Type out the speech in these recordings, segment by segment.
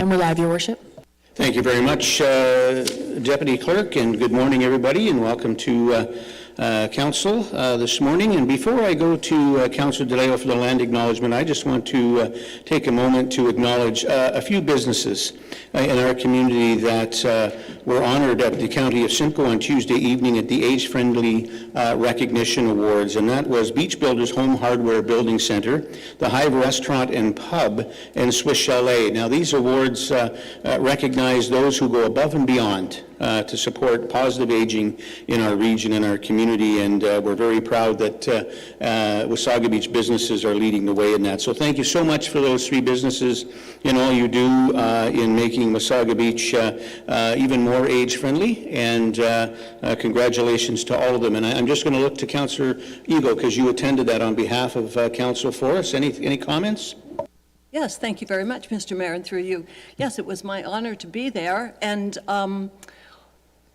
And we're live, Your Worship. Thank you very much, Deputy Clerk, and good morning, everybody, and welcome to Council this morning. And before I go to Councillor DeLeo for the land acknowledgement, I just want to take a moment to acknowledge a few businesses in our community that were honored at the County of Simcoe on Tuesday evening at the Age Friendly Recognition Awards, and that was Beach Builders Home Hardware Building Center, the Hive Restaurant and Pub, and Swiss Chalet. Now, these awards recognize those who go above and beyond to support positive aging in our region and our community, and we're very proud that Wasaga Beach businesses are leading the way in that. So thank you so much for those three businesses and all you do in making Wasaga Beach even more age-friendly, and congratulations to all of them. And I'm just going to look to Councillor Eagle, because you attended that on behalf of Council for us. Any comments? Yes, thank you very much, Mr. Mayor, and through you. Yes, it was my honor to be there, and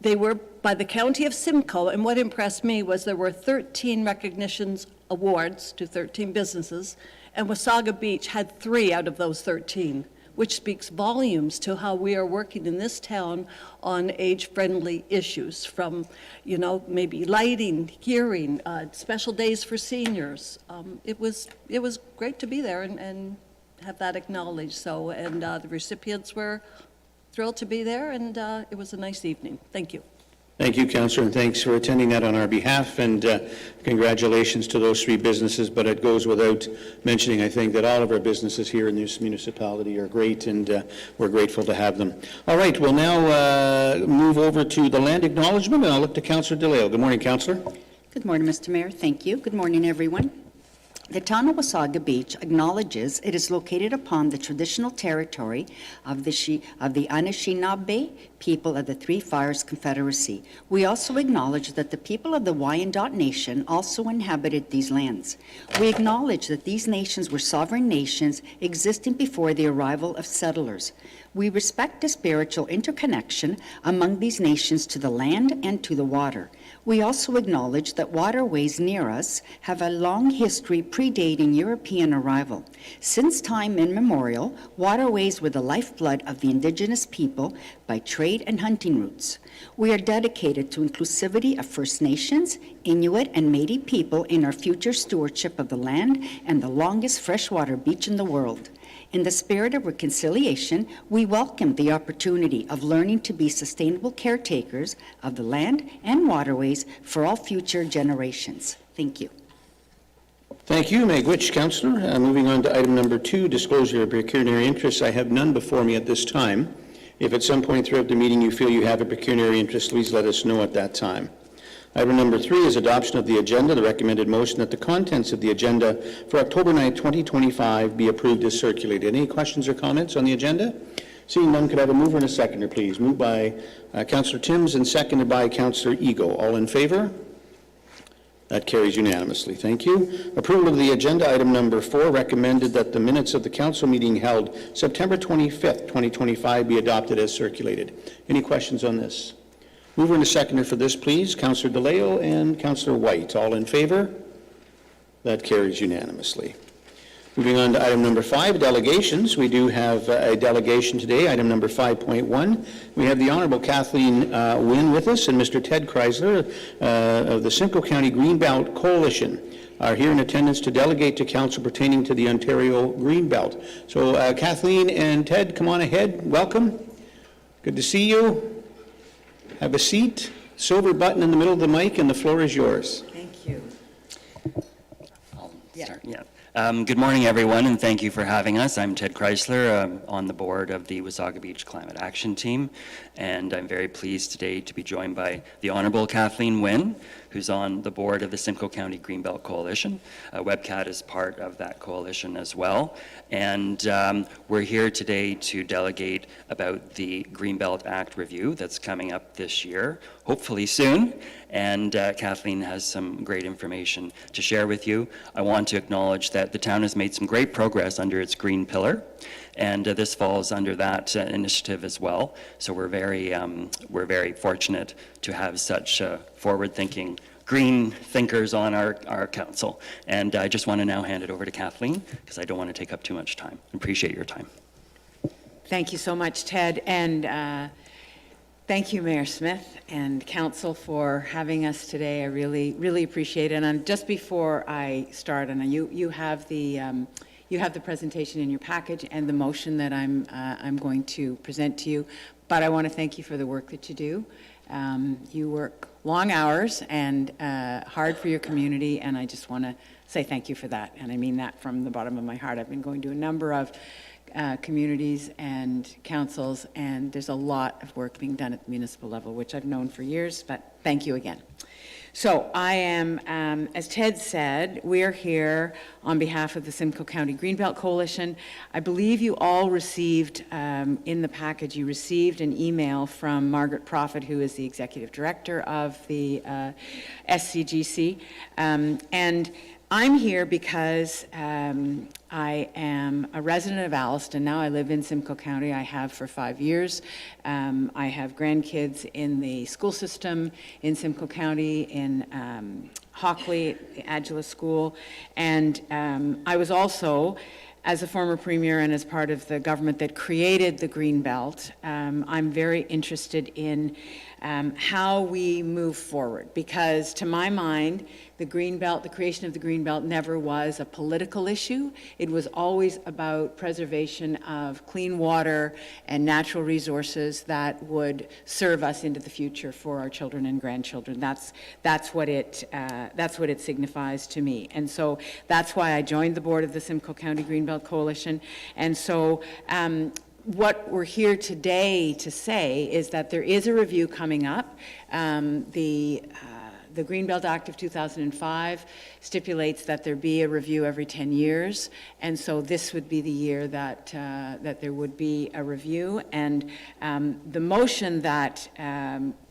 they were by the County of Simcoe, and what impressed me was there were 13 recognitions awards to 13 businesses, and Wasaga Beach had 3 out of those 13, which speaks volumes to how we are working in this town on age-friendly issues, from, you know, maybe lighting, hearing, special days for seniors. It was great to be there and have that acknowledged. So, and the recipients were thrilled to be there, and it was a nice evening. Thank you. Thank you, Councillor, and thanks for attending that on our behalf, and congratulations to those three businesses. But it goes without mentioning, I think, that all of our businesses here in this municipality are great, and we're grateful to have them. All right, we'll now move over to the land acknowledgement, and I'll look to Councillor DeLeo. Good morning, Councillor. Good morning, Mr. Mayor. Thank you. Good morning, everyone. The town of Wasaga Beach acknowledges it is located upon the traditional territory of the Anishinaabe people of the Three Fires Confederacy. We also acknowledge that the people of the Wyandot Nation also inhabited these lands. We acknowledge that these nations were sovereign nations existing before the arrival of settlers. We respect the spiritual interconnection among these nations to the land and to the water. We also acknowledge that waterways near us have a long history predating European arrival. Since time immemorial, waterways were the lifeblood of the indigenous people by trade and hunting routes. We are dedicated to inclusivity of First Nations, Inuit, and Métis people in our future stewardship of the land and the longest freshwater beach in the world. In the spirit of reconciliation, we welcome the opportunity of learning to be sustainable caretakers of the land and waterways for all future generations. Thank you. Thank you, Megwitch, Councillor. Moving on to item number 2, disclosure of pecuniary interests. I have none before me at this time. If at some point throughout the meeting you feel you have a pecuniary interest, please let us know at that time. Item number 3 is adoption of the agenda. The recommended motion that the contents of the agenda for October 9, 2025 be approved as circulated. Any questions or comments on the agenda? Seeing none, could I have a mover and a seconder, please? Moved by Councillor Timms and seconded by Councillor Eagle. All in favor? That carries unanimously. Thank you. Approval of the agenda. Item number 4, recommended that the minutes of the council meeting held September 25th, 2025 be adopted as circulated. Any questions on this? Mover and a seconder for this, please. Councillor DeLeo and Councillor White. All in favor? That carries unanimously. Moving on to item number 5, delegations. We do have a delegation today, item number 5.1. We have the Honourable Kathleen Wynne with us, and Mr. Ted Chrysler of the Simcoe County Greenbelt Coalition are here in attendance to delegate to council pertaining to the Ontario Greenbelt. So Kathleen and Ted, come on ahead. Welcome. Good to see you. Have a seat. Silver button in the middle of the mic, and the floor is yours. Thank you. I'll start. Yeah. Good morning, everyone, and thank you for having us. I'm Ted Chrysler, on the board of the Wasaga Beach Climate Action Team, and I'm very pleased today to be joined by the Honourable Kathleen Wynne, who's on the board of the Simcoe County Greenbelt Coalition. WebCat is part of that coalition as well, and we're here today to delegate about the Greenbelt Act review that's coming up this year, hopefully soon, and Kathleen has some great information to share with you. I want to acknowledge that the town has made some great progress under its green pillar, and this falls under that initiative as well. So we're very fortunate to have such forward-thinking green thinkers on our council. And I just want to now hand it over to Kathleen, because I don't want to take up too much time. Appreciate your time. Thank you so much, Ted, and thank you, Mayor Smith and Council, for having us today. I really appreciate it. And just before I start, and you have the presentation in your package and the motion that I'm going to present to you. But I want to thank you for the work that you do. You work long hours and hard for your community, and I just want to say thank you for that. And I mean that from the bottom of my heart. I've been going to a number of communities and councils, and there's a lot of work being done at the municipal level, which I've known for years, but thank you again. So I am, as Ted said, we're here on behalf of the Simcoe County Greenbelt Coalition. I believe you all received, in the package, you received an email from Margaret Prophet, who is the Executive Director of the SCGC. And I'm here because I am a resident of Alliston. Now I live in Simcoe County. I have for 5 years. I have grandkids in the school system in Simcoe County, in Hockley, the Adjula School. And I was also, as a former premier and as part of the government that created the Greenbelt, I'm very interested in how we move forward, because to my mind, the Greenbelt, the creation of the Greenbelt never was a political issue. It was always about preservation of clean water and natural resources that would serve us into the future for our children and grandchildren. That's what it signifies to me. And so that's why I joined the board of the Simcoe County Greenbelt Coalition. And so what we're here today to say is that there is a review coming up. The Greenbelt Act of 2005 stipulates that there be a review every 10 years, and so this would be the year that there would be a review. And the motion that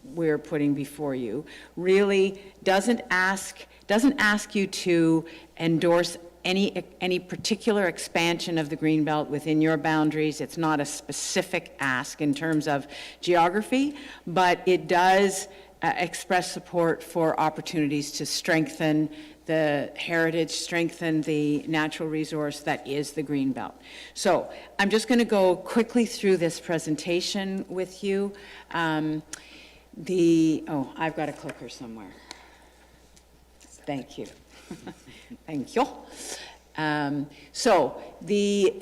we're putting before you really doesn't ask you to endorse any particular expansion of the Greenbelt within your boundaries. It's not a specific ask in terms of geography, but it does express support for opportunities to strengthen the heritage, strengthen the natural resource that is the Greenbelt. So I'm just going to go quickly through this presentation with you. I've got a clicker somewhere. Thank you. Thank you. So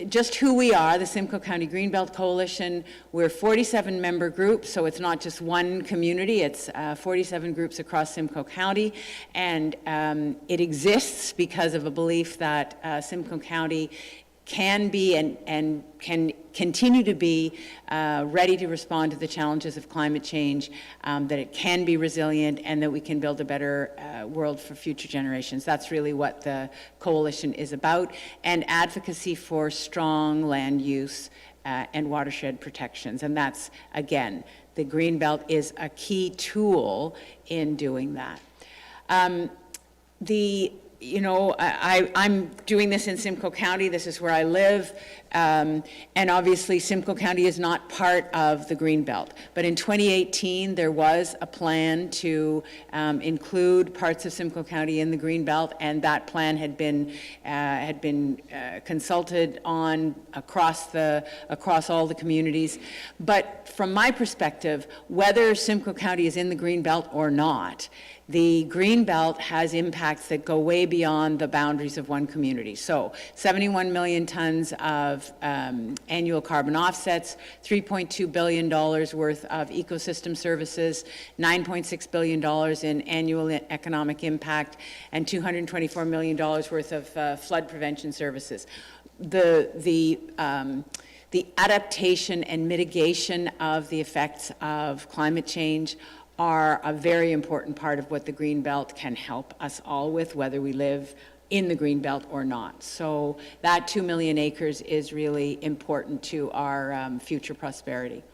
just who we are, the Simcoe County Greenbelt Coalition, we're 47 member groups, so it's not just one community, it's 47 groups across Simcoe County, and it exists because of a belief that Simcoe County can be and can continue to be ready to respond to the challenges of climate change, that it can be resilient, and that we can build a better world for future generations. That's really what the coalition is about, and advocacy for strong land use and watershed protections. And that's, again, the Greenbelt is a key tool in doing that. I'm doing this in Simcoe County. This is where I live. And obviously, Simcoe County is not part of the Greenbelt. But in 2018, there was a plan to include parts of Simcoe County in the Greenbelt, and that plan had been consulted on across all the communities. But from my perspective, whether Simcoe County is in the Greenbelt or not, the Greenbelt has impacts that go way beyond the boundaries of one community. So 71 million tons of annual carbon offsets, $3.2 billion worth of ecosystem services, $9.6 billion in annual economic impact, and $224 million worth of flood prevention services. The adaptation and mitigation of the effects of climate change are a very important part of what the Greenbelt can help us all with, whether we live in the Greenbelt or not. So that 2 million acres is really important to our future prosperity.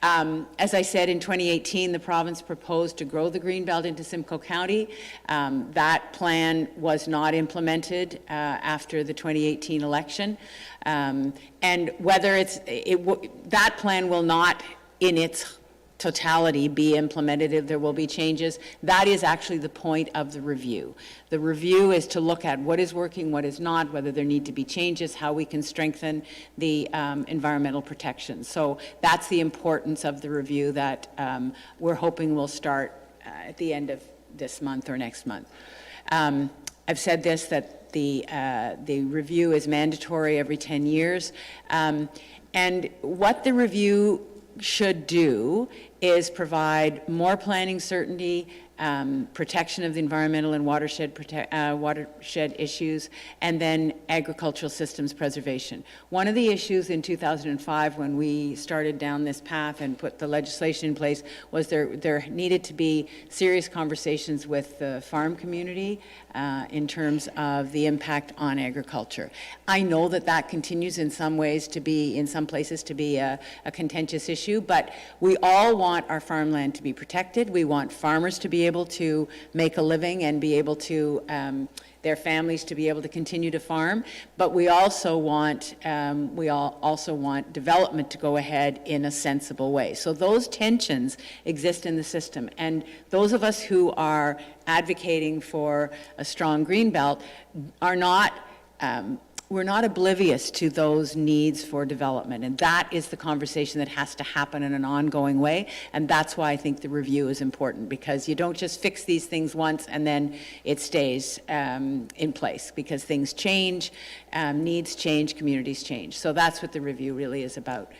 As I said, in 2018, the province proposed to grow the Greenbelt into Simcoe County. That plan was not implemented after the 2018 election. And whether that plan will not, in its totality be implemented, if there will be changes. That is actually the point of the review. The review is to look at what is working, what is not, whether there need to be changes, how we can strengthen the environmental protection. So that's the importance of the review that we're hoping will start at the end of this month or next month. I've said this, that the review is mandatory every 10 years. And what the review should do is provide more planning certainty, protection of the environmental and watershed issues, and then agricultural systems preservation. One of the issues in 2005 when we started down this path and put the legislation in place was there needed to be serious conversations with the farm community in terms of the impact on agriculture. I know that that continues in some ways to be, in some places, to be a contentious issue, but we all want our farmland to be protected. We want farmers to be able to make a living and be able to, their families to be able to continue to farm, but we also want, development to go ahead in a sensible way. So those tensions exist in the system, and those of us who are advocating for a strong green belt are not, we're not oblivious to those needs for development, and that is the conversation that has to happen in an ongoing way, and that's why I think the review is important, because you don't just fix these things once and then it stays in place, because things change, needs change, communities change. So that's what the review really is about.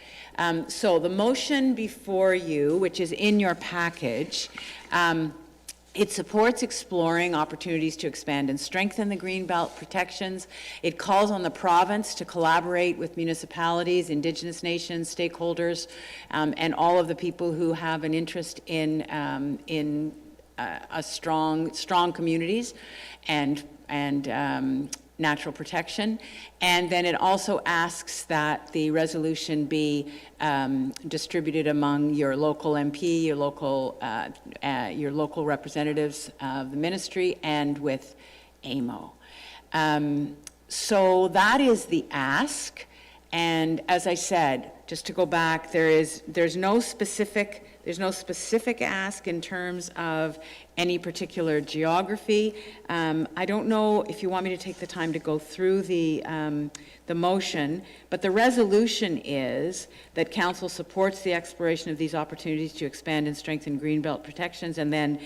So the motion before you, which is in your package, it supports exploring opportunities to expand and strengthen the Greenbelt protections. It calls on the province to collaborate with municipalities, Indigenous nations, stakeholders, and all of the people who have an interest in strong communities and natural protection. And then it also asks that the resolution be distributed among your local MP, your local representatives of the ministry, and with AMO. So that is the ask. And as I said, just to go back, there's no specific ask in terms of any particular geography. I don't know if you want me to take the time to go through the motion, but the resolution is that Council supports the exploration of these opportunities to expand and strengthen Greenbelt protections, and then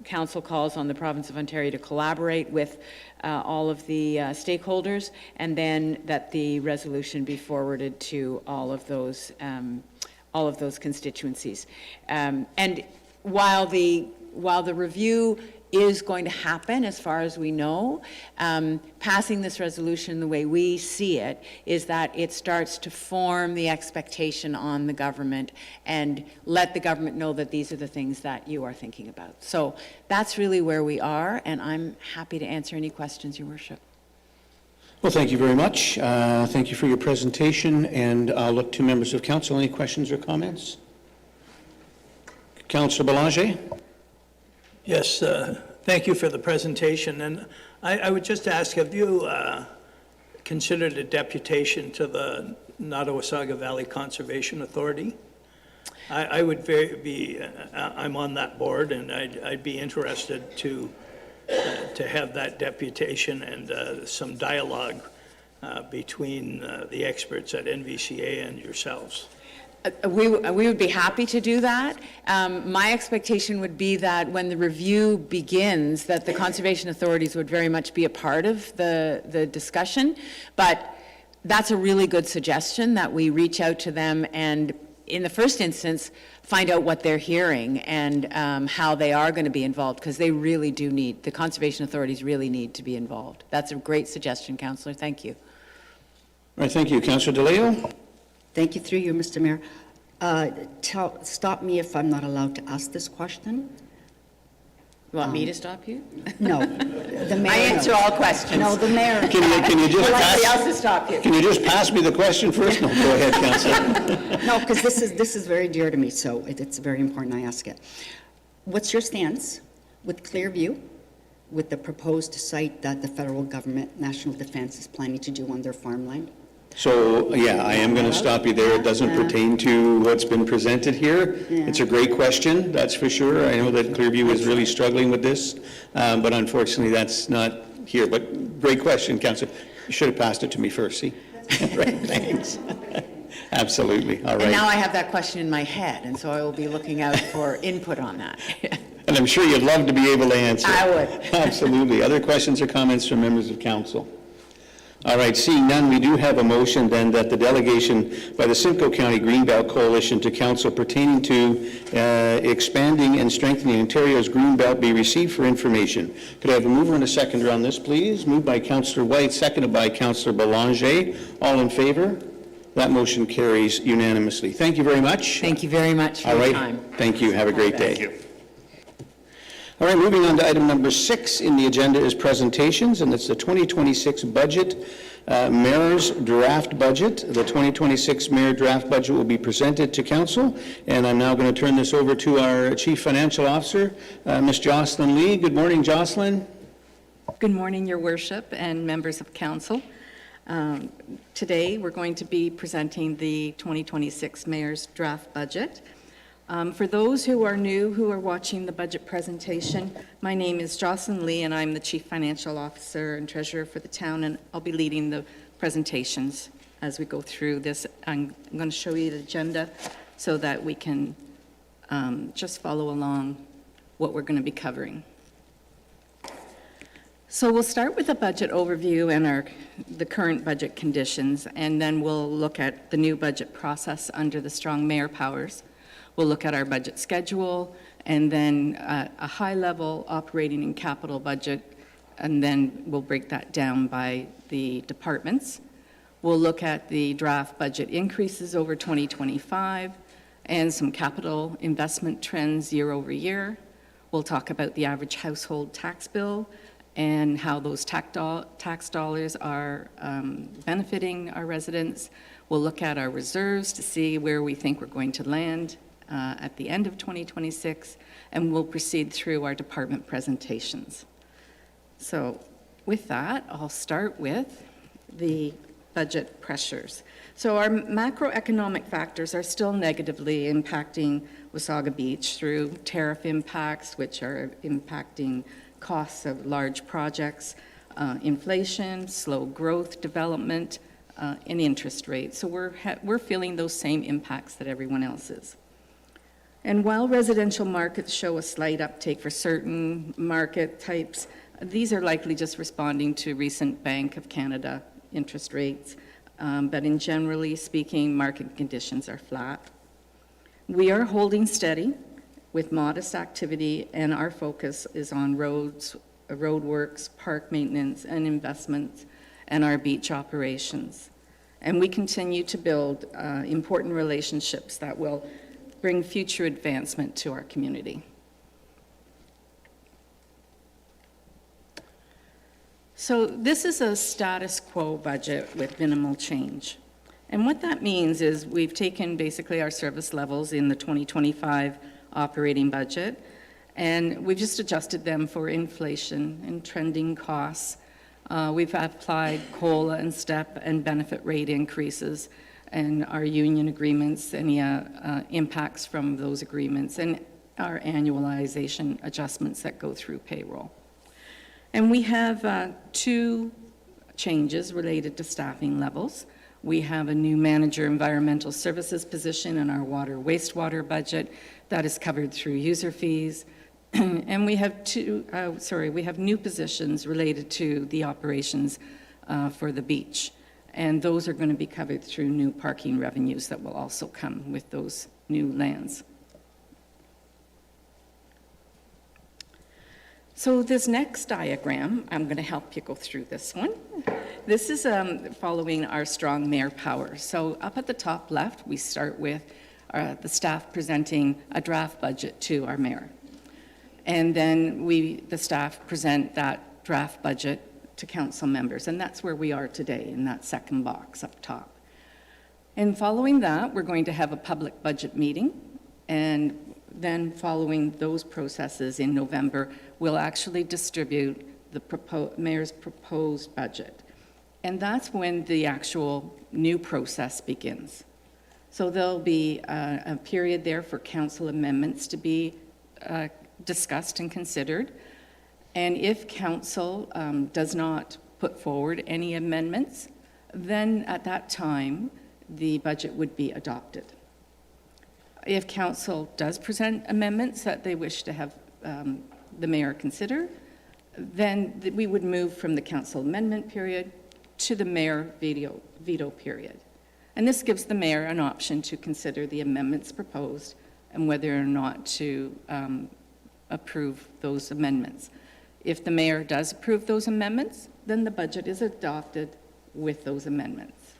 Council calls on the Province of Ontario to collaborate with all of the stakeholders, and then that the resolution be forwarded to all of those constituencies. And while the review is going to happen, as far as we know, passing this resolution the way we see it is that it starts to form the expectation on the government and let the government know that these are the things that you are thinking about. So that's really where we are, and I'm happy to answer any questions, Your Worship. Well, thank you very much. Thank you for your presentation, and I'll look to members of council. Any questions or comments? Councillor Belanger? Yes, thank you for the presentation. And I would just ask, have you considered a deputation to the Wasaga Valley Conservation Authority? I would I'm on that board, and I'd be interested to have that deputation and some dialogue between the experts at NVCA and yourselves. We would be happy to do that. My expectation would be that when the review begins, that the conservation authorities would very much be a part of the discussion. But that's a really good suggestion, that we reach out to them and, in the first instance, find out what they're hearing and how they are going to be involved, because they really do need, the conservation authorities really need to be involved. That's a great suggestion, Councillor. Thank you. All right, thank you. Councillor DeLeo? Thank you, through you, Mr. Mayor. Stop me if I'm not allowed to ask this question. You want me to stop you? No, the mayor. I answer all questions. No, the mayor. Can you just Somebody else to pass? stop you. Can you just pass me the question first? No, go ahead, Councillor. No, because this is very dear to me, so it's very important I ask it. What's your stance with Clearview, with the proposed site that the federal government, National Defense, is planning to do on their farmland? So, yeah, I am going to stop you there. It doesn't pertain to what's been presented here. It's a great question, that's for sure. I know that Clearview is really struggling with this, but unfortunately, that's not here. But great question, Councillor. You should have passed it to me first, see? Right, thanks. Absolutely, all And now right. I have that question in my head, and so I will be looking out for input on that. And I'm sure you'd love to be able to answer. I would. Absolutely. Other questions or comments from members of council? All right, seeing none, we do have a motion then that the delegation by the Simcoe County Greenbelt Coalition to council pertaining to expanding and strengthening Ontario's Greenbelt be received for information. Could I have a mover and a seconder on this, please? Moved by Councillor White, seconded by Councillor Belanger. All in favor? That motion carries unanimously. Thank you very much. Thank you very much for All your right, time. thank you. Have a great day. Thank you. All right, moving on to item number 6 in the agenda is presentations, and it's the 2026 budget, mayor's draft budget. The 2026 mayor draft budget will be presented to council, and I'm now going to turn this over to our chief financial officer, Ms. Jocelyn Lee. Good morning, Jocelyn. Good morning, Your Worship and members of council. Today, we're going to be presenting the 2026 Mayor's Draft Budget. For those who are new, who are watching the budget presentation, my name is Jocelyn Lee, and I'm the Chief Financial Officer and Treasurer for the town, and I'll be leading the presentations as we go through this. I'm going to show you the agenda so that we can just follow along what we're going to be covering. So we'll start with a budget overview and the current budget conditions, and then we'll look at the new budget process under the strong mayor powers. We'll look at our budget schedule, and then a high-level operating and capital budget, and then we'll break that down by the departments. We'll look at the draft budget increases over 2025 and some capital investment trends year over year. We'll talk about the average household tax bill and how those tax dollars are benefiting our residents. We'll look at our reserves to see where we think we're going to land at the end of 2026, and we'll proceed through our department presentations. So with that, I'll start with the budget pressures. So our macroeconomic factors are still negatively impacting Wasaga Beach through tariff impacts, which are impacting costs of large projects, inflation, slow growth development, and interest rates. So we're feeling those same impacts that everyone else is. And while residential markets show a slight uptake for certain market types, these are likely just responding to recent Bank of Canada interest rates. But in generally speaking, market conditions are flat. We are holding steady with modest activity, and our focus is on roads, roadworks, park maintenance, and investments, and our beach operations. And we continue to build important relationships that will bring future advancement to our community. So this is a status quo budget with minimal change. And what that means is we've taken basically our service levels in the 2025 operating budget, and we've just adjusted them for inflation and trending costs. We've applied COLA and STEP and benefit rate increases and our union agreements, any impacts from those agreements, and our annualization adjustments that go through payroll. And we have 2 changes related to staffing levels. We have a new manager environmental services position in our water wastewater budget that is covered through user fees. And we have we have new positions related to the operations for the beach. And those are going to be covered through new parking revenues that will also come with those new lands. So this next diagram, I'm going to help you go through this one. This is following our strong mayor power. So up at the top left, we start with the staff presenting a draft budget to our mayor. And then the staff present that draft budget to council members, and that's where we are today, in that second box up top. And following that, we're going to have a public budget meeting, and then following those processes in November, we'll actually distribute the mayor's proposed budget. And that's when the actual new process begins. So there'll be a period there for council amendments to be discussed and considered. And if council does not put forward any amendments, then at that time, the budget would be adopted. If council does present amendments that they wish to have the mayor consider, then we would move from the council amendment period to the mayor veto period. And this gives the mayor an option to consider the amendments proposed and whether or not to approve those amendments. If the mayor does approve those amendments, then the budget is adopted with those amendments.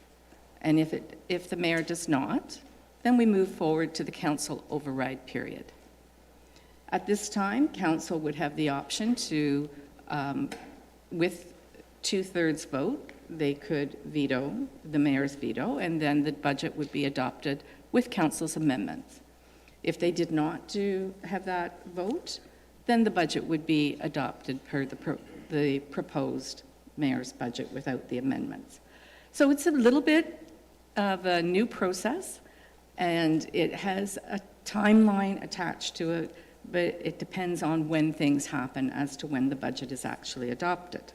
And if the mayor does not, then we move forward to the council override period. At this time, council would have the option to, with 2/3 vote, they could veto the mayor's veto, and then the budget would be adopted with council's amendments. If they did not have that vote, then the budget would be adopted per the proposed mayor's budget without the amendments. So it's a little bit of a new process, and it has a timeline attached to it, but it depends on when things happen as to when the budget is actually adopted.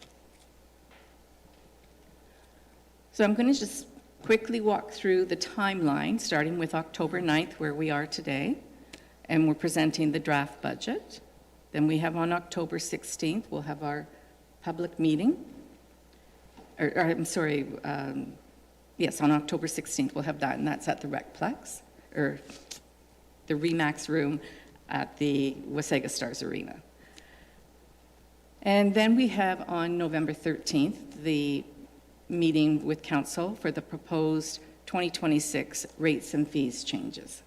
So I'm going to just quickly walk through the timeline, starting with October 9th, where we are today, and we're presenting the draft budget. Then we have on October 16th, we'll have our public meeting. Yes, on October 16th, we'll have that, and that's at the Recplex, or the Remax room at the Wasaga Stars Arena. And then we have on November 13th, the meeting with council for the proposed 2026 rates and fees changes.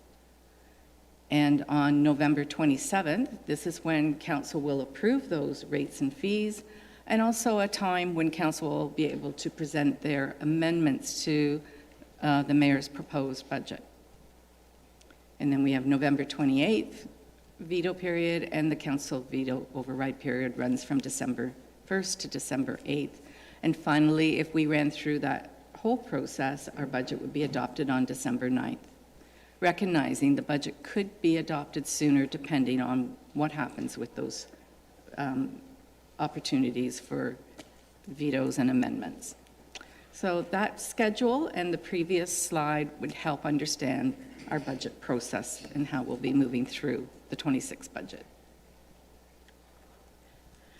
And on November 27th, this is when council will approve those rates and fees, and also a time when council will be able to present their amendments to the mayor's proposed budget. And then we have November 28th veto period, and the council veto override period runs from December 1st to December 8th. And finally, if we ran through that whole process, our budget would be adopted on December 9th, recognizing the budget could be adopted sooner depending on what happens with those opportunities for vetoes and amendments. So that schedule and the previous slide would help understand our budget process and how we'll be moving through the 26 budget.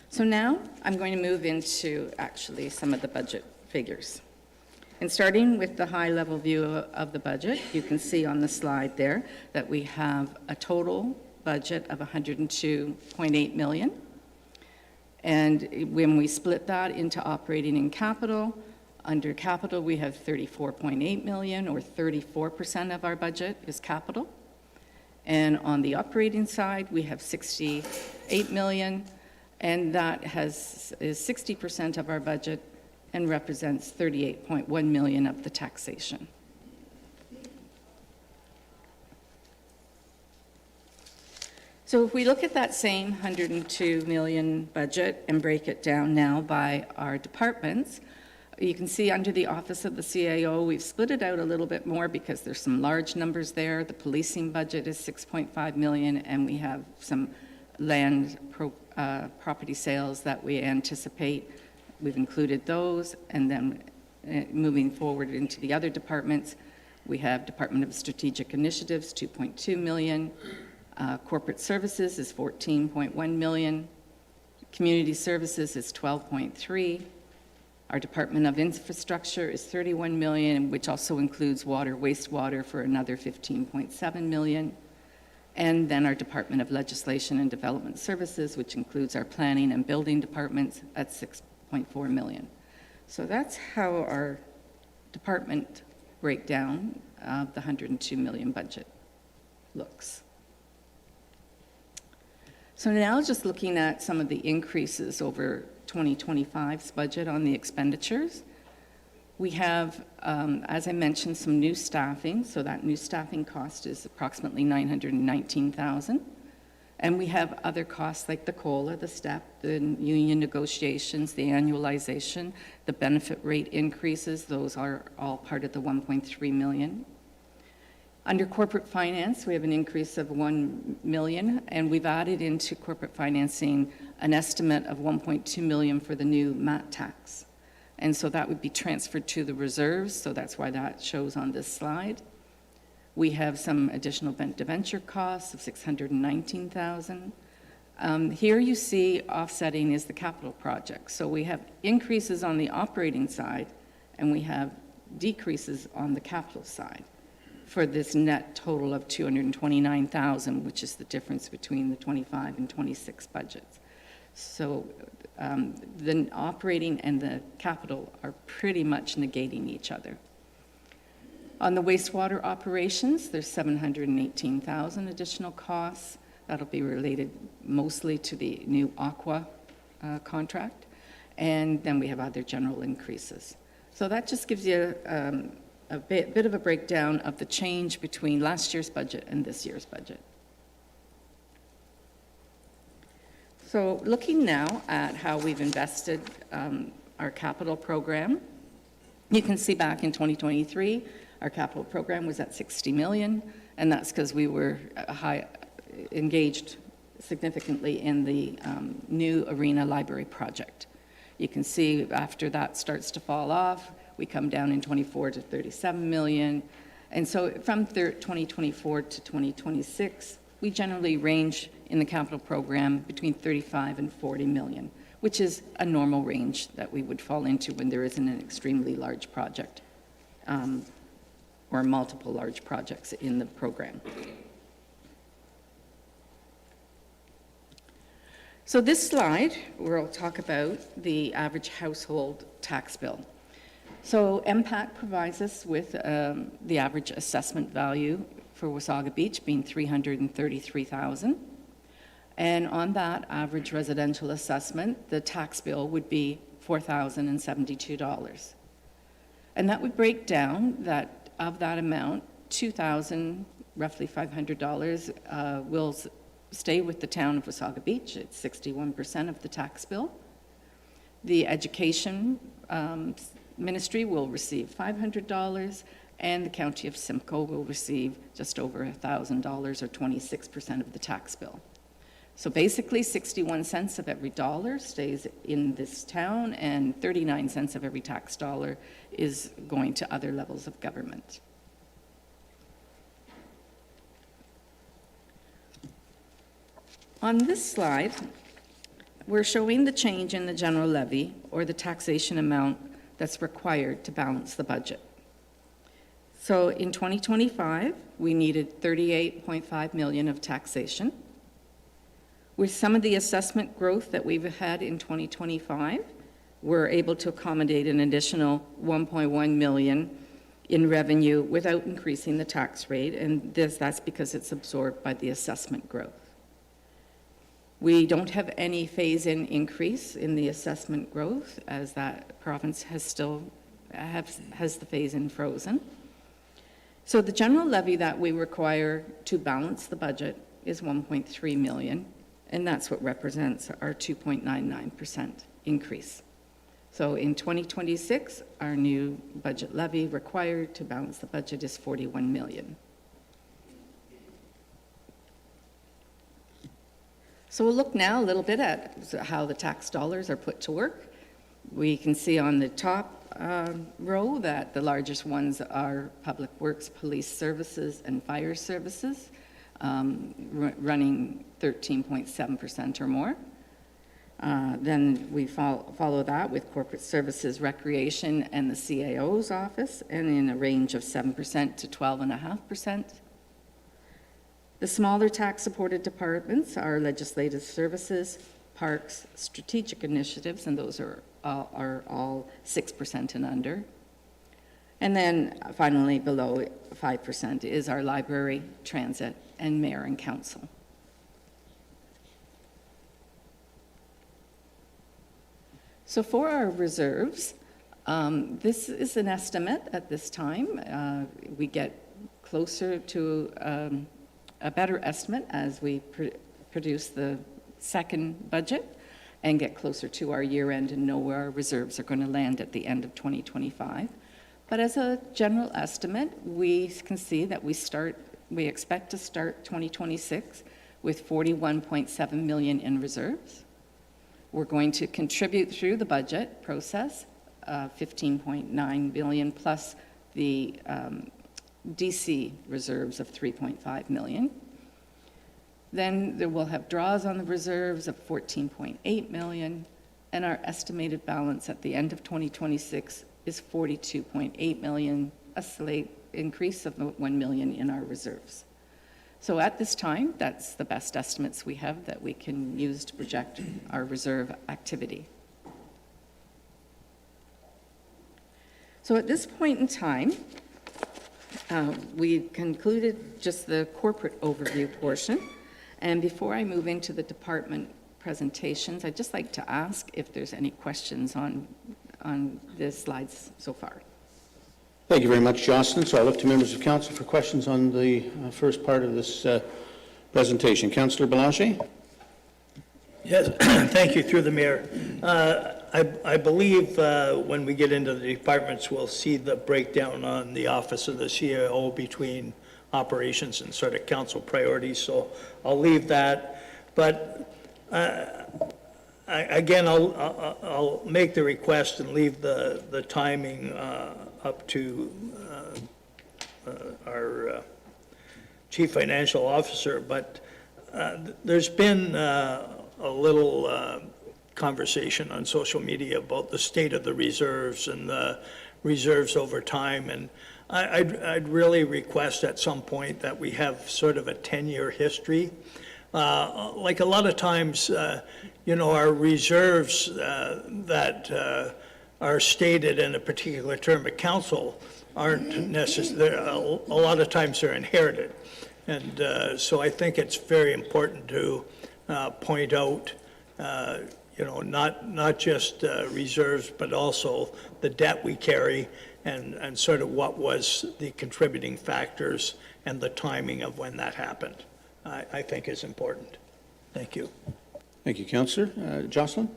So now I'm going to move into actually some of the budget figures. And starting with the high-level view of the budget, you can see on the slide there that we have a total budget of $102.8 million. And when we split that into operating and capital, under capital we have $34.8 million, or 34% of our budget is capital. And on the operating side, we have $68 million, and that is 60% of our budget and represents $38.1 million of the taxation. So if we look at that same $102 million budget and break it down now by our departments, you can see under the Office of the CAO, we've split it out a little bit more because there's some large numbers there. The policing budget is $6.5 million, and we have some land property sales that we anticipate. We've included those, and then moving forward into the other departments, we have Department of Strategic Initiatives, $2.2 million. Corporate Services is $14.1 million. Community Services is $12.3. Our Department of Infrastructure is $31 million, which also includes water, wastewater for another $15.7 million. And then our Department of Legislation and Development Services, which includes our planning and building departments, at $6.4 million. So that's how our department breakdown of the $102 million budget looks. So now just looking at some of the increases over 2025's budget on the expenditures. We have, as I mentioned, some new staffing. So that new staffing cost is approximately $919,000. And we have other costs like the COLA, the STEP, the union negotiations, the annualization, the benefit rate increases. Those are all part of the 1.3 million. Under corporate finance, we have an increase of 1 million, and we've added into corporate financing an estimate of 1.2 million for the new MAT tax. And so that would be transferred to the reserves, so that's why that shows on this slide. We have some additional debenture costs of 619,000. Here you see offsetting is the capital project. So we have increases on the operating side, and we have decreases on the capital side for this net total of 229,000, which is the difference between the 25 and 26 budgets. So the operating and the capital are pretty much negating each other. On the wastewater operations, there's 718,000 additional costs. That'll be related mostly to the new Aqua contract. And then we have other general increases. So that just gives you a bit of a breakdown of the change between last year's budget and this year's budget. So looking now at how we've invested our capital program, you can see back in 2023, our capital program was at 60 million, and that's because we were engaged significantly in the new arena library project. You can see after that starts to fall off, we come down in 24 to 37 million. And so from 2024 to 2026, we generally range in the capital program between 35 and 40 million, which is a normal range that we would fall into when there isn't an extremely large project or multiple large projects in the program. So this slide, we'll talk about the average household tax bill. So MPAC provides us with the average assessment value for Wasaga Beach being $333,000. And on that average residential assessment, the tax bill would be $4,072. And that would break down that of that amount, $2,000, roughly $500, will stay with the town of Wasaga Beach. It's 61% of the tax bill. The education ministry will receive $500, and the county of Simcoe will receive just over $1,000, or 26% of the tax bill. So basically, 61 cents of every dollar stays in this town, and 39 cents of every tax dollar is going to other levels of government. On this slide, we're showing the change in the general levy, or the taxation amount that's required to balance the budget. So in 2025, we needed 38.5 million of taxation. With some of the assessment growth that we've had in 2025, we're able to accommodate an additional 1.1 million in revenue without increasing the tax rate, and that's because it's absorbed by the assessment growth. We don't have any phase-in increase in the assessment growth, as that province has the phase-in frozen. So the general levy that we require to balance the budget is 1.3 million, and that's what represents our 2.99% increase. So in 2026, our new budget levy required to balance the budget is 41 million. So we'll look now a little bit at how the tax dollars are put to work. We can see on the top row that the largest ones are Public Works, Police Services, and Fire Services, running 13.7% or more. Then we follow that with Corporate Services, Recreation, and the CAO's office, and in a range of 7% to 12.5%. The smaller tax-supported departments are Legislative Services, Parks, Strategic Initiatives, and those are all 6% and under. And then finally, below 5% is our Library, Transit, and Mayor and Council. So for our reserves, this is an estimate at this time. We get closer to a better estimate as we produce the second budget and get closer to our year end and know where our reserves are going to land at the end of 2025. But as a general estimate, we can see that we expect to start 2026 with 41.7 million in reserves. We're going to contribute through the budget process, 15.9 billion plus the DC reserves of 3.5 million. Then there will have draws on the reserves of 14.8 million, and our estimated balance at the end of 2026 is 42.8 million, a slight increase of 1 million in our reserves. So at this time, that's the best estimates we have that we can use to project our reserve activity. So at this point in time, we concluded just the corporate overview portion. And before I move into the department presentations, I'd just like to ask if there's any questions on the slides so far. Thank you very much, Jocelyn. So I look to members of council for questions on the first part of this presentation. Councillor Belanger? Yes, thank you, through the mayor. I believe when we get into the departments, we'll see the breakdown on the office of the CAO between operations and sort of council priorities, so I'll leave that. But again, I'll make the request and leave the timing up to our chief financial officer, but there's been a little conversation on social media about the state of the reserves and the reserves over time, and I'd really request at some point that we have sort of a 10-year history. Like a lot of times, our reserves that are stated in a particular term of council aren't necessarily, a lot of times they're inherited. And so I think it's very important to point out, not just reserves, but also the debt we carry and sort of what was the contributing factors and the timing of when that happened, I think is important. Thank you. Thank you, Councillor. Jocelyn?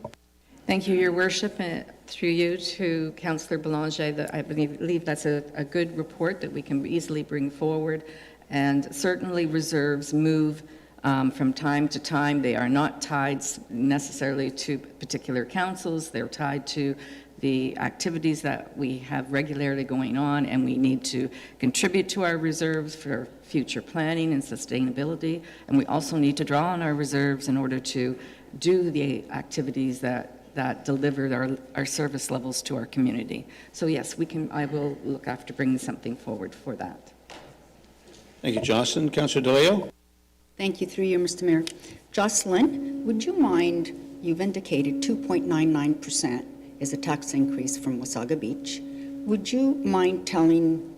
Thank you, Your Worship, through you to Councillor Belanger. I believe that's a good report that we can easily bring forward. And certainly reserves move from time to time. They are not tied necessarily to particular councils. They're tied to the activities that we have regularly going on, and we need to contribute to our reserves for future planning and sustainability. And we also need to draw on our reserves in order to do the activities that deliver our service levels to our community. So yes, I will look after bringing something forward for that. Thank you, Jocelyn. Councillor DeLeo? Thank you, through you, Mr. Mayor. Jocelyn, would you mind, you've indicated 2.99% is a tax increase from Wasaga Beach. Would you mind telling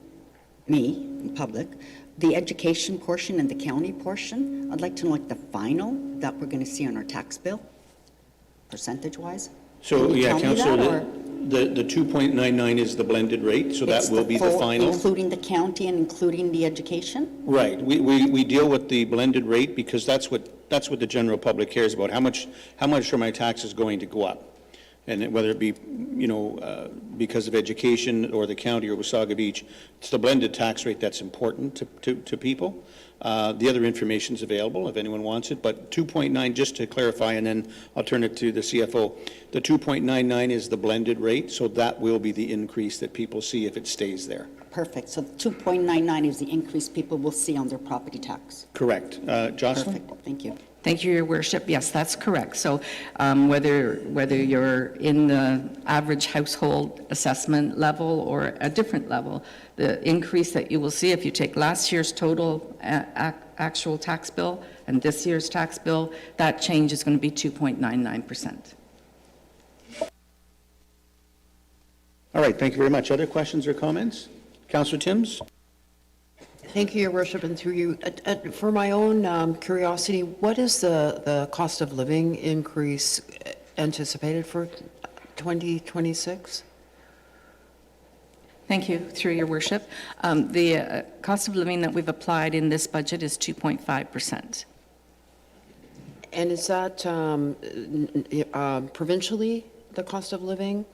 me, in public, the education portion and the county portion? I'd like to know like the final that we're going to see on our tax bill, percentage-wise. So, Can you yeah, tell me Councillor, that, or the 2.99 is the blended rate, so that it's will be the full, final. including the county and including the education? Right. We deal with the blended rate because that's what the general public cares about. How much are my taxes going to go up? And whether it be, because of education or the county or Wasaga Beach, it's the blended tax rate that's important to people. The other information is available if anyone wants it, but 2.9, just to clarify, and then I'll turn it to the CFO. The 2.99 is the blended rate, so that will be the increase that people see if it stays there. Perfect. So 2.99 is the increase people will see on their property tax. Correct. Jocelyn? Perfect. Thank you. Thank you, Your Worship. Yes, that's correct. So whether you're in the average household assessment level or a different level, the increase that you will see if you take last year's total actual tax bill and this year's tax bill, that change is going to be 2.99%. All right, thank you very much. Other questions or comments? Councillor Timms? Thank you, Your Worship, and through you. For my own curiosity, what is the cost of living increase anticipated for 2026? Thank you, through Your Worship. The cost of living that we've applied in this budget is 2.5%. And is that provincially, the cost of living?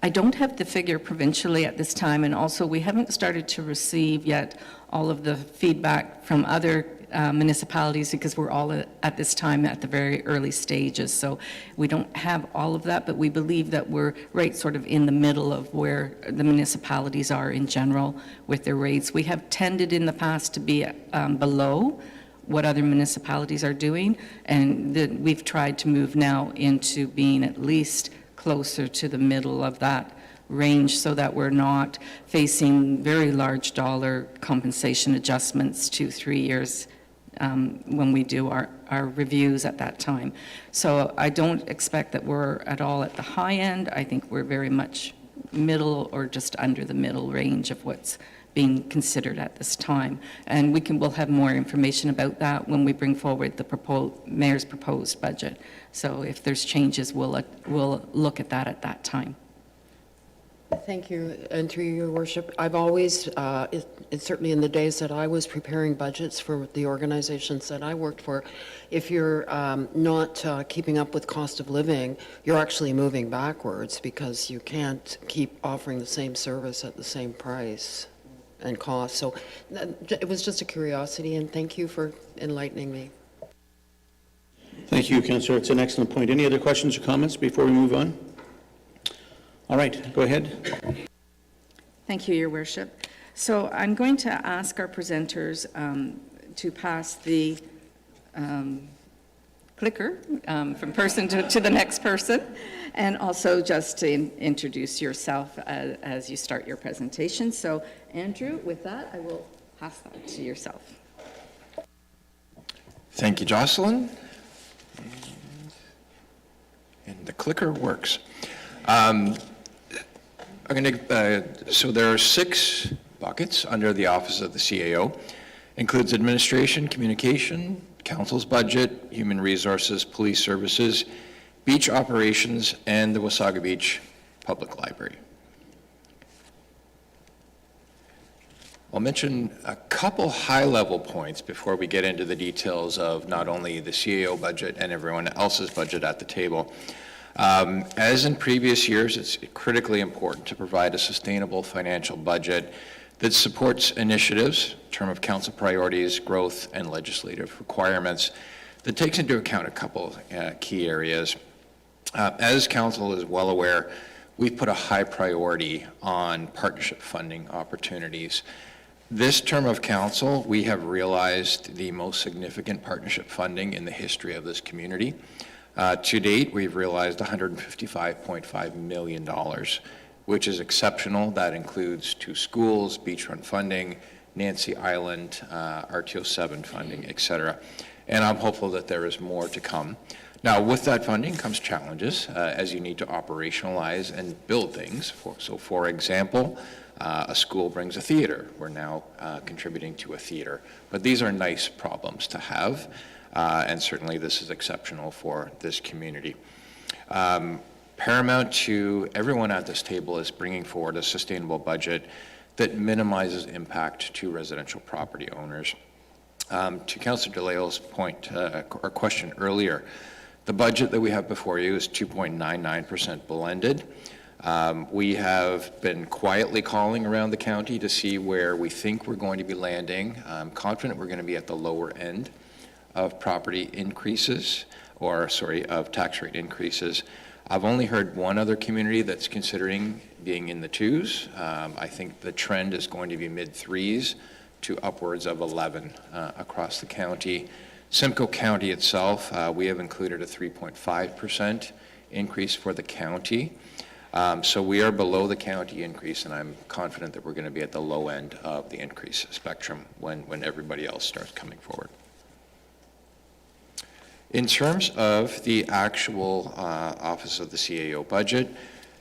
I don't have the figure provincially at this time, and also we haven't started to receive yet all of the feedback from other municipalities because we're all at this time at the very early stages. So we don't have all of that, but we believe that we're right sort of in the middle of where the municipalities are in general with their rates. We have tended in the past to be below what other municipalities are doing, and we've tried to move now into being at least closer to the middle of that range so that we're not facing very large dollar compensation adjustments 2-3 years when we do our reviews at that time. So I don't expect that we're at all at the high end. I think we're very much middle or just under the middle range of what's being considered at this time. And we'll have more information about that when we bring forward the mayor's proposed budget. So if there's changes, we'll look at that time. Thank you, and through your worship, I've always, it's certainly in the days that I was preparing budgets for the organizations that I worked for, if you're not keeping up with cost of living, you're actually moving backwards because you can't keep offering the same service at the same price and cost. So it was just a curiosity, and thank you for enlightening me. Thank you, Councillor. It's an excellent point. Any other questions or comments before we move on? All right, go ahead. Thank you, Your Worship. So I'm going to ask our presenters to pass the clicker from person to the next person, and also just to introduce yourself as you start your presentation. So Andrew, with that, I will pass that to yourself. Thank you, Jocelyn. And the clicker works. So there are 6 buckets under the Office of the CAO. Includes administration, communication, council's budget, human resources, police services, beach operations, and the Wasaga Beach Public Library. I'll mention a couple high-level points before we get into the details of not only the CAO budget and everyone else's budget at the table. As in previous years, it's critically important to provide a sustainable financial budget that supports initiatives, term of council priorities, growth, and legislative requirements that takes into account a couple key areas. As council is well aware, we've put a high priority on partnership funding opportunities. This term of council, we have realized the most significant partnership funding in the history of this community. To date, we've realized $155.5 million, which is exceptional. That includes 2 schools, beachfront funding, Nancy Island, RTO 7 funding, et cetera. And I'm hopeful that there is more to come. Now, with that funding comes challenges, as you need to operationalize and build things. So for example, a school brings a theater. We're now contributing to a theater. But these are nice problems to have. And certainly this is exceptional for this community. Paramount to everyone at this table is bringing forward a sustainable budget that minimizes impact to residential property owners. To Councillor DeLeo's point or question earlier, the budget that we have before you is 2.99% blended. We have been quietly calling around the county to see where we think we're going to be landing. I'm confident we're going to be at the lower end of property increases, of tax rate increases. I've only heard one other community that's considering being in the 2s. I think the trend is going to be mid-3s to upwards of 11 across the county. Simcoe County itself, we have included a 3.5% increase for the county. So we are below the county increase, and I'm confident that we're going to be at the low end of the increase spectrum when everybody else starts coming forward. In terms of the actual Office of the CAO budget,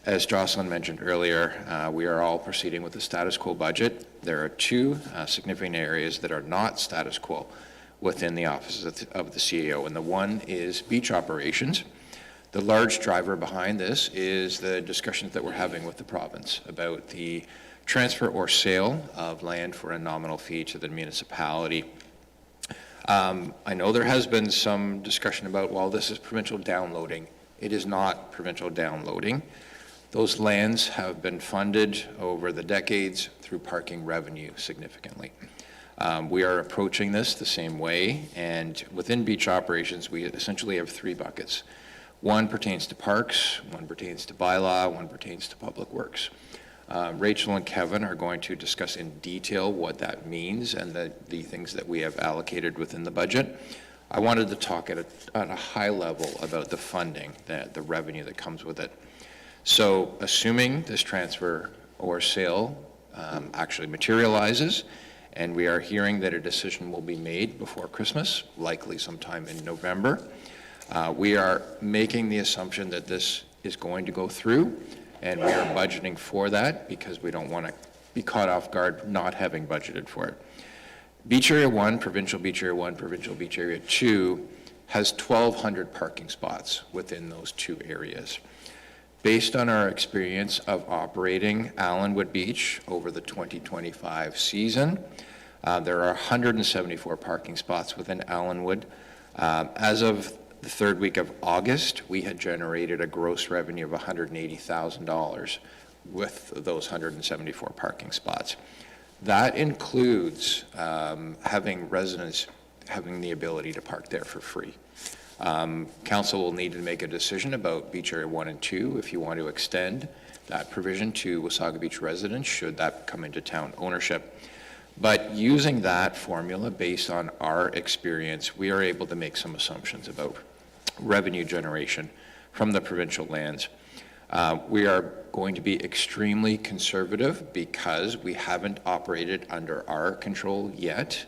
as Jocelyn mentioned earlier, we are all proceeding with the status quo budget. There are 2 significant areas that are not status quo within the Office of the CAO, and the one is beach operations. The large driver behind this is the discussions that we're having with the province about the transfer or sale of land for a nominal fee to the municipality. I know there has been some discussion about, well, this is provincial downloading. It is not provincial downloading. Those lands have been funded over the decades through parking revenue significantly. We are approaching this the same way, and within beach operations, we essentially have three buckets. One pertains to parks, one pertains to bylaw, one pertains to public works. Rachel and Kevin are going to discuss in detail what that means and the things that we have allocated within the budget. I wanted to talk at a high level about the funding, the revenue that comes with it. So assuming this transfer or sale actually materializes, and we are hearing that a decision will be made before Christmas, likely sometime in November, we are making the assumption that this is going to go through, and we are budgeting for that because we don't want to be caught off guard not having budgeted for it. Beach Area 1, Provincial Beach Area 1, Provincial Beach Area 2 has 1,200 parking spots within those two areas. Based on our experience of operating Allenwood Beach over the 2025 season, there are 174 parking spots within Allenwood. As of the third week of August, we had generated a gross revenue of $180,000 with those 174 parking spots. That includes having residents having the ability to park there for free. Council will need to make a decision about Beach Area 1 and 2 if you want to extend that provision to Wasaga Beach residents should that come into town ownership. But using that formula based on our experience, we are able to make some assumptions about revenue generation from the provincial lands. We are going to be extremely conservative because we haven't operated under our control yet.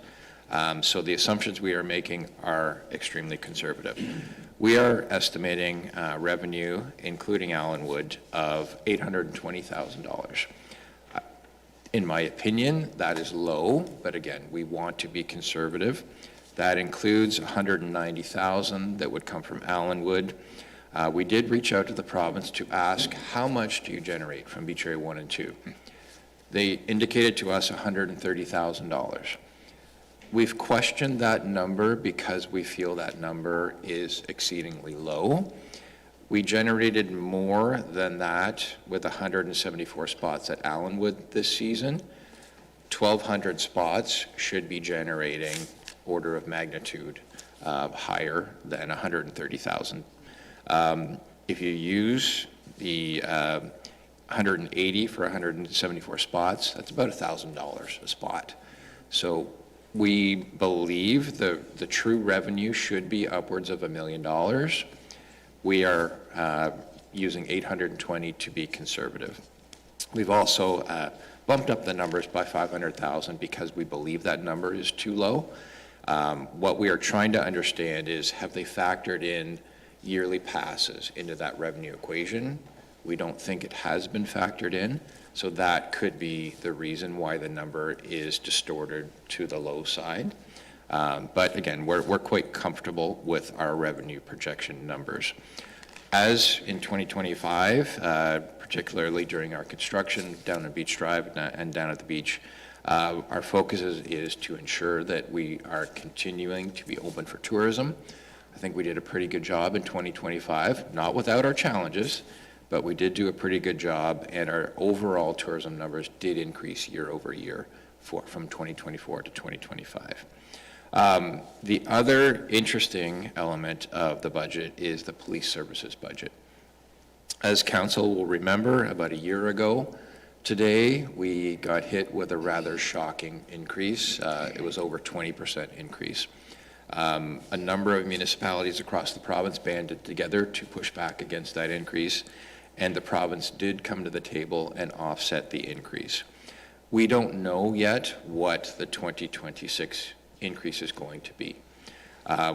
So the assumptions we are making are extremely conservative. We are estimating revenue, including Allenwood, of $820,000. In my opinion, that is low, but again, we want to be conservative. That includes $190,000 that would come from Allenwood. We did reach out to the province to ask, how much do you generate from Beach Area 1 and 2? They indicated to us $130,000. We've questioned that number because we feel that number is exceedingly low. We generated more than that with 174 spots at Allenwood this season. 1,200 spots should be generating order of magnitude higher than 130,000. If you use the 180 for 174 spots, that's about $1,000 a spot. So we believe the true revenue should be upwards of $1 million. We are using 820 to be conservative. We've also bumped up the numbers by 500,000 because we believe that number is too low. What we are trying to understand is, have they factored in yearly passes into that revenue equation? We don't think it has been factored in, so that could be the reason why the number is distorted to the low side. But again, we're quite comfortable with our revenue projection numbers. As in 2025, particularly during our construction down at Beach Drive and down at the beach, our focus is to ensure that we are continuing to be open for tourism. I think we did a pretty good job in 2025, not without our challenges, but we did do a pretty good job, and our overall tourism numbers did increase year over year from 2024 to 2025. The other interesting element of the budget is the police services budget. As council will remember, about a year ago today, we got hit with a rather shocking increase. It was over 20% increase. A number of municipalities across the province banded together to push back against that increase, and the province did come to the table and offset the increase. We don't know yet what the 2026 increase is going to be.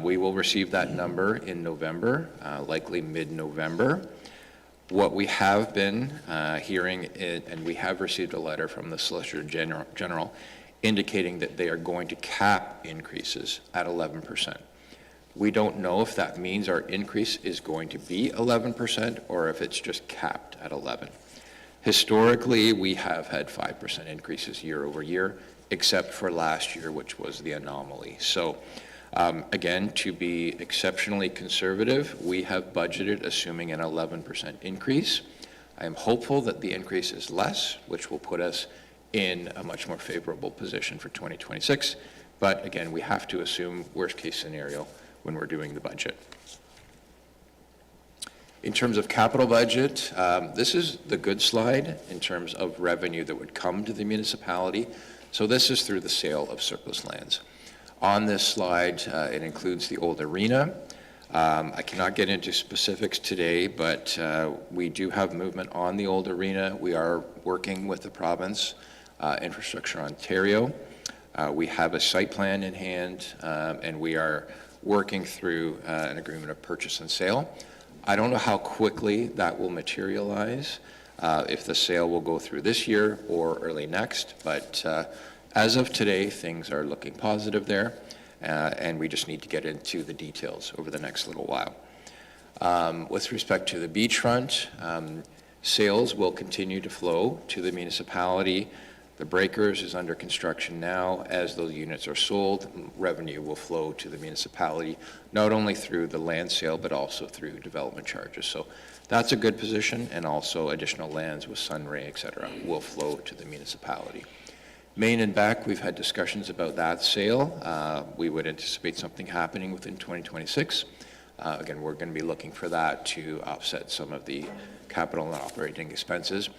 We will receive that number in November, likely mid-November. What we have been hearing, and we have received a letter from the Solicitor General indicating that they are going to cap increases at 11%. We don't know if that means our increase is going to be 11% or if it's just capped at 11. Historically, we have had 5% increases year over year, except for last year, which was the anomaly. So Again, to be exceptionally conservative, we have budgeted assuming an 11% increase. I am hopeful that the increase is less, which will put us in a much more favorable position for 2026. But again, we have to assume worst-case scenario when we're doing the budget. In terms of capital budget, this is the good slide in terms of revenue that would come to the municipality. So this is through the sale of surplus lands. On this slide, it includes the old arena. I cannot get into specifics today, but we do have movement on the old arena. We are working with the province, Infrastructure Ontario. We have a site plan in hand, and we are working through an agreement of purchase and sale. I don't know how quickly that will materialize, if the sale will go through this year or early next, but as of today, things are looking positive there, and we just need to get into the details over the next little while. With respect to the beachfront, sales will continue to flow to the municipality. The breakers is under construction now. As those units are sold, revenue will flow to the municipality, not only through the land sale, but also through development charges. So that's a good position, and also additional lands with Sunray, et cetera, will flow to the municipality. Main and Beck, we've had discussions about that sale. We would anticipate something happening within 2026. Again, we're going to be looking for that to offset some of the capital and operating expenses.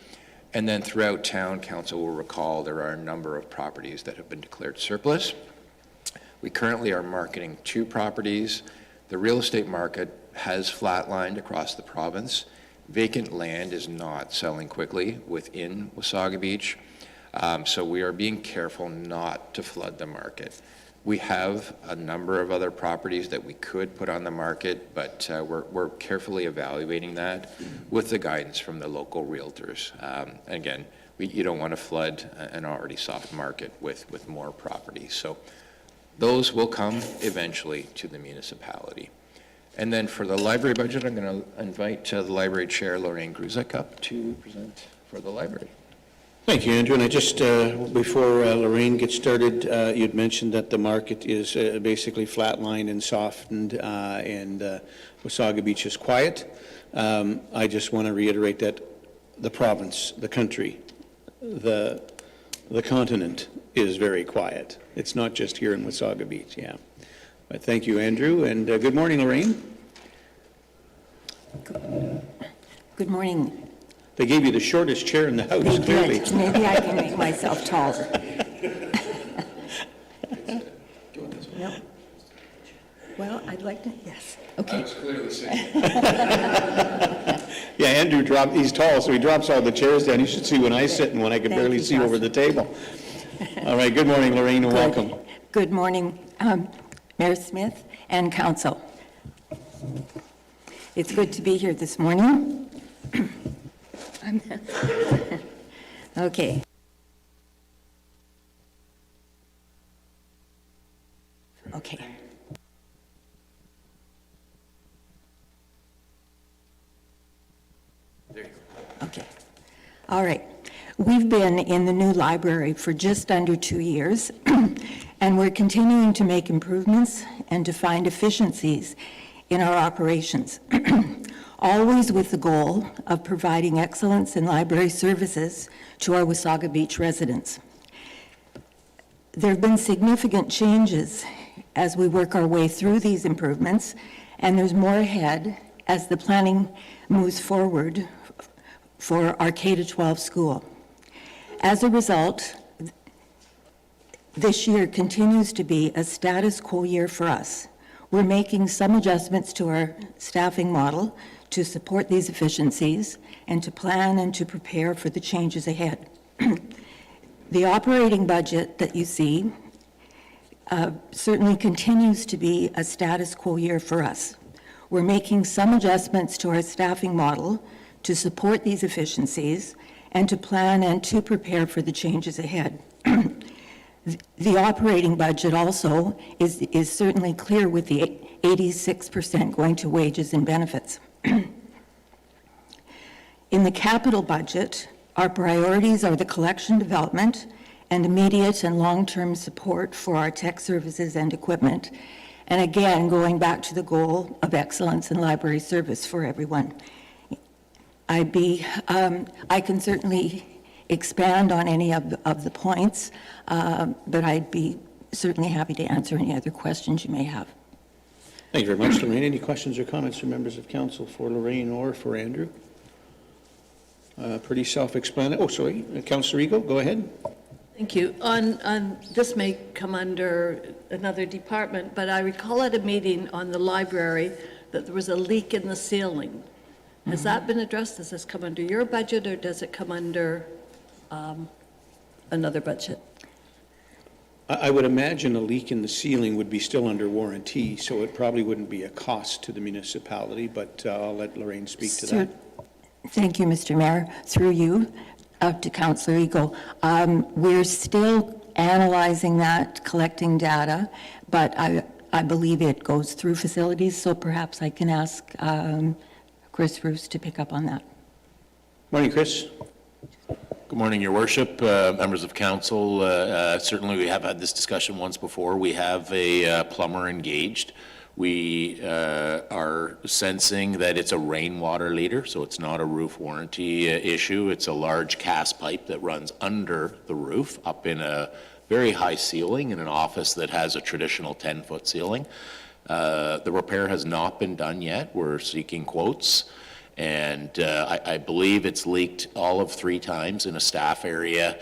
And then throughout town, council will recall there are a number of properties that have been declared surplus. We currently are marketing 2 properties. The real estate market has flatlined across the province. Vacant land is not selling quickly within Wasaga Beach. So we are being careful not to flood the market. We have a number of other properties that we could put on the market, but we're carefully evaluating that with the guidance from the local realtors. Again, you don't want to flood an already soft market with more properties. So those will come eventually to the municipality. And then for the library budget, I'm going to invite the library chair, Lorraine Gruzek, up to present for the library. Thank you, Andrew. And I just, before Lorraine gets started, you'd mentioned that the market is basically flatlined and softened, and Wasaga Beach is quiet. I just want to reiterate that the province, the country, the continent is very quiet. It's not just here in Wasaga Beach, yeah. But thank you, Andrew, and good morning, Lorraine. Good morning. They gave you the shortest chair in the house, They clearly. did. Maybe I can make myself taller. No. Well, I'd like to, yes. Okay. Yeah, Andrew he's tall, so he drops all the chairs down. You should see when I sit and when I can Thank barely you, see over Josh. the table. All right, good morning, Lorraine, and welcome. Good morning, Mayor Smith and council. It's good to be here this morning. Okay. Okay. There you go. Okay. All right. We've been in the new library for just under 2 years, and we're continuing to make improvements and to find efficiencies in our operations, always with the goal of providing excellence in library services to our Wasaga Beach residents. There have been significant changes as we work our way through these improvements, and there's more ahead as the planning moves forward for our K-12 school. As a result, this year continues to be a status quo year for us. We're making some adjustments to our staffing model to support these efficiencies and to plan and to prepare for the changes ahead. The operating budget that you see certainly continues to be a status quo year for us. We're making some adjustments to our staffing model to support these efficiencies and to plan and to prepare for the changes ahead. The operating budget also is certainly clear with the 86% going to wages and benefits. In the capital budget, our priorities are the collection development and immediate and long-term support for our tech services and equipment, And again, going back to the goal of excellence in library service for everyone. I can certainly expand on any of the points, but I'd be certainly happy to answer any other questions you may have. Thank you very much, Lorraine. Any questions or comments from members of council for Lorraine or for Andrew? Pretty self-explanatory. Oh, sorry, Councillor Eagle, go ahead. Thank you. This may come under another department, but I recall at a meeting on the library that there was a leak in the ceiling. Has that been addressed? Does this come under your budget, or does it come under another budget? I would imagine a leak in the ceiling would be still under warranty, so it probably wouldn't be a cost to the municipality, but I'll let Lorraine speak to that. Thank you, Mr. Mayor. Through you, to Councillor Eagle. We're still analyzing that, collecting data, but I believe it goes through facilities, so perhaps I can ask Chris Roos to pick up on that. Morning, Chris. Good morning, Your Worship, members of council. Certainly, we have had this discussion once before. We have a plumber engaged. We are sensing that it's a rainwater leader, so it's not a roof warranty issue. It's a large cast pipe that runs under the roof up in a very high ceiling in an office that has a traditional 10-foot ceiling. The repair has not been done yet. We're seeking quotes. And I believe it's leaked all of 3 times in a staff area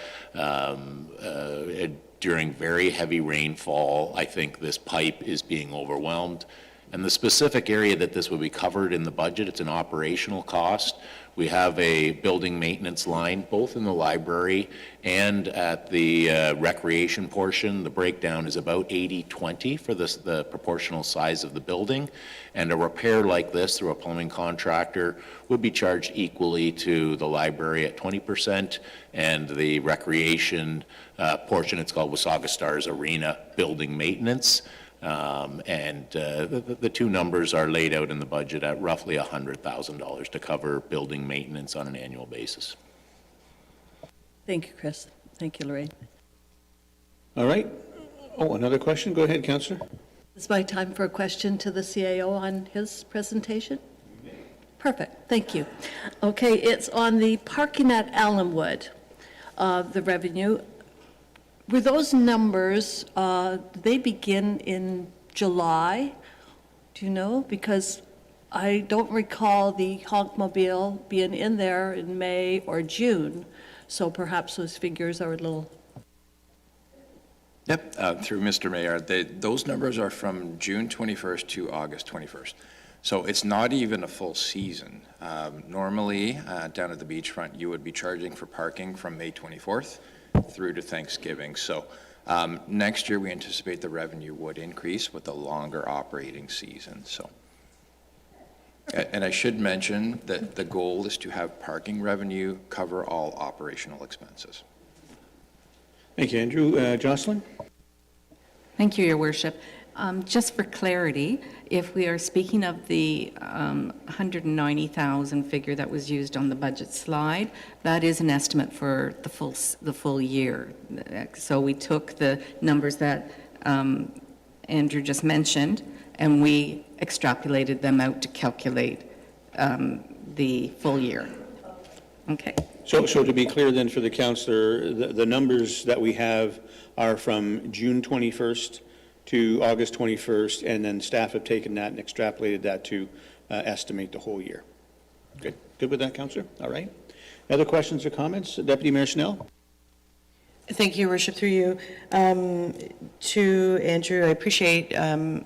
during very heavy rainfall. I think this pipe is being overwhelmed. And the specific area that this would be covered in the budget, it's an operational cost. We have a building maintenance line, both in the library and at the recreation portion. The breakdown is about 80-20 for the proportional size of the building. And a repair like this through a plumbing contractor would be charged equally to the library at 20% and the recreation portion, it's called Wasaga Stars Arena Building Maintenance. The 2 numbers are laid out in the budget at roughly $100,000 to cover building maintenance on an annual basis. Thank you, Chris. Thank you, Lorraine. All right. Oh, another question? Go ahead, Councillor. Is my time for a question to the CAO on his presentation? Perfect, thank you. Okay, it's on the parking at Allenwood, the revenue. Were those numbers, they begin in July? Do you know? Because I don't recall the Honkmobile being in there in May or June, so perhaps those figures are a little... Yep, through Mr. Mayor, those numbers are from June 21st to August 21st. So it's not even a full season. Normally, down at the beachfront, you would be charging for parking from May 24th through to Thanksgiving. So next year, we anticipate the revenue would increase with a longer operating season. So, and I should mention that the goal is to have parking revenue cover all operational expenses. Thank you, Andrew. Jocelyn? Thank you, Your Worship. Just for clarity, if we are speaking of the 190,000 figure that was used on the budget slide, that is an estimate for the full year. So we took the numbers that Andrew just mentioned, and we extrapolated them out to calculate the full year. Okay. So to be clear then for the councillor, the numbers that we have are from June 21st to August 21st, and then staff have taken that and extrapolated that to estimate the whole year. Good. Good with that, councillor? All right. Other questions or comments? Deputy Mayor Schnell? Thank you, Your Worship, through you. To Andrew, I appreciate the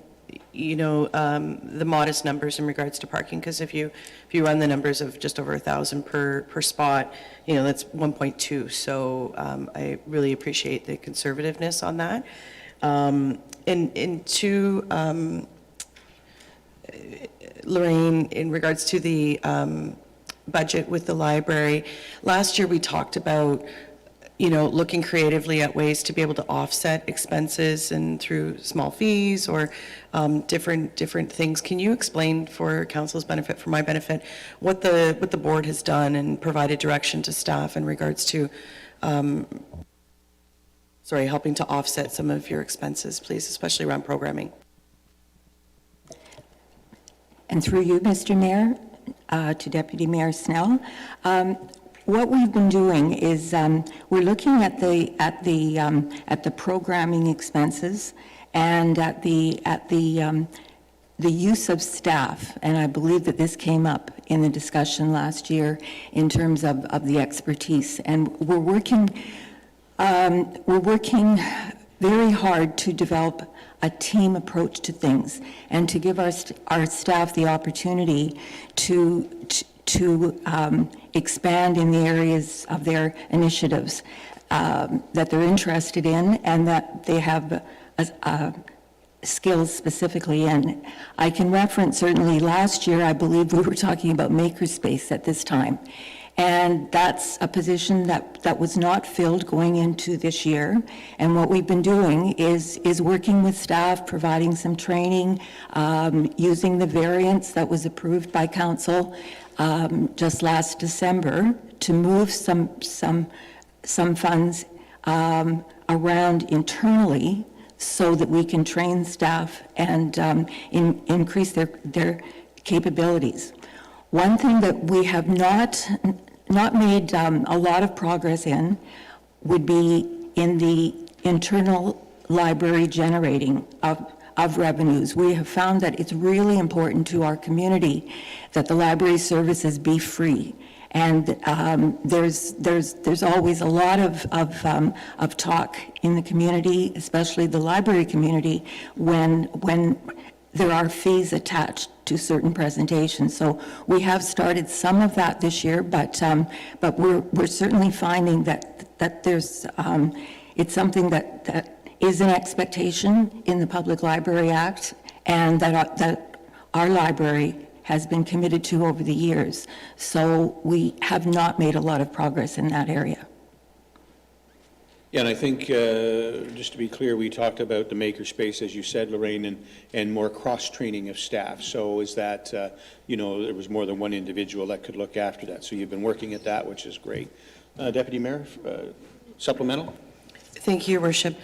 modest numbers in regards to parking, because if you run the numbers of just over 1,000 per spot, that's 1.2. So I really appreciate the conservativeness on that. And to Lorraine, in regards to the budget with the library, last year we talked about looking creatively at ways to be able to offset expenses and through small fees or different things. Can you explain, for council's benefit, for my benefit, what the board has done and provided direction to staff in regards to helping to offset some of your expenses, please, especially around programming? And through you, Mr. Mayor, to Deputy Mayor Snell, what we've been doing is we're looking at the programming expenses and at the use of staff, and I believe that this came up in the discussion last year in terms of the expertise. And we're working very hard to develop a team approach to things and to give our staff the opportunity to expand in the areas of their initiatives that they're interested in and that they have skills specifically in. I can reference certainly last year, I believe we were talking about makerspace at this time. And that's a position that was not filled going into this year. And what we've been doing is working with staff, providing some training, using the variance that was approved by council just last December to move some funds around internally so that we can train staff and increase their capabilities. One thing that we have not made a lot of progress in would be in the internal library generating of revenues. We have found that it's really important to our community that the library services be free. And there's always a lot of talk in the community, especially the library community, when there are fees attached to certain presentations. So we have started some of that this year, but we're certainly finding that there's it's something that is an expectation in the Public Library Act, and that our library has been committed to over the years. So we have not made a lot of progress in that area. Yeah, and I think, just to be clear, we talked about the makerspace, as you said, Lorraine, and more cross-training of staff. So is that, there was more than one individual that could look after that. So you've been working at that, which is great. Deputy Mayor, supplemental? Thank you, Your Worship.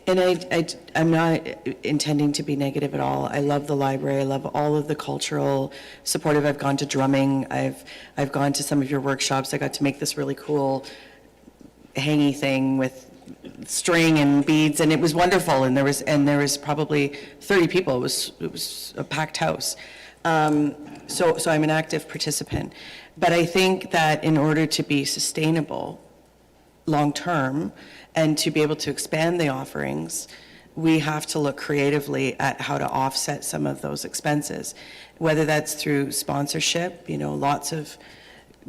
And I'm not intending to be negative at all. I love the library. I love all of the cultural supportive. I've gone to drumming. I've gone to some of your workshops. I got to make this really cool hangy thing with string and beads, and it was wonderful. And there was probably 30 people. It was a packed house. So I'm an active participant. But I think that in order to be sustainable long term and to be able to expand the offerings, we have to look creatively at how to offset some of those expenses, whether that's through sponsorship. Lots of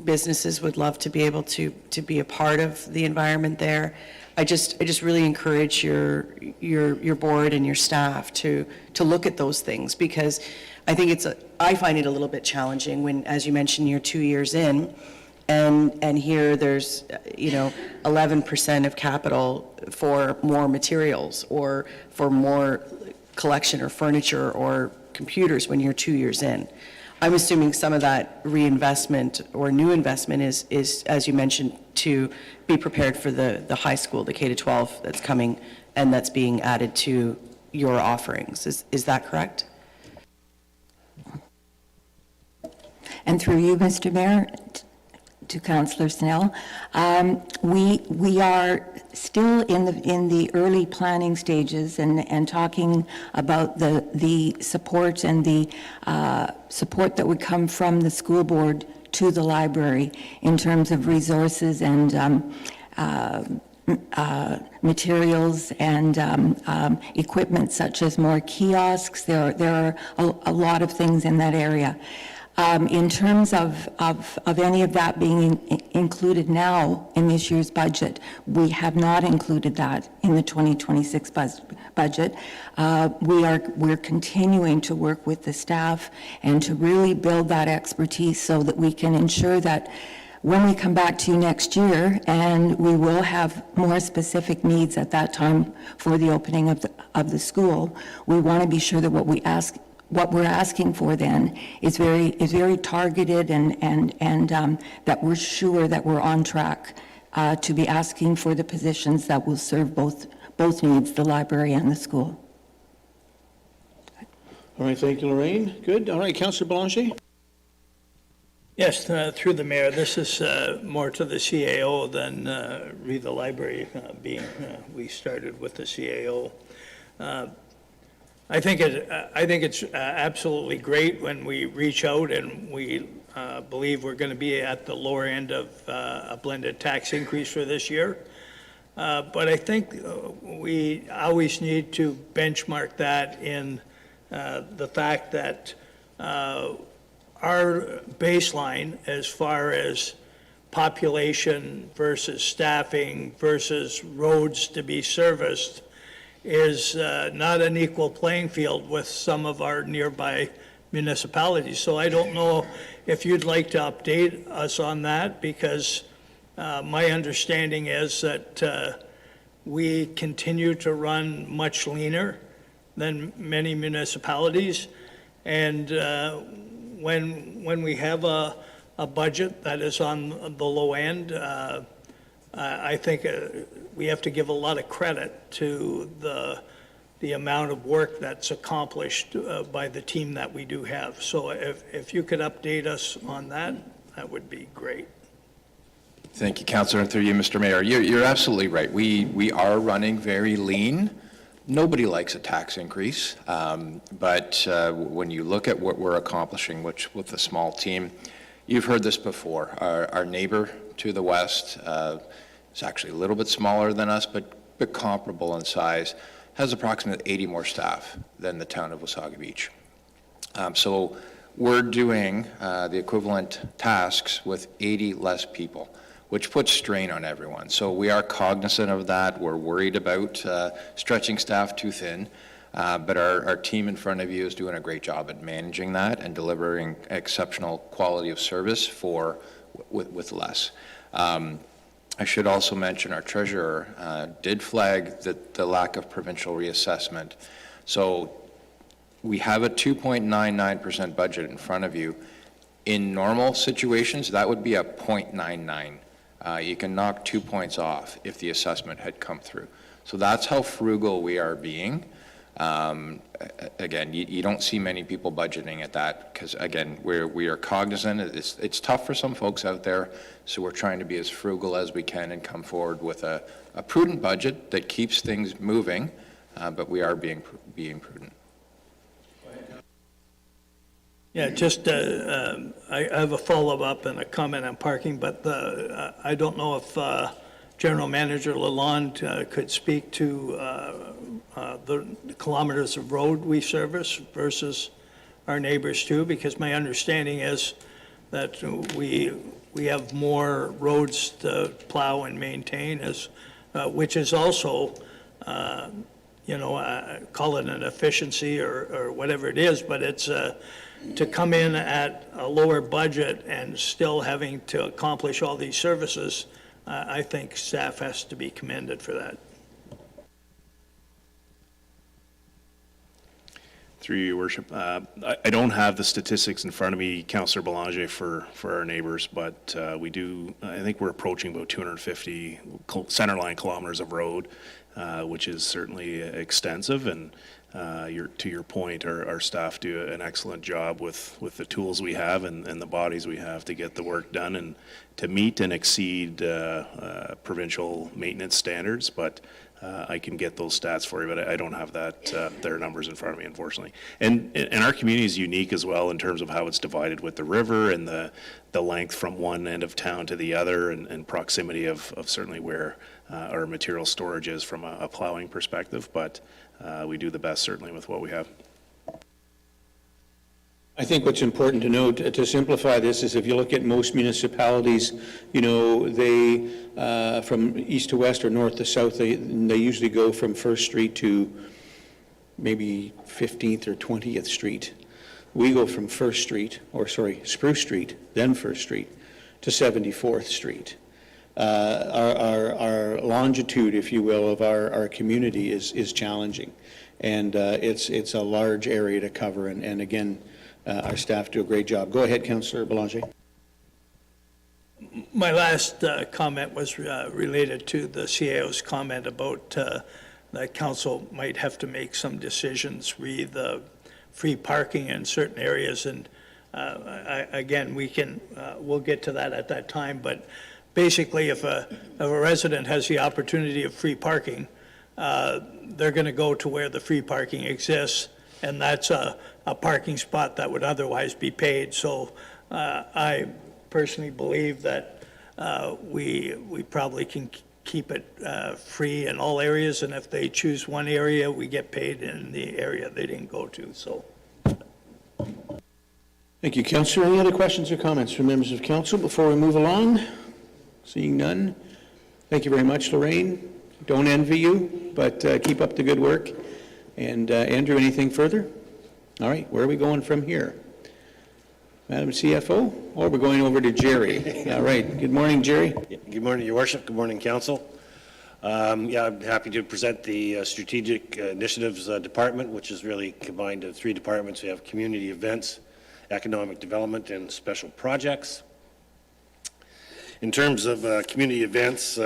businesses would love to be able to be a part of the environment there. I just really encourage your board and your staff to look at those things, because I think I find it a little bit challenging when, as you mentioned, you're 2 years in, and here there's 11% of capital for more materials or for more collection or furniture or computers when you're 2 years in. I'm assuming some of that reinvestment or new investment is, as you mentioned, to be prepared for the high school, the K-12 that's coming and that's being added to your offerings. Is that correct? And through you, Mr. Mayor, to Councillor Snell, we are still in the early planning stages and talking about the support and the support that would come from the school board to the library in terms of resources and materials and equipment, such as more kiosks. There are a lot of things in that area. In terms of any of that being included now in this year's budget, we have not included that in the 2026 budget. We're continuing to work with the staff and to really build that expertise so that we can ensure that when we come back to you next year, and we will have more specific needs at that time for the opening of the school, we want to be sure that what we're asking for then is very targeted and that we're sure that we're on track to be asking for the positions that will serve both needs, the library and the school. All right, thank you, Lorraine. Good. All right, Councillor Belanger? Yes, through the mayor, this is more to the CAO than re the library being, we started with the CAO. I think it's absolutely great when we reach out and we believe we're going to be at the lower end of a blended tax increase for this year. But I think we always need to benchmark that in the fact that our baseline as far as population versus staffing versus roads to be serviced is not an equal playing field with some of our nearby municipalities. So I don't know if you'd like to update us on that, because my understanding is that we continue to run much leaner than many municipalities. And when we have a budget that is on the low end, I think we have to give a lot of credit to the amount of work that's accomplished by the team that we do have. So if you could update us on that, that would be great. Thank you, Councillor, and through you, Mr. Mayor. You're absolutely right. We are running very lean. Nobody likes a tax increase, but when you look at what we're accomplishing, which with a small team, you've heard this before. Our neighbor to the west is actually a little bit smaller than us, but comparable in size, has approximately 80 more staff than the town of Wasaga Beach. So we're doing the equivalent tasks with 80 less people, which puts strain on everyone. So we are cognizant of that. We're worried about stretching staff too thin, but our team in front of you is doing a great job at managing that and delivering exceptional quality of service with less. I should also mention our treasurer did flag the lack of provincial reassessment. So we have a 2.99% budget in front of you. In normal situations, that would be a 0.99. You can knock 2 points off if the assessment had come through. So that's how frugal we are being. Again, you don't see many people budgeting at that because, again, we are cognizant. It's tough for some folks out there, so we're trying to be as frugal as we can and come forward with a prudent budget that keeps things moving, but we are being prudent. Yeah, just, I have a follow-up and a comment on parking, but I don't know if General Manager Lalonde could speak to the kilometers of road we service versus our neighbors too, because my understanding is that we have more roads to plow and maintain, which is also, call it an efficiency or whatever it is, but it's to come in at a lower budget and still having to accomplish all these services. I think staff has to be commended for that. Through you, Your Worship. I don't have the statistics in front of me, Councillor Belanger, for our neighbors, but we do, I think we're approaching about 250 centerline kilometers of road, which is certainly extensive. And to your point, our staff do an excellent job with the tools we have and the bodies we have to get the work done and to meet and exceed provincial maintenance standards. But I can get those stats for you, but I don't have their numbers in front of me, unfortunately. And our community is unique as well in terms of how it's divided with the river and the length from one end of town to the other, and proximity of certainly where our material storage is from a plowing perspective. But we do the best certainly with what we have. I think what's important to note, to simplify this, is if you look at most municipalities, they, from east to west or north to south, they usually go from First Street to maybe 15th or 20th Street. We go from Spruce Street, then First Street, to 74th Street. Our longitude, if you will, of our community is challenging. And it's a large area to cover, and again, our staff do a great job. Go ahead, Councillor Belanger. My last comment was related to the CAO's comment about that council might have to make some decisions re the free parking in certain areas, and again, we'll get to that at that time, but basically, if a resident has the opportunity of free parking, they're going to go to where the free parking exists, and that's a parking spot that would otherwise be paid. So I personally believe that we probably can keep it free in all areas, and if they choose one area, we get paid in the area they didn't go to, so. Thank you, Councillor. Any other questions or comments from members of council before we move along? Seeing none. Thank you very much, Lorraine. Don't envy you, but keep up the good work. And Andrew, anything further? All right, where are we going from here? Madam CFO, or we're going over to Jerry? All right, good morning, Jerry. Good morning, Your Worship. Good morning, Council. I'm happy to present the Strategic Initiatives Department, which is really combined of three departments. We have community events, economic development, and special projects. In terms of community events,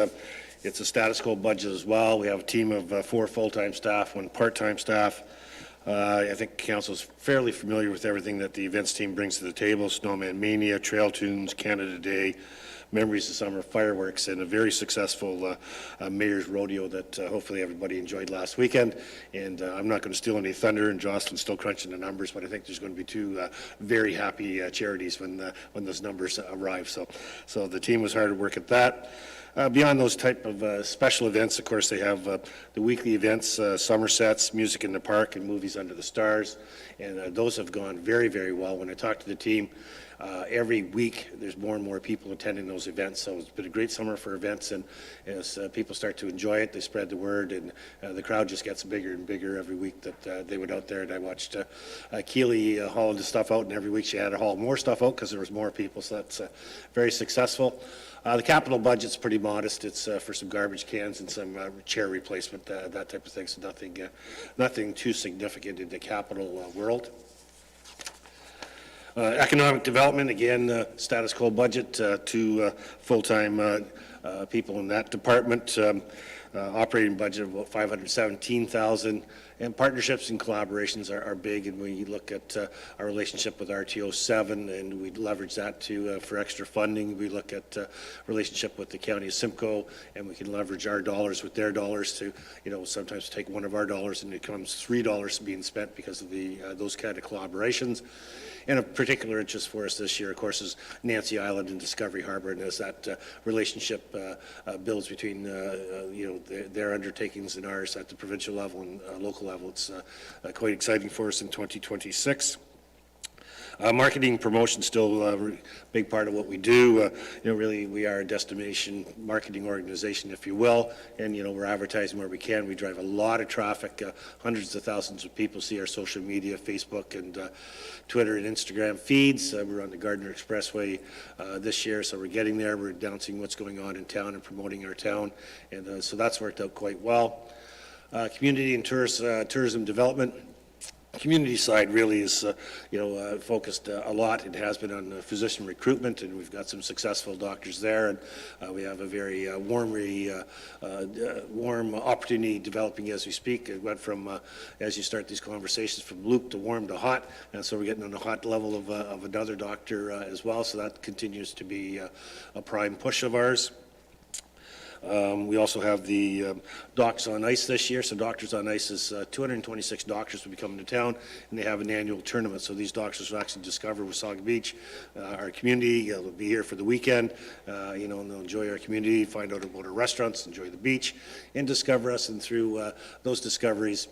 it's a status quo budget as well. We have a team of 4 full-time staff, 1 part-time staff. I think Council is fairly familiar with everything that the events team brings to the table: Snowman Mania, Trail Tunes, Canada Day, Memories of Summer, fireworks, and a very successful Mayor's Rodeo that hopefully everybody enjoyed last weekend. And I'm not going to steal any thunder, and Jocelyn's still crunching the numbers, but I think there's going to be 2 very happy charities when those numbers arrive. So the team was hard at work at that. Beyond those type of special events, of course, they have the weekly events, summer sets, music in the park, and movies under the stars. And those have gone very, very well. When I talk to the team, every week there's more and more people attending those events. So it's been a great summer for events, and as people start to enjoy it, they spread the word, and the crowd just gets bigger and bigger every week that they went out there. And I watched Keely haul the stuff out, and every week she had to haul more stuff out because there was more people. So that's very successful. The capital budget's pretty modest. It's for some garbage cans and some chair replacement, that type of thing. So nothing too significant in the capital world. Economic development, again, status quo budget, 2 full-time people in that department. Operating budget of about $517,000. And partnerships and collaborations are big, and we look at our relationship with RTO 7, and we leverage that for extra funding. We look at relationship with the County of Simcoe, and we can leverage our dollars with their dollars to, sometimes take one of our dollars and it becomes $3 being spent because of those kind of collaborations. And of particular interest for us this year, of course, is Nancy Island and Discovery Harbor, and as that relationship builds between, their undertakings and ours at the provincial level and local level, it's quite exciting for us in 2026. Marketing promotion still a big part of what we do. Really, we are a destination marketing organization, if you will, and we're advertising where we can. We drive a lot of traffic. Hundreds of thousands of people see our social media, Facebook and Twitter and Instagram feeds. We're on the Gardiner Expressway this year, so we're getting there. We're announcing what's going on in town and promoting our town, and so that's worked out quite well. Community and tourism development. Community side really is, focused a lot. It has been on physician recruitment, and we've got some successful doctors there, and we have a very warm opportunity developing as we speak. It went from, as you start these conversations, from luke to warm to hot, and so we're getting on the hot level of another doctor as well, so that continues to be a prime push of ours. We also have the Docs on Ice this year. So Doctors on Ice is 226 doctors will be coming to town, and they have an annual tournament. So these doctors will actually discover Wasaga Beach, our community. They'll be here for the weekend, and they'll enjoy our community, find out about our restaurants, enjoy the beach, and discover us. And through those discoveries,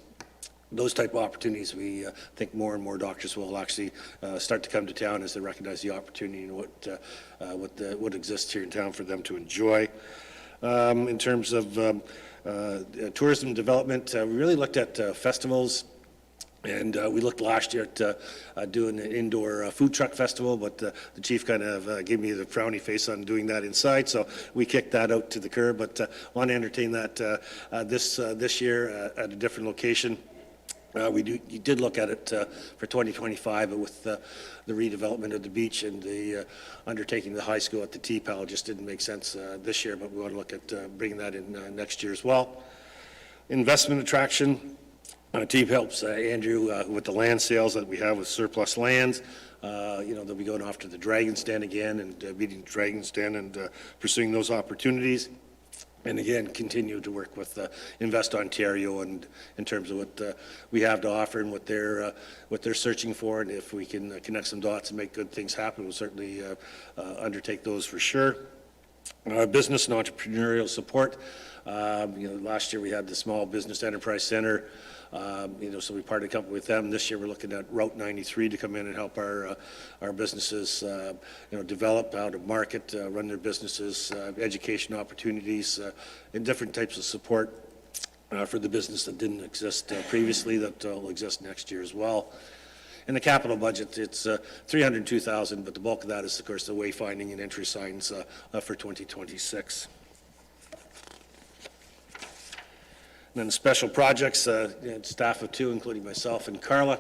those type of opportunities, we think more and more doctors will actually start to come to town as they recognize the opportunity and what exists here in town for them to enjoy. In terms of tourism development, we really looked at festivals, and we looked last year at doing an indoor food truck festival, but the chief kind of gave me the frowny face on doing that inside, so we kicked that out to the curb, but want to entertain that this year at a different location. You did look at it for 2025, but with the redevelopment of the beach and the undertaking the high school at the T-Pal, just didn't make sense this year, but we want to look at bringing that in next year as well. Investment attraction. Team helps Andrew with the land sales that we have with surplus lands. They'll be going after the Dragon's Den again and meeting Dragon's Den and pursuing those opportunities. And again, continue to work with Invest Ontario and in terms of what we have to offer and what they're searching for. And if we can connect some dots and make good things happen, we'll certainly undertake those for sure. Business and entrepreneurial support. Last year we had the Small Business Enterprise Center. So we partnered company with them. This year we're looking at Route 93 to come in and help our businesses, develop how to market, run their businesses, education opportunities, and different types of support for the business that didn't exist previously that will exist next year as well. In the capital budget, it's $302,000, but the bulk of that is, of course, the wayfinding and entry signs for 2026. And then special projects, staff of 2, including myself and Carla.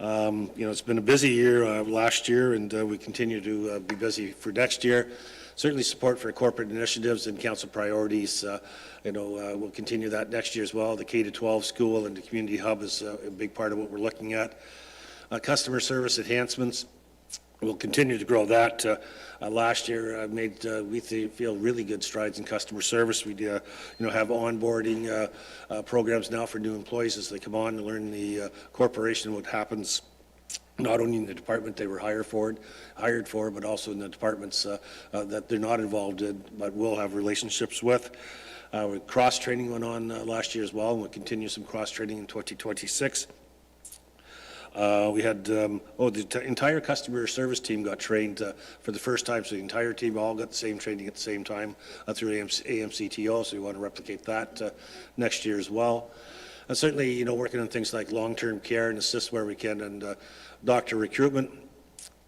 It's been a busy year last year, and we continue to be busy for next year. Certainly support for corporate initiatives and council priorities. We'll continue that next year as well. The K-12 school and the community hub is a big part of what we're looking at. Customer service enhancements. We'll continue to grow that. Last year we feel really good strides in customer service. We have onboarding programs now for new employees as they come on to learn the corporation, what happens not only in the department they were hired for, but also in the departments that they're not involved in, but will have relationships with. Cross-training went on last year as well, and we'll continue some cross-training in 2026. We had, the entire customer service team got trained for the first time, so the entire team all got the same training at the same time through AMCTO, so we want to replicate that next year as well. And certainly, working on things like long-term care and assist where we can, and doctor recruitment.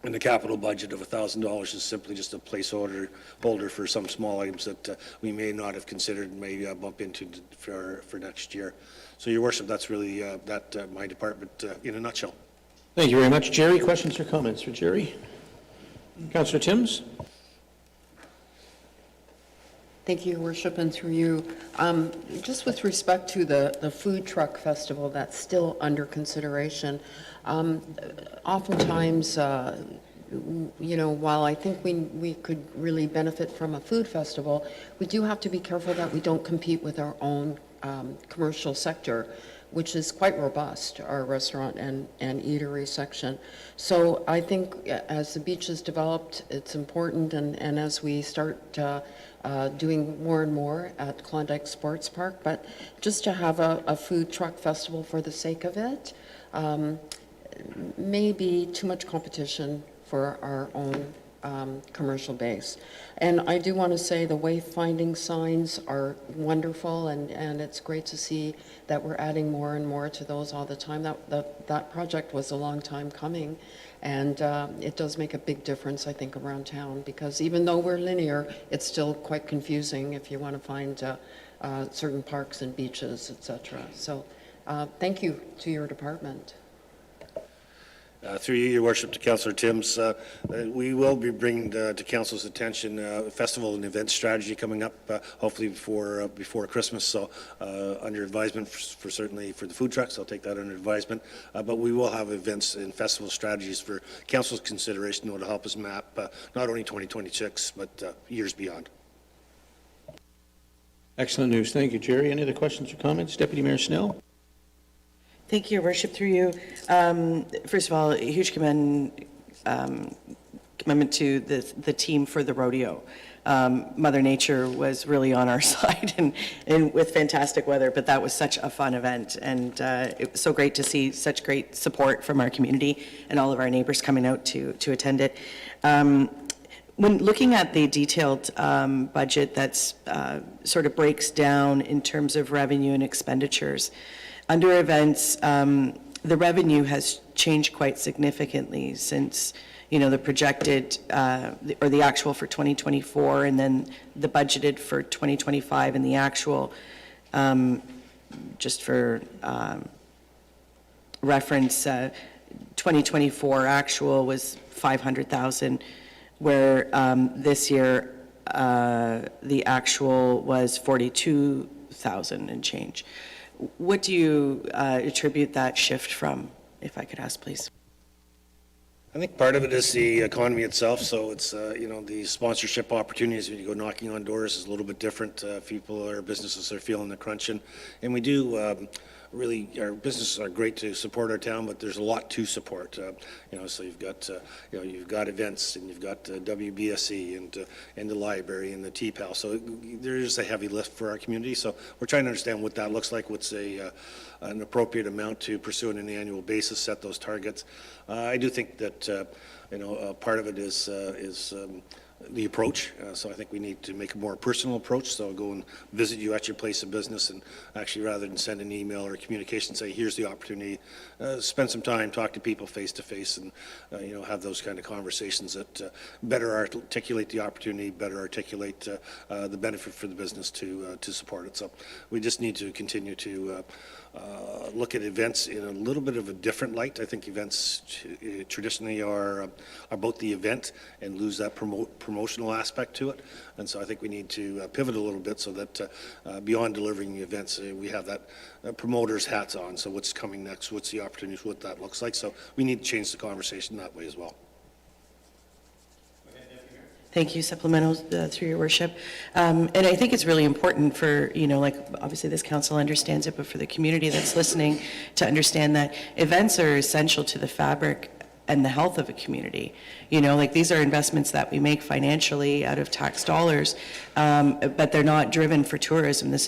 And the capital budget of $1,000 is simply just a placeholder for some small items that we may not have considered and may bump into for next year. So, Your Worship, that's really my department in a nutshell. Thank you very much. Jerry, questions or comments for Jerry? Councillor Timms? Thank you, Your Worship, and through you. Just with respect to the food truck festival that's still under consideration, oftentimes, while I think we could really benefit from a food festival, we do have to be careful that we don't compete with our own commercial sector, which is quite robust, our restaurant and eatery section. So I think as the beach is developed, it's important, and as we start doing more and more at Klondike Sports Park, but just to have a food truck festival for the sake of it may be too much competition for our own commercial base. And I do want to say the wayfinding signs are wonderful, and it's great to see that we're adding more and more to those all the time. That project was a long time coming, and it does make a big difference, I think, around town, because even though we're linear, it's still quite confusing if you want to find certain parks and beaches, etc. So thank you to your department. Through you, Your Worship, to Councillor Timms, we will be bringing to Council's attention a festival and event strategy coming up, hopefully before Christmas. So, under advisement for certainly for the food trucks, I'll take that under advisement. But we will have events and festival strategies for Council's consideration to help us map not only 2026 but years beyond. Excellent news. Thank you, Jerry. Any other questions or comments? Deputy Mayor Snell? Thank you, Your Worship, through you. First of all, a huge commitment to the team for the rodeo. Mother Nature was really on our side and with fantastic weather, but that was such a fun event, and it was so great to see such great support from our community and all of our neighbors coming out to attend it. When looking at the detailed budget that's sort of breaks down in terms of revenue and expenditures, under events, the revenue has changed quite significantly since, the projected or the actual for 2024, and then the budgeted for 2025 and the actual. Just for reference, 2024 actual was 500,000, where this year the actual was 42,000 and change. what do you attribute that shift from, if I could ask, please? I think part of it is the economy itself, so it's, the sponsorship opportunities when you go knocking on doors is a little bit different. People or businesses are feeling the crunch, and we do really, our businesses are great to support our town, but there's a lot to support. So you've got events, and you've got WBSC and the library and the TPAL. So there is a heavy lift for our community. So we're trying to understand what that looks like. What's an appropriate amount to pursue on an annual basis, set those targets. I do think that part of it is the approach. So I think we need to make a more personal approach. So I'll go and visit you at your place of business, and actually, rather than send an email or a communication, say, here's the opportunity, spend some time, talk to people face to face, and have those kind of conversations that better articulate the opportunity, better articulate the benefit for the business to support it. So we just need to continue to look at events in a little bit of a different light. I think events traditionally are about the event and lose that promotional aspect to it. And so I think we need to pivot a little bit so that beyond delivering the events, we have that promoter's hats on. So what's coming next, what's the opportunities, what that looks like. So we need to change the conversation that way as well. Thank you. Supplemental through your worship. And I think it's really important for, obviously this council understands it, but for the community that's listening to understand that events are essential to the fabric and the health of a community. These are investments that we make financially out of tax dollars, but they're not driven for tourism. This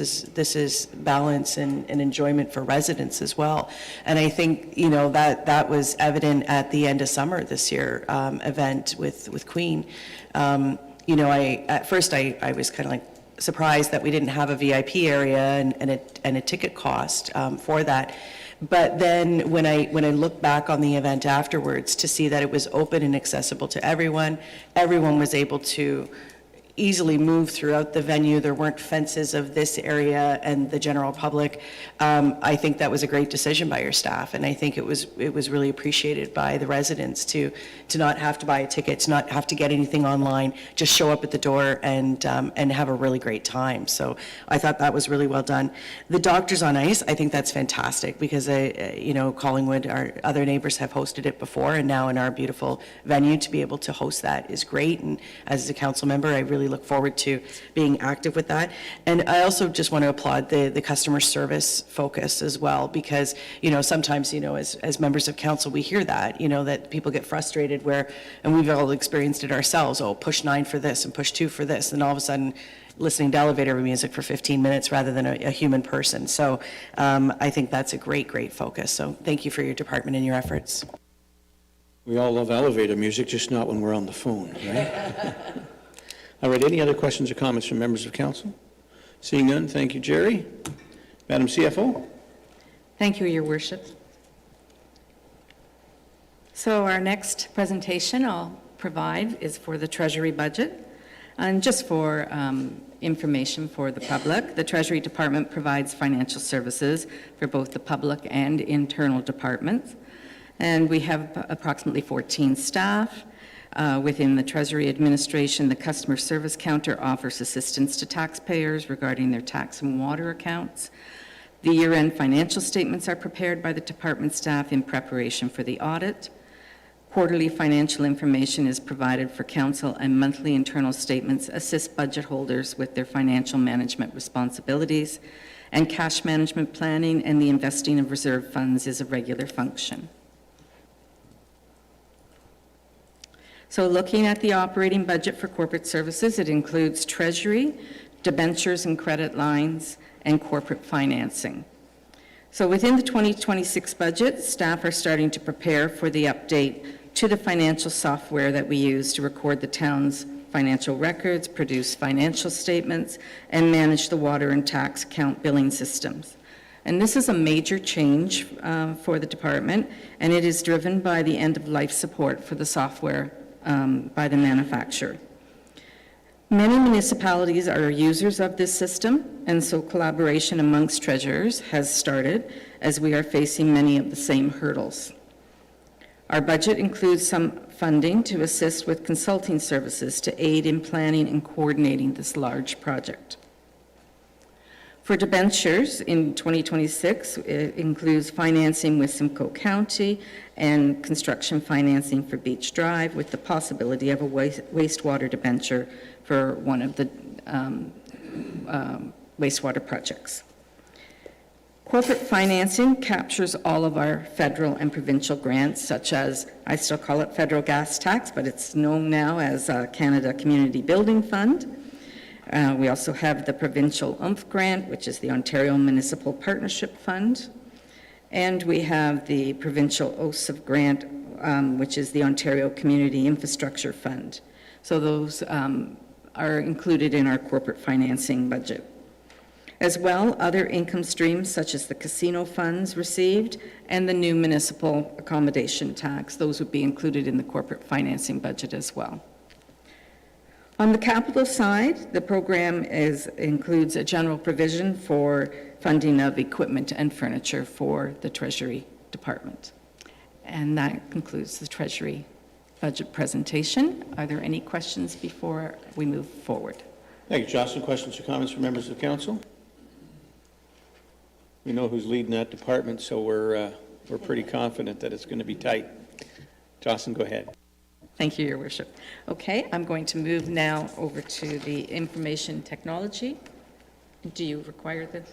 is balance and enjoyment for residents as well. And I think, that was evident at the end of summer this year, event with Queen. At first I was kind of like surprised that we didn't have a VIP area and a ticket cost for that. But then when I look back on the event afterwards to see that it was open and accessible to everyone was able to easily move throughout the venue. There weren't fences of this area and the general public. I think that was a great decision by your staff, and I think it was really appreciated by the residents to not have to buy a ticket, to not have to get anything online, just show up at the door and have a really great time. So I thought that was really well done. The Doctors on Ice, I think that's fantastic because Collingwood, our other neighbors have hosted it before, and now in our beautiful venue to be able to host that is great. And as a council member, I really look forward to being active with that. And I also just want to applaud the customer service focus as well, because, sometimes, as members of council, we hear that, that people get frustrated and we've all experienced it ourselves, push 9 for this and push 2 for this, and all of a sudden listening to elevator music for 15 minutes rather than a human person. So I think that's a great focus. So thank you for your department and your efforts. We all love elevator music, just not when we're on the phone, right? All right, any other questions or comments from members of council? Seeing none, thank you, Jerry. Madam CFO? Thank you, Your Worship. So our next presentation I'll provide is for the Treasury budget. And just for information for the public, the Treasury Department provides financial services for both the public and internal departments. And we have approximately 14 staff. Within the Treasury Administration, the customer service counter offers assistance to taxpayers regarding their tax and water accounts. The year-end financial statements are prepared by the department staff in preparation for the audit. Quarterly financial information is provided for council, and monthly internal statements assist budget holders with their financial management responsibilities. And cash management planning and the investing of reserve funds is a regular function. So looking at the operating budget for corporate services, it includes treasury, debentures and credit lines, and corporate financing. So within the 2026 budget, staff are starting to prepare for the update to the financial software that we use to record the town's financial records, produce financial statements, and manage the water and tax account billing systems. And this is a major change for the department, and it is driven by the end-of-life support for the software by the manufacturer. Many municipalities are users of this system, and so collaboration amongst treasurers has started as we are facing many of the same hurdles. Our budget includes some funding to assist with consulting services to aid in planning and coordinating this large project. For debentures in 2026, it includes financing with Simcoe County and construction financing for Beach Drive with the possibility of a wastewater debenture for one of the wastewater projects. Corporate financing captures all of our federal and provincial grants, such as, I still call it federal gas tax, but it's known now as Canada Community Building Fund. We also have the provincial UMF grant, which is the Ontario Municipal Partnership Fund. And we have the provincial OSIF grant, which is the Ontario Community Infrastructure Fund. So those are included in our corporate financing budget. As well, other income streams such as the casino funds received and the new municipal accommodation tax, those would be included in the corporate financing budget as well. On the capital side, the program includes a general provision for funding of equipment and furniture for the Treasury Department. And that concludes the Treasury budget presentation. Are there any questions before we move forward? Thank you, Jocelyn. Questions or comments from members of council? We know who's leading that department, so we're pretty confident that it's going to be tight. Jocelyn, go ahead. Thank you, Your Worship. Okay, I'm going to move now over to the information technology. Do you require this?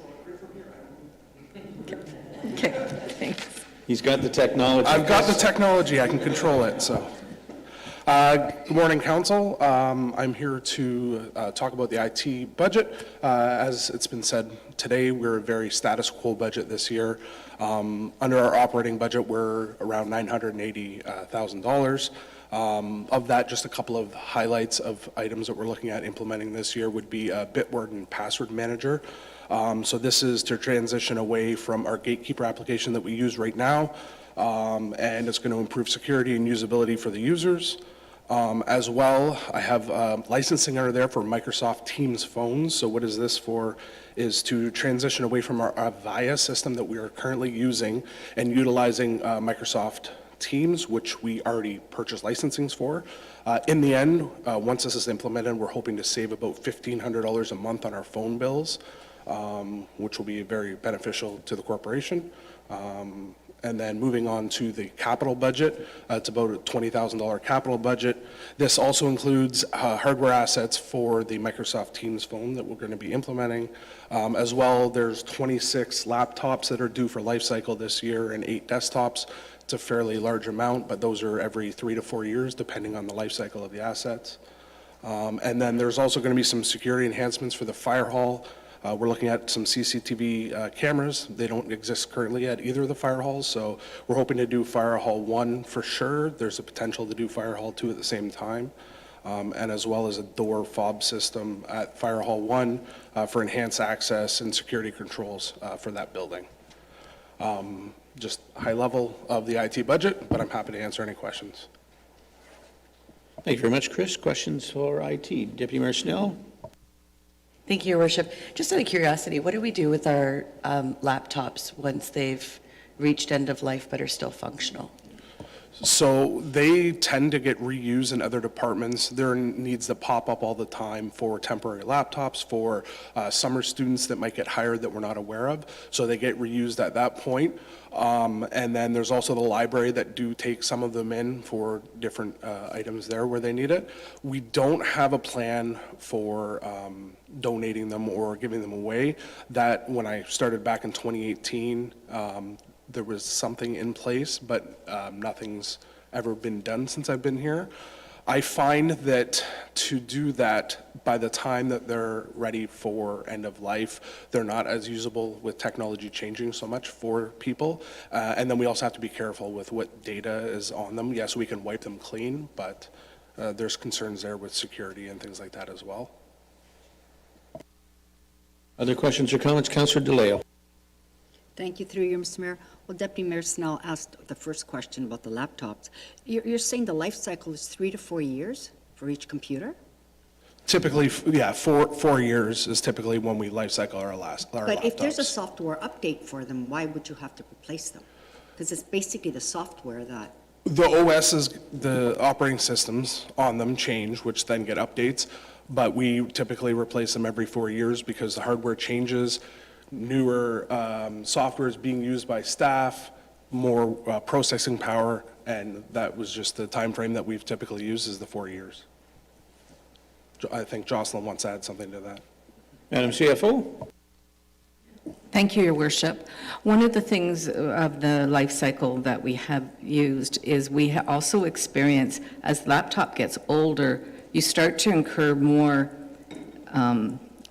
Okay, thanks. He's got the technology. I've got the technology. I can control it, so. Good morning, Council. I'm here to talk about the IT budget. As it's been said today, we're a very status quo budget this year. Under our operating budget, we're around $980,000. Of that, just a couple of highlights of items that we're looking at implementing this year would be a Bitword and password manager. So this is to transition away from our gatekeeper application that we use right now, and it's going to improve security and usability for the users. As well, I have licensing under there for Microsoft Teams phones. So what is this for? Is to transition away from our Avaya system that we are currently using and utilizing Microsoft Teams, which we already purchased licensings for. In the end, once this is implemented, we're hoping to save about $1,500 a month on our phone bills, which will be very beneficial to the corporation. And then moving on to the capital budget, it's about a $20,000 capital budget. This also includes hardware assets for the Microsoft Teams phone that we're going to be implementing. As well, there's 26 laptops that are due for life cycle this year and 8 desktops. It's a fairly large amount, but those are every 3 to 4 years, depending on the life cycle of the assets. And then there's also going to be some security enhancements for the fire hall. We're looking at some CCTV cameras. They don't exist currently at either of the fire halls, so we're hoping to do Fire Hall 1 for sure. There's a potential to do Fire Hall 2 at the same time, and as well as a door fob system at Fire Hall 1 for enhanced access and security controls for that building. Just high level of the IT budget, but I'm happy to answer any questions. Thank you very much, Chris. Questions for IT? Deputy Mayor Snell? Thank you, Your Worship. Just out of curiosity, what do we do with our laptops once they've reached end of life but are still functional? So they tend to get reused in other departments. There are needs that pop up all the time for temporary laptops, for summer students that might get hired that we're not aware of. So they get reused at that point. And then there's also the library that do take some of them in for different items there where they need it. We don't have a plan for donating them or giving them away. That when I started back in 2018, there was something in place, but nothing's ever been done since I've been here. I find that to do that, by the time that they're ready for end of life, they're not as usable with technology changing so much for people. And then we also have to be careful with what data is on them. Yes, we can wipe them clean, but there's concerns there with security and things like that as well. Other questions or comments? Councillor DeLeo. Thank you, through you, Mr. Mayor. Well, Deputy Mayor Snell asked the first question about the laptops. You're saying the life cycle is 3 to 4 years for each computer? Typically, yeah, 4 years is typically when we life cycle our laptops. But if there's a software update for them, why would you have to replace them? Because it's basically the software that... The OSs, the operating systems on them change, which then get updates. but we typically replace them every 4 years because the hardware changes, newer software is being used by staff, more processing power, and that was just the time frame that we've typically used is the 4 years. I think Jocelyn wants to add something to that. Madam CFO? Thank you, Your Worship. One of the things of the life cycle that we have used is we also experience, as the laptop gets older, you start to incur more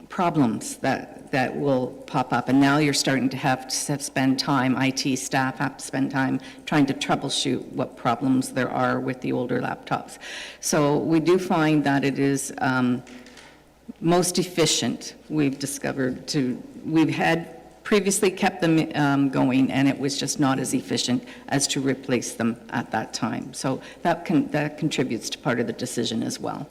problems that will pop up. And now you're starting to have to spend time, IT staff have to spend time trying to troubleshoot what problems there are with the older laptops. So we do find that it is most efficient, we've discovered, we've had previously kept them going, and it was just not as efficient as to replace them at that time. So that contributes to part of the decision as well.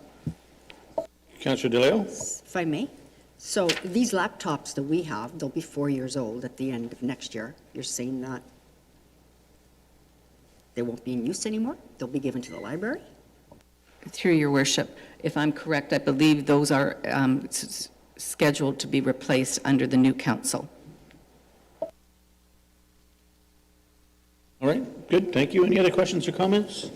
Councillor DeLeo? If I may. So these laptops that we have, they'll be 4 years old at the end of next year. You're saying that they won't be in use anymore? They'll be given to the library? Through Your Worship, if I'm correct, I believe those are scheduled to be replaced under the new council. All right, good, thank you. Any other questions or comments?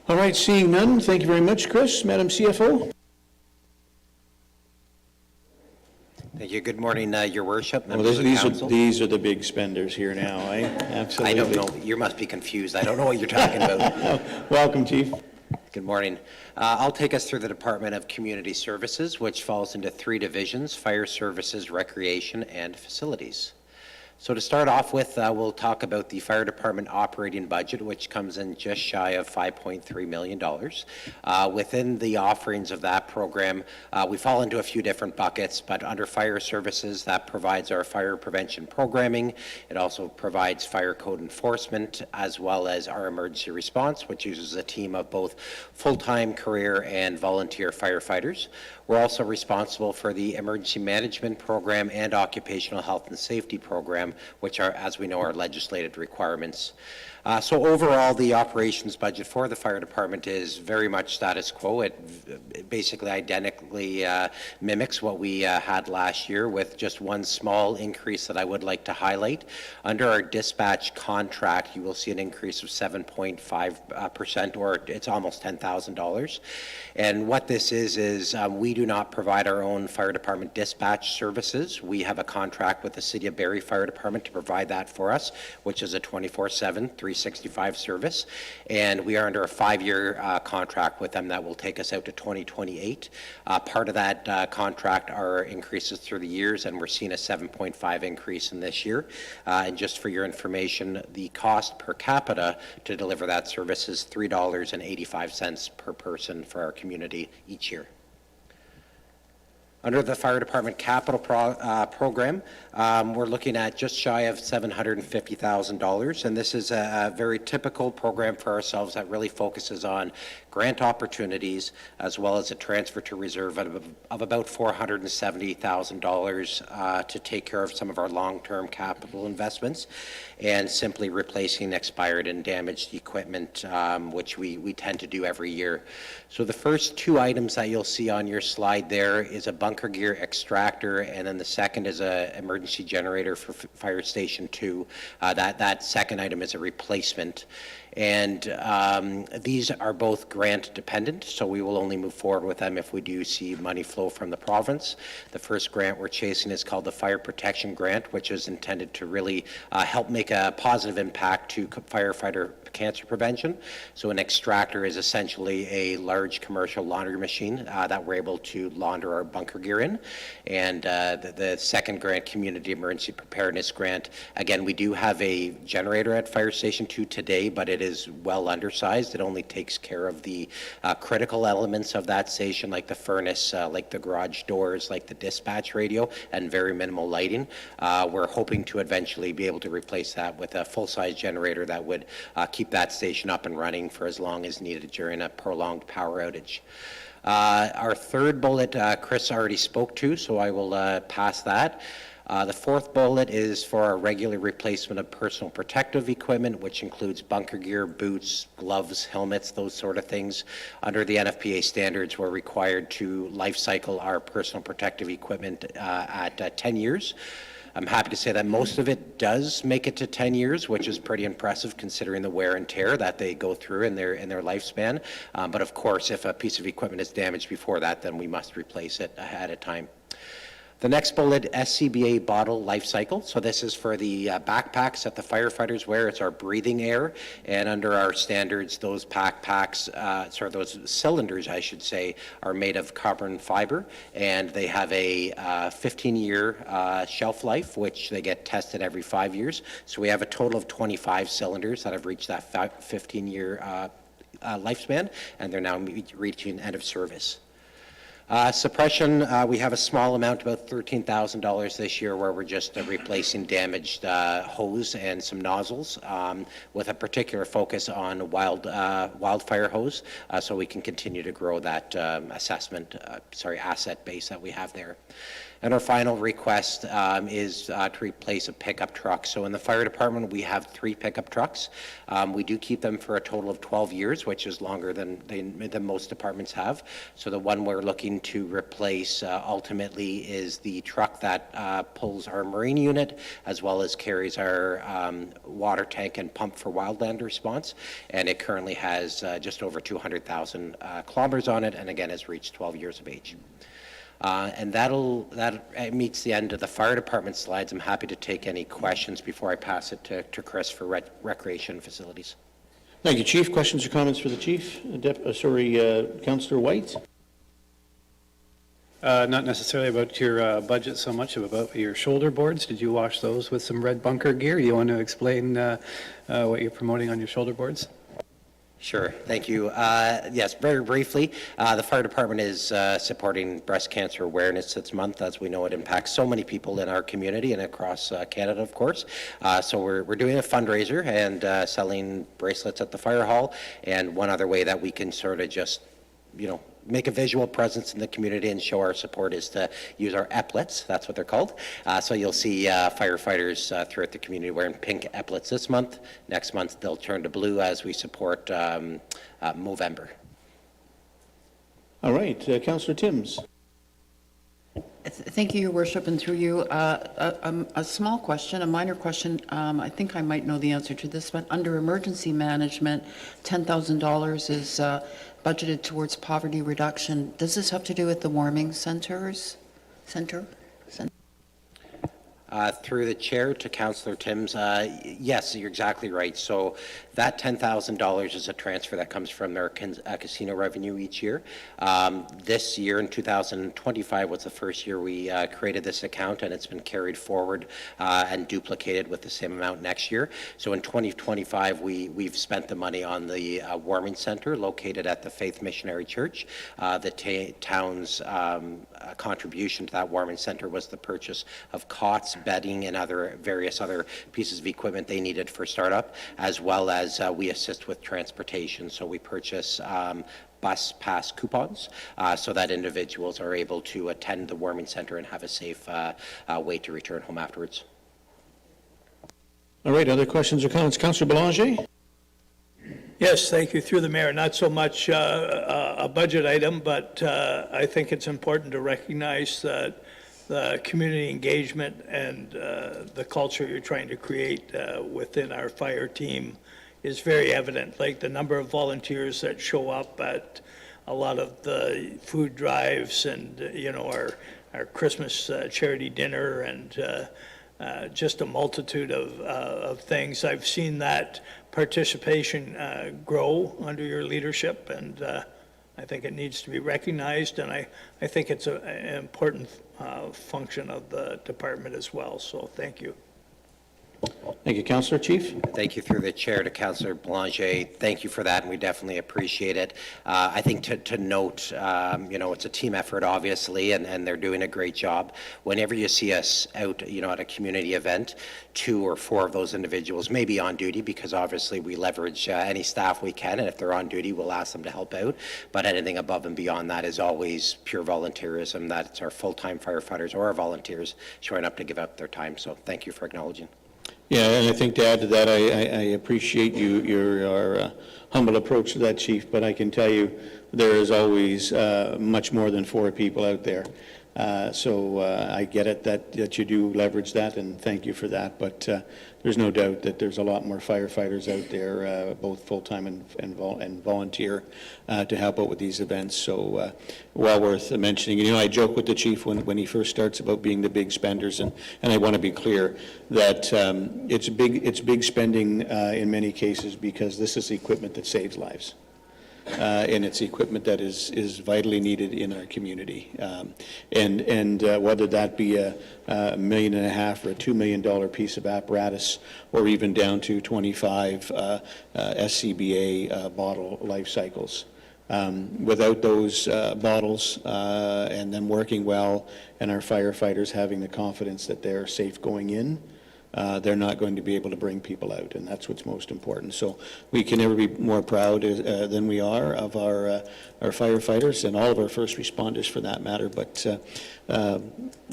All right, seeing none, thank you very much, Chris. Madam CFO? Thank you. Good morning, Your Worship, Well, members of council. these are the big spenders here now, Absolutely. I don't know. You must be confused. I don't know what you're talking about. Welcome, Chief. Good morning. I'll take us through the Department of Community Services, which falls into 3 divisions: Fire Services, Recreation, and Facilities. So to start off with, we'll talk about the Fire Department operating budget, which comes in just shy of $5.3 million. Within the offerings of that program, we fall into a few different buckets, but under Fire Services, that provides our fire prevention programming. It also provides fire code enforcement, as well as our emergency response, which uses a team of both full-time career and volunteer firefighters. We're also responsible for the emergency management program and occupational health and safety program, which are, as we know, are legislated requirements. So overall, the operations budget for the fire department is very much status quo. It basically identically mimics what we had last year, with just one small increase that I would like to highlight. Under our dispatch contract, you will see an increase of 7.5%, or it's almost $10,000. And what this is we do not provide our own fire department dispatch services. We have a contract with the City of Barrie Fire Department to provide that for us, which is a 24/7, 365 service. And we are under a 5-year contract with them that will take us out to 2028. Part of that contract are increases through the years, and we're seeing a 7.5 increase in this year. And just for your information, the cost per capita to deliver that service is $3.85 per person for our community each year. Under the Fire Department capital program, we're looking at just shy of $750,000, and this is a very typical program for ourselves that really focuses on grant opportunities, as well as a transfer to reserve of about $470,000 to take care of some of our long-term capital investments, and simply replacing expired and damaged equipment, which we tend to do every year. So the first 2 items that you'll see on your slide there is a bunker gear extractor, and then the second is an emergency generator for Fire Station 2. That second item is a replacement. And these are both grant dependent, so we will only move forward with them if we do see money flow from the province. The first grant we're chasing is called the Fire Protection Grant, which is intended to really help make a positive impact to firefighter cancer prevention. So an extractor is essentially a large commercial laundry machine that we're able to launder our bunker gear in. And the second grant, Community Emergency Preparedness Grant, again, we do have a generator at Fire Station 2 today, but it is well undersized. It only takes care of the critical elements of that station, like the furnace, like the garage doors, like the dispatch radio, and very minimal lighting. We're hoping to eventually be able to replace that with a full-size generator that would keep that station up and running for as long as needed during a prolonged power outage. Our third bullet, Chris already spoke to, so I will pass that. The fourth bullet is for our regular replacement of personal protective equipment, which includes bunker gear, boots, gloves, helmets, those sort of things. Under the NFPA standards, we're required to life cycle our personal protective equipment at 10 years. I'm happy to say that most of it does make it to 10 years, which is pretty impressive considering the wear and tear that they go through in their lifespan. But of course, if a piece of equipment is damaged before that, then we must replace it ahead of time. The next bullet, SCBA bottle life cycle. So this is for the backpacks that the firefighters wear. It's our breathing air. And under our standards, those those cylinders, I should say, are made of carbon fiber. And they have a 15-year shelf life, which they get tested every 5 years. So we have a total of 25 cylinders that have reached that 15-year lifespan, and they're now reaching end of service. Suppression, we have a small amount, about $13,000 this year, where we're just replacing damaged hose and some nozzles, with a particular focus on wildfire hose, so we can continue to grow that asset base that we have there. And our final request is to replace a pickup truck. So in the fire department, we have 3 pickup trucks. We do keep them for a total of 12 years, which is longer than most departments have. So the one we're looking to replace ultimately is the truck that pulls our marine unit, as well as carries our water tank and pump for wildland response. And it currently has just over 200,000 kilometers on it, and again has reached 12 years of age. And that meets the end of the fire department slides. I'm happy to take any questions before I pass it to Chris for recreation facilities. Thank you, Chief. Questions or comments for the Chief? Councillor White? Not necessarily about your budget so much, about your shoulder boards. Did you wash those with some red bunker gear? You want to explain what you're promoting on your shoulder boards? Sure, thank you. Yes, very briefly, the fire department is supporting Breast Cancer Awareness this month. As we know, it impacts so many people in our community and across Canada, of course. So we're doing a fundraiser and selling bracelets at the fire hall. And one other way that we can sort of just, make a visual presence in the community and show our support is to use our epaulets. That's what they're called. So you'll see firefighters throughout the community wearing pink epaulets this month. Next month they'll turn to blue as we support Movember. All right, Councillor Timms. Thank you, Your Worship, and through you, a small question, a minor question. I think I might know the answer to this, but under emergency management, $10,000 is budgeted towards poverty reduction. Does this have to do with the warming centers? Through the chair to Councillor Timms, yes, you're exactly right. So that $10,000 is a transfer that comes from their casino revenue each year. This year in 2025 was the first year we created this account, and it's been carried forward and duplicated with the same amount next year. So in 2025, we've spent the money on the warming center located at the Faith Missionary Church. The town's contribution to that warming center was the purchase of cots, bedding, and various other pieces of equipment they needed for startup, as well as we assist with transportation. So we purchase bus pass coupons so that individuals are able to attend the warming center and have a safe way to return home afterwards. All right, other questions or comments? Councillor Belanger? Yes, thank you. Through the mayor, not so much a budget item, but I think it's important to recognize that the community engagement and the culture you're trying to create within our fire team is very evident. Like the number of volunteers that show up at a lot of the food drives and, our Christmas charity dinner and just a multitude of things. I've seen that participation grow under your leadership, and I think it needs to be recognized, and I think it's an important function of the department as well, so thank you. Thank you, Councillor. Chief? Thank you through the chair to Councillor Belanger. Thank you for that, and we definitely appreciate it. I think to note, it's a team effort, obviously, and they're doing a great job. Whenever you see us out, at a community event, 2 or 4 of those individuals may be on duty, because obviously we leverage any staff we can, and if they're on duty, we'll ask them to help out. But anything above and beyond that is always pure volunteerism. That's our full-time firefighters or our volunteers showing up to give up their time. So thank you for acknowledging. Yeah, and I think to add to that, I appreciate your humble approach to that, Chief, but I can tell you there is always much more than 4 people out there. So I get it that you do leverage that, and thank you for that. But there's no doubt that there's a lot more firefighters out there, both full-time and volunteer, to help out with these events. So well worth mentioning. I joke with the chief when he first starts about being the big spenders, and I want to be clear that it's big spending in many cases, because this is equipment that saves lives. And it's equipment that is vitally needed in our community. And whether that be a $1.5 million or a $2 million piece of apparatus, or even down to 25 SCBA bottle life cycles. Without those bottles and them working well, and our firefighters having the confidence that they're safe going in, they're not going to be able to bring people out, and that's what's most important. So we can never be more proud than we are of our firefighters, and all of our first responders for that matter. But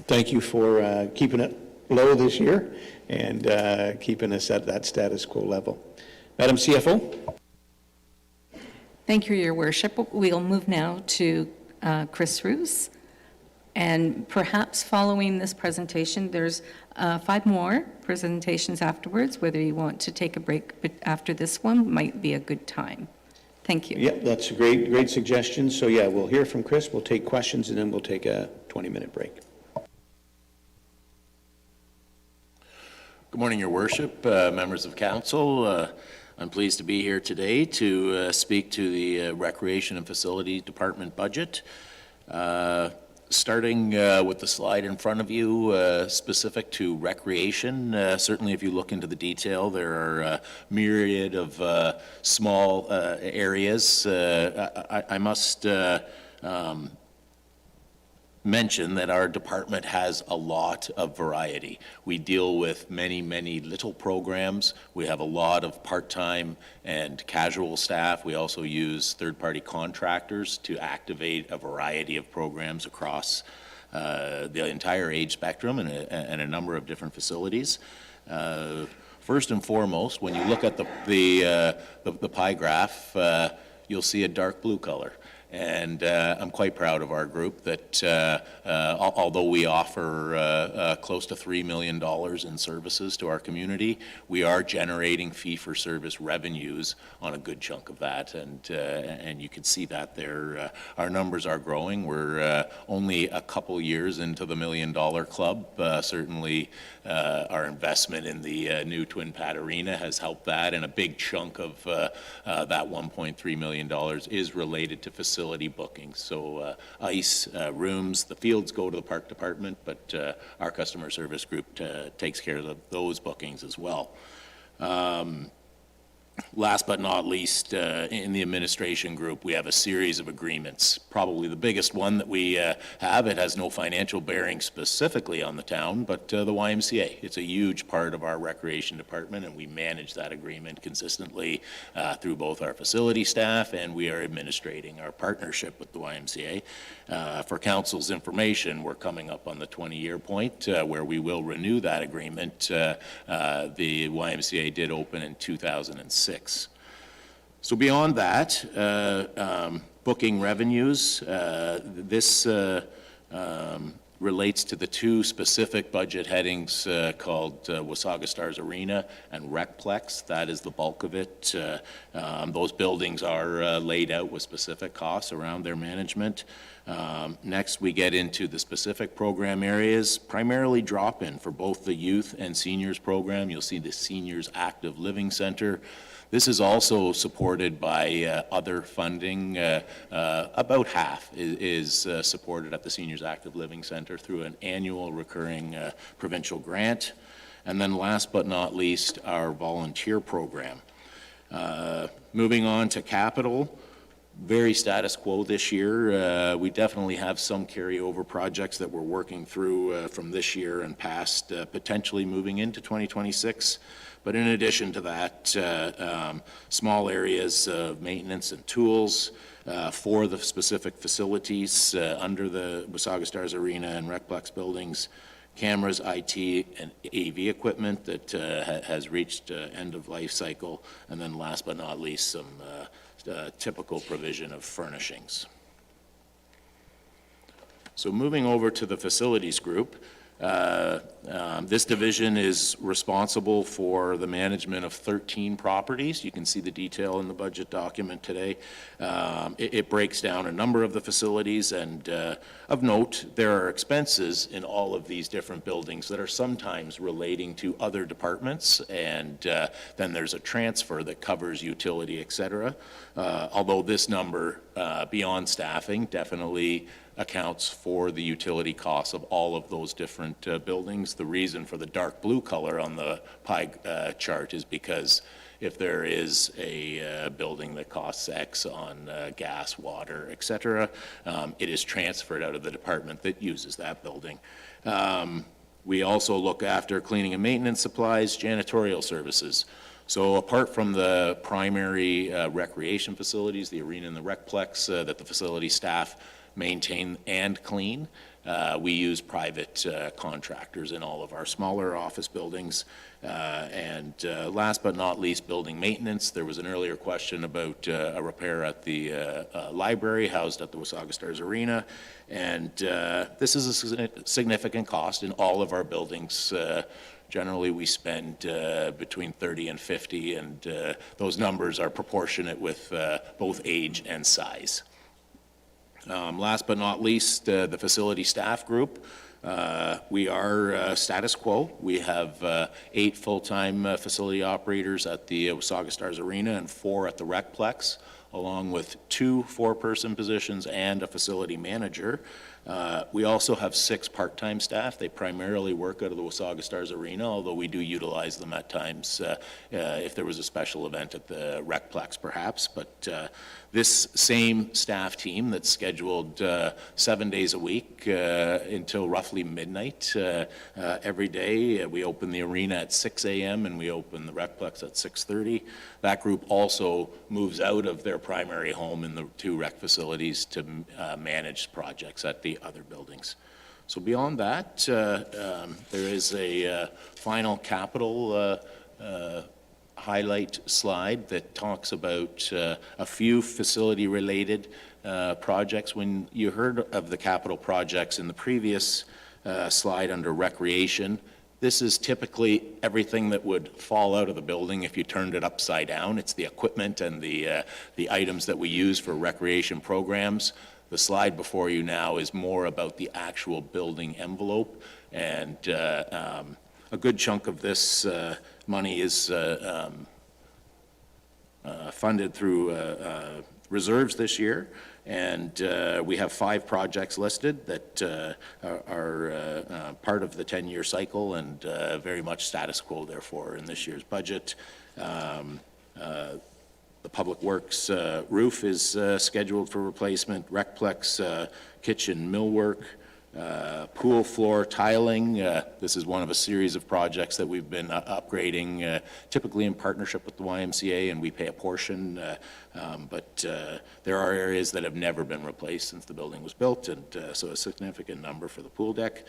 thank you for keeping it low this year and keeping us at that status quo level. Madam CFO? Thank you, Your Worship. We'll move now to Chris Roos. And perhaps following this presentation, there's 5 more presentations afterwards. Whether you want to take a break after this one might be a good time. Thank you. Yeah, that's a great suggestion. So yeah, we'll hear from Chris, we'll take questions, and then we'll take a 20-minute break. Good morning, Your Worship, members of council. I'm pleased to be here today to speak to the Recreation and Facility Department budget. Starting with the slide in front of you, specific to recreation, certainly if you look into the detail, there are a myriad of small areas. I must mention that our department has a lot of variety. We deal with many, many little programs. We have a lot of part-time and casual staff. We also use third-party contractors to activate a variety of programs across the entire age spectrum and a number of different facilities. First and foremost, when you look at the pie graph, you'll see a dark blue color. And I'm quite proud of our group that although we offer close to $3 million in services to our community, we are generating fee-for-service revenues on a good chunk of that. And you can see that there. Our numbers are growing. We're only a couple years into the $1 Million Club. Certainly our investment in the new Twin Pad Arena has helped that, and a big chunk of that $1.3 million is related to facility bookings. So ice, rooms, the fields go to the park department, but our customer service group takes care of those bookings as well. Last but not least, in the administration group, we have a series of agreements. Probably the biggest one that we have, it has no financial bearing specifically on the town, but the YMCA. It's a huge part of our recreation department, and we manage that agreement consistently through both our facility staff, and we are administrating our partnership with the YMCA. For council's information, we're coming up on the 20-year point where we will renew that agreement. The YMCA did open in 2006. So beyond that, booking revenues, this relates to the 2 specific budget headings called Wasaga Stars Arena and Recplex. That is the bulk of it. Those buildings are laid out with specific costs around their management. Next, we get into the specific program areas, primarily drop-in for both the youth and seniors program. You'll see the Seniors Active Living Center. This is also supported by other funding. About half is supported at the Seniors Active Living Center through an annual recurring provincial grant. And then last but not least, our volunteer program. Moving on to capital, very status quo this year. We definitely have some carryover projects that we're working through from this year and past, potentially moving into 2026. But in addition to that, small areas of maintenance and tools for the specific facilities under the Wasaga Stars Arena and Recplex buildings, cameras, IT, and AV equipment that has reached end of life cycle, and then last but not least, some typical provision of furnishings. So moving over to the facilities group, this division is responsible for the management of 13 properties. You can see the detail in the budget document today. It breaks down a number of the facilities, and of note, there are expenses in all of these different buildings that are sometimes relating to other departments, and then there's a transfer that covers utility, et cetera. Although this number, beyond staffing, definitely accounts for the utility costs of all of those different buildings. The reason for the dark blue color on the pie chart is because if there is a building that costs X on gas, water, et cetera, it is transferred out of the department that uses that building. We also look after cleaning and maintenance supplies, janitorial services. So apart from the primary recreation facilities, the arena and the recplex that the facility staff maintain and clean, we use private contractors in all of our smaller office buildings. And last but not least, building maintenance. There was an earlier question about a repair at the library housed at the Wasaga Stars Arena. And this is a significant cost in all of our buildings. Generally, we spend between 30 and 50, and those numbers are proportionate with both age and size. Last but not least, the facility staff group. We are status quo. We have 8 full-time facility operators at the Wasaga Stars Arena and 4 at the Recplex, along with 2 4-person positions and a facility manager. We also have 6 part-time staff. They primarily work out of the Wasaga Stars Arena, although we do utilize them at times if there was a special event at the Recplex, perhaps. But this same staff team that's scheduled 7 days a week until roughly midnight every day. We open the arena at 6 a.m. and we open the Recplex at 6:30. That group also moves out of their primary home in the 2 rec facilities to manage projects at the other buildings. So beyond that, there is a final capital highlight slide that talks about a few facility-related projects. When you heard of the capital projects in the previous slide under recreation, this is typically everything that would fall out of the building if you turned it upside down. It's the equipment and the items that we use for recreation programs. The slide before you now is more about the actual building envelope, and a good chunk of this money is funded through reserves this year, and we have 5 projects listed that are part of the 10-year cycle and very much status quo, therefore, in this year's budget. The Public Works roof is scheduled for replacement, Recplex kitchen millwork, pool floor tiling. This is one of a series of projects that we've been upgrading, typically in partnership with the YMCA, and we pay a portion. But there are areas that have never been replaced since the building was built, and so a significant number for the pool deck.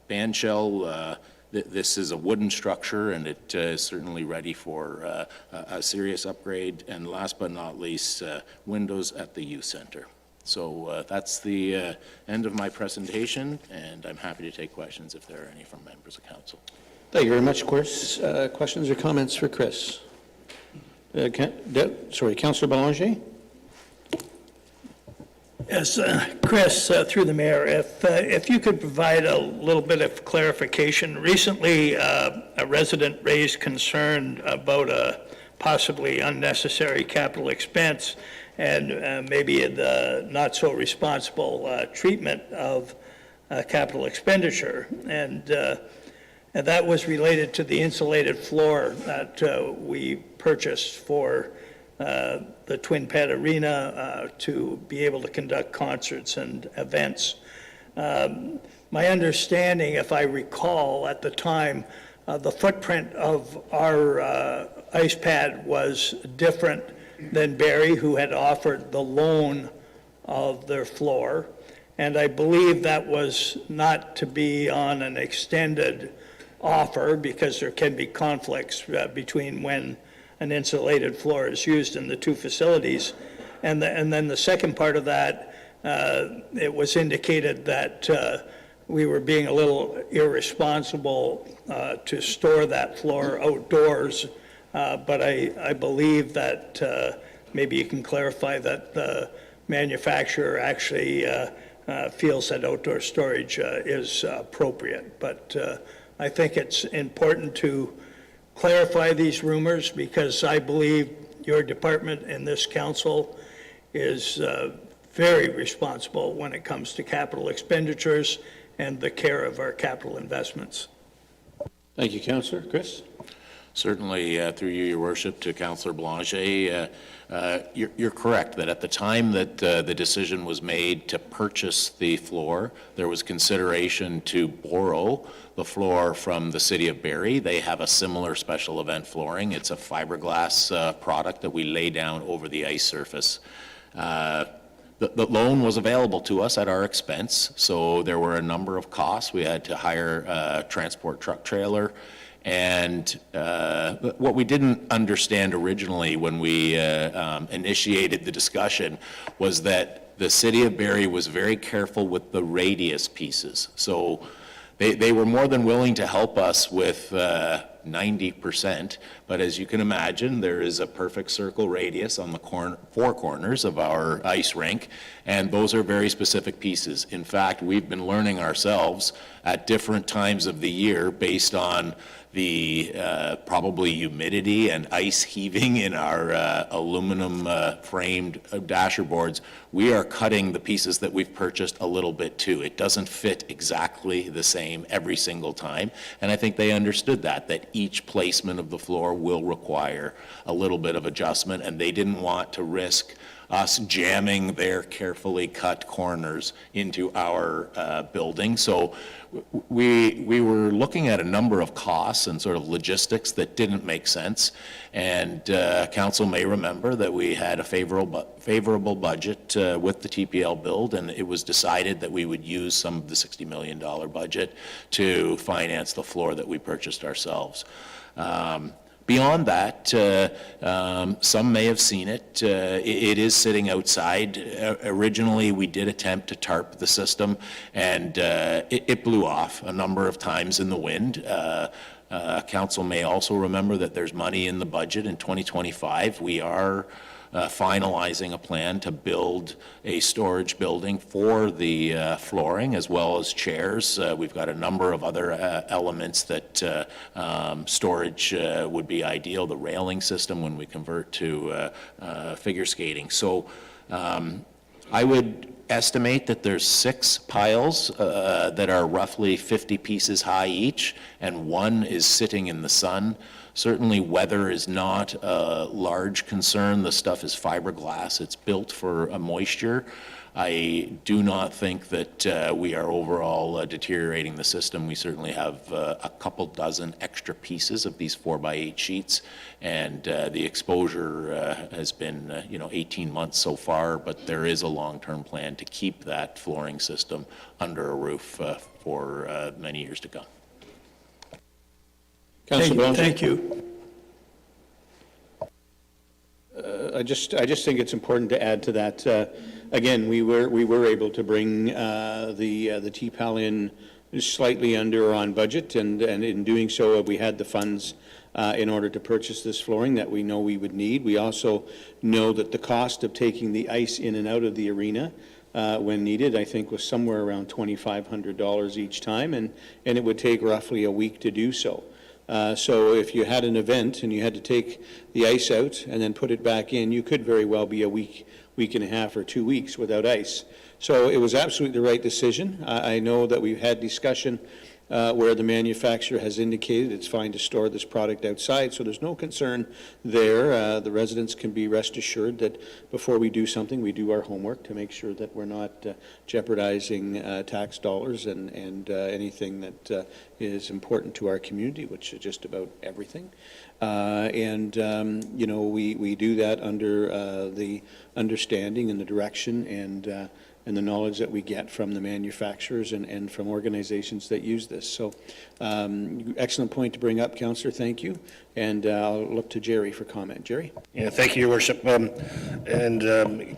Band shell, this is a wooden structure, and it is certainly ready for a serious upgrade. And last but not least, windows at the youth center. So that's the end of my presentation, and I'm happy to take questions if there are any from members of council. Thank you very much, Chris. Questions or comments for Chris? Councillor Belanger? Yes, Chris, through the mayor, if you could provide a little bit of clarification. Recently, a resident raised concern about a possibly unnecessary capital expense and maybe the not so responsible treatment of capital expenditure. And And that was related to the insulated floor that we purchased for the Twin Pet Arena to be able to conduct concerts and events. My understanding, if I recall at the time, the footprint of our ice pad was different than Barrie, who had offered the loan of their floor. And I believe that was not to be on an extended offer because there can be conflicts between when an insulated floor is used in the two facilities. And then the second part of that, it was indicated that we were being a little irresponsible to store that floor outdoors. But I believe that maybe you can clarify that the manufacturer actually feels that outdoor storage is appropriate. But I think it's important to clarify these rumors because I believe your department and this council is very responsible when it comes to capital expenditures and the care of our capital investments. Thank you, Councillor. Chris? Certainly, through you, Your Worship, to Councillor Blanchet, you're correct that at the time that the decision was made to purchase the floor, there was consideration to borrow the floor from the City of Barrie. They have a similar special event flooring. It's a fiberglass product that we lay down over the ice surface. The loan was available to us at our expense, so there were a number of costs. We had to hire a transport truck trailer. And what we didn't understand originally when we initiated the discussion was that the City of Barrie was very careful with the radius pieces. So they were more than willing to help us with 90%, but as you can imagine, there is a perfect circle radius on the four corners of our ice rink, and those are very specific pieces. In fact, we've been learning ourselves at different times of the year based on the probably humidity and ice heaving in our aluminum framed dasher boards. We are cutting the pieces that we've purchased a little bit too. It doesn't fit exactly the same every single time, and I think they understood that each placement of the floor will require a little bit of adjustment, and they didn't want to risk us jamming their carefully cut corners into our building. So we were looking at a number of costs and sort of logistics that didn't make sense. And council may remember that we had a favorable budget with the TPL build, and it was decided that we would use some of the $60 million budget to finance the floor that we purchased ourselves. Beyond that, some may have seen it. It is sitting outside. Originally, we did attempt to tarp the system, and it blew off a number of times in the wind. Council may also remember that there's money in the budget in 2025. We are finalizing a plan to build a storage building for the flooring as well as chairs. We've got a number of other elements that storage would be ideal, the railing system when we convert to figure skating. So I would estimate that there's 6 piles that are roughly 50 pieces high each, and 1 is sitting in the sun. Certainly weather is not a large concern. The stuff is fiberglass. It's built for moisture. I do not think that we are overall deteriorating the system. We certainly have a couple dozen extra pieces of these 4x8 sheets, and the exposure has been 18 months so far, but there is a long-term plan to keep that flooring system under a roof for many years to come. Thank you. I just think it's important to add to that. Again, we were able to bring the TPAL in slightly under or on budget, and in doing so, we had the funds in order to purchase this flooring that we know we would need. We also know that the cost of taking the ice in and out of the arena when needed, I think, was somewhere around $2,500 each time, and it would take roughly a week to do so. So if you had an event and you had to take the ice out and then put it back in, you could very well be a week and a half or 2 weeks without ice. So it was absolutely the right decision. I know that we've had discussion where the manufacturer has indicated it's fine to store this product outside, so there's no concern there. The residents can be rest assured that before we do something, we do our homework to make sure that we're not jeopardizing tax dollars and anything that is important to our community, which is just about everything. You know, we do that under the understanding and the direction and the knowledge that we get from the manufacturers and from organizations that use this. So excellent point to bring up, Councillor. Thank you. And I'll look to Jerry for comment. Jerry? Yeah, thank you, Your Worship.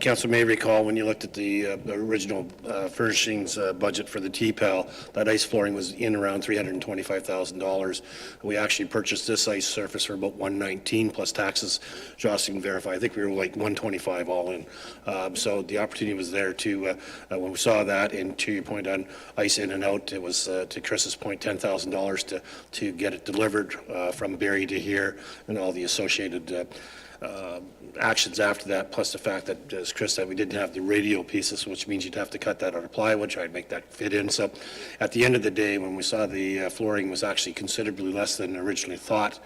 Council may recall when you looked at the original furnishings budget for the TPAL, that ice flooring was in around $325,000. We actually purchased this ice surface for about $119 plus taxes. Josh can verify. I think we were like $125 all in. So the opportunity was there to, when we saw that, and to your point on ice in and out, it was, to Chris's point, $10,000 to get it delivered from Barrie to here, and all the associated actions after that, plus the fact that, as Chris said, we didn't have the radial pieces, which means you'd have to cut that out of plywood, try to make that fit in. So at the end of the day, when we saw the flooring was actually considerably less than originally thought,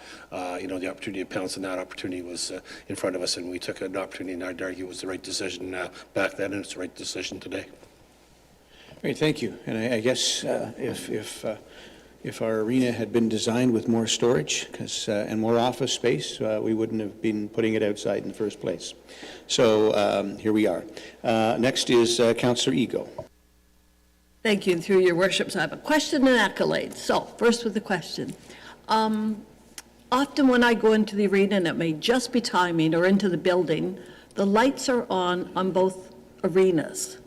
you know, the opportunity to pounce on that opportunity was in front of us, and we took an opportunity, and I'd argue it was the right decision back then, and it's the right decision today. Great, thank you. And I guess if our arena had been designed with more storage and more office space, we wouldn't have been putting it outside in the first place. So here we are. Next is Councillor Ego. Thank you, and through your worships, I have a question and accolades. So, first with the question. Often when I go into the arena, and it may just be timing, or into the building, the lights are on both arenas.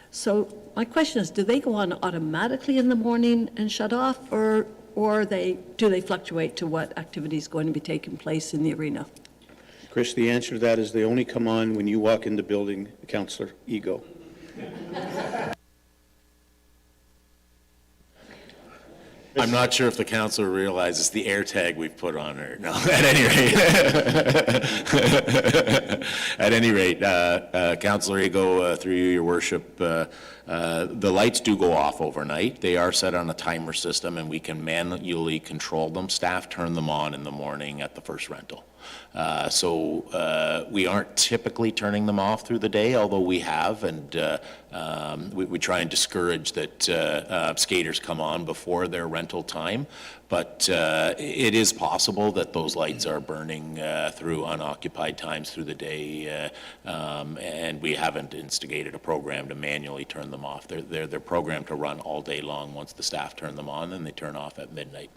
So my question is, do they go on automatically in the morning and shut off, or do they fluctuate to what activity is going to be taking place in the arena? Chris, the answer to that is they only come on when you walk in the building, Councillor Ego. I'm not sure if the councillor realizes the air tag we've put on her. No, at any rate, Councillor Ego, through you, Your Worship, the lights do go off overnight. They are set on a timer system, and we can manually control them. Staff turn them on in the morning at the first rental. So we aren't typically turning them off through the day, although we have, and we try and discourage that skaters come on before their rental time. But it is possible that those lights are burning through unoccupied times through the day, and we haven't instigated a program to manually turn them off. They're programmed to run all day long. Once the staff turn them on, then they turn off at midnight.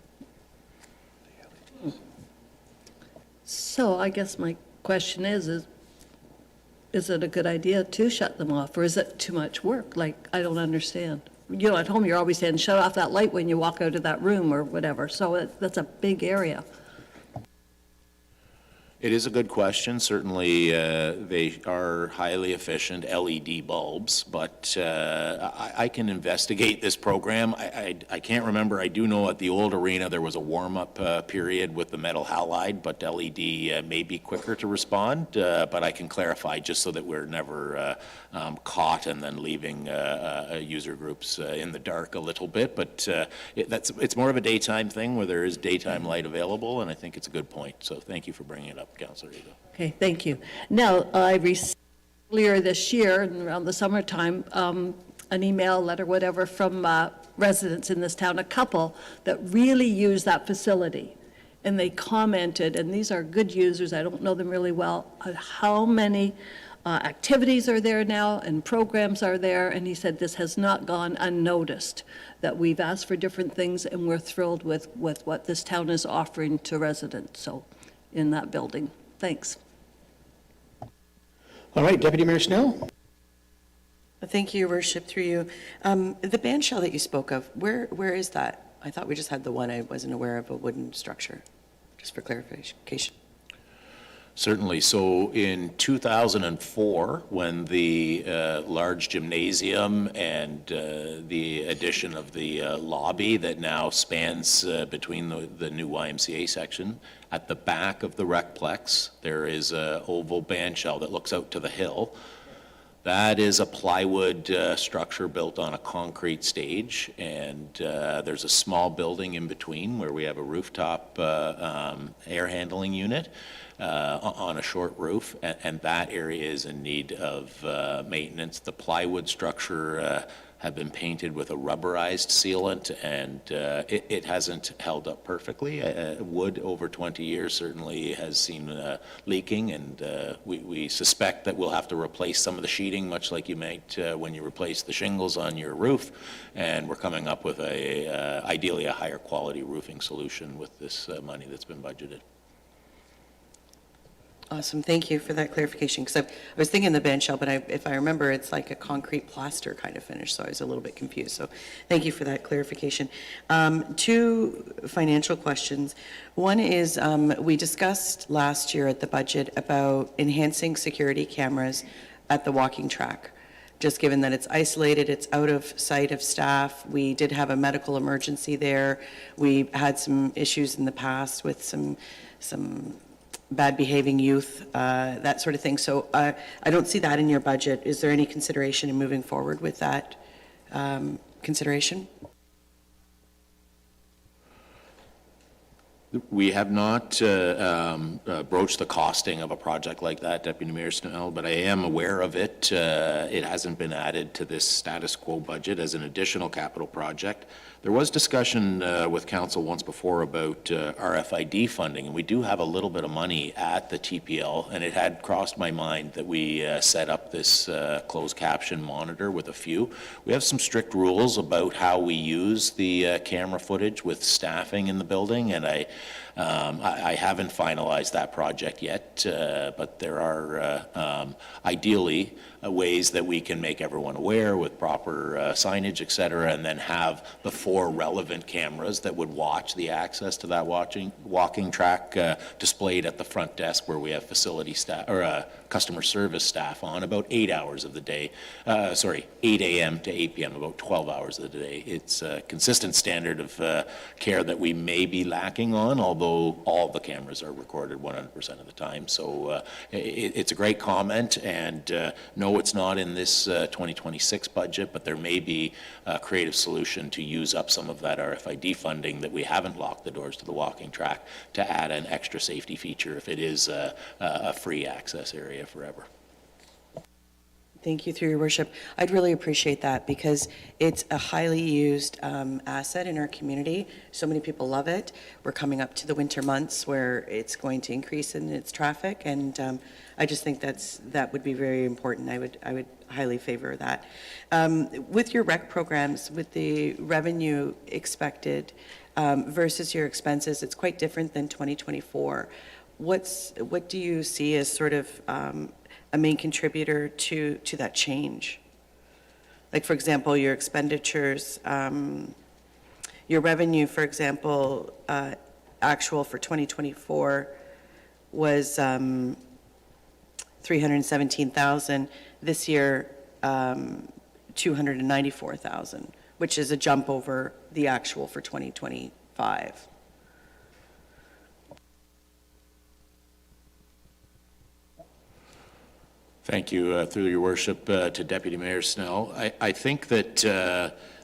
So I guess my question is it a good idea to shut them off, or is it too much work? Like, I don't understand. You know, at home, you're always saying, shut off that light when you walk out of that room or whatever. So that's a big area. It is a good question. Certainly, they are highly efficient LED bulbs, but I can investigate this program. I can't remember. I do know at the old arena there was a warm-up period with the metal halide, but LED may be quicker to respond, but I can clarify just so that we're never caught and then leaving user groups in the dark a little bit. But it's more of a daytime thing where there is daytime light available, and I think it's a good point. So thank you for bringing it up, Councillor Ego. Okay, thank you. Now, I received earlier this year, around the summertime, an email, letter, whatever, from residents in this town, a couple that really use that facility. And they commented, and these are good users, I don't know them really well, how many activities are there now and programs are there, and he said this has not gone unnoticed, that we've asked for different things and we're thrilled with what this town is offering to residents, so in that building. Thanks. All right, Deputy Mayor Snell. Thank you, Your Worship, through you. The band shell that you spoke of, where is that? I thought we just had the one. I wasn't aware of a wooden structure, just for clarification. Certainly. So in 2004, when the large gymnasium and the addition of the lobby that now spans between the new YMCA section, at the back of the Recplex, there is an oval band shell that looks out to the hill. That is a plywood structure built on a concrete stage, and there's a small building in between where we have a rooftop air handling unit on a short roof, and that area is in need of maintenance. The plywood structure have been painted with a rubberized sealant, and it hasn't held up perfectly. Wood over 20 years certainly has seen leaking, and we suspect that we'll have to replace some of the sheeting, much like you might when you replace the shingles on your roof, and we're coming up with ideally a higher quality roofing solution with this money that's been budgeted. Awesome, thank you for that clarification, because I was thinking the band shell, but if I remember, it's like a concrete plaster kind of finish, so I was a little bit confused. So thank you for that clarification. Two financial questions. One is, we discussed last year at the budget about enhancing security cameras at the walking track. Just given that it's isolated, it's out of sight of staff. We did have a medical emergency there. We had some issues in the past with some bad behaving youth, that sort of thing. So I don't see that in your budget. Is there any consideration in moving forward with that consideration? We have not broached the costing of a project like that, Deputy Mayor Snell, but I am aware of it. It hasn't been added to this status quo budget as an additional capital project. There was discussion with council once before about RFID funding, and we do have a little bit of money at the TPL, and it had crossed my mind that we set up this closed caption monitor with a few. We have some strict rules about how we use the camera footage with staffing in the building, and I haven't finalized that project yet, but there are ideally ways that we can make everyone aware with proper signage, et cetera, and then have the 4 relevant cameras that would watch the access to that walking track displayed at the front desk where we have facility staff or customer service staff on about 8 hours of the day. 8 a.m. to 8 p.m., about 12 hours of the day. It's a consistent standard of care that we may be lacking on, although all the cameras are recorded 100% of the time. So it's a great comment, and no, it's not in this 2026 budget, but there may be a creative solution to use up some of that RFID funding that we haven't locked the doors to the walking track to add an extra safety feature if it is a free access area forever. Thank you, through your worship. I'd really appreciate that because it's a highly used asset in our community. So many people love it. We're coming up to the winter months where it's going to increase in its traffic, and I just think that would be very important. I would highly favor that. With your rec programs, with the revenue expected versus your expenses, it's quite different than 2024. What do you see as sort of a main contributor to that change? Like, for example, your expenditures, your revenue, for example, actual for 2024 was 317,000. This year, 294,000, which is a jump over the actual for 2025. Thank you, through your worship, to Deputy Mayor Snell. I think that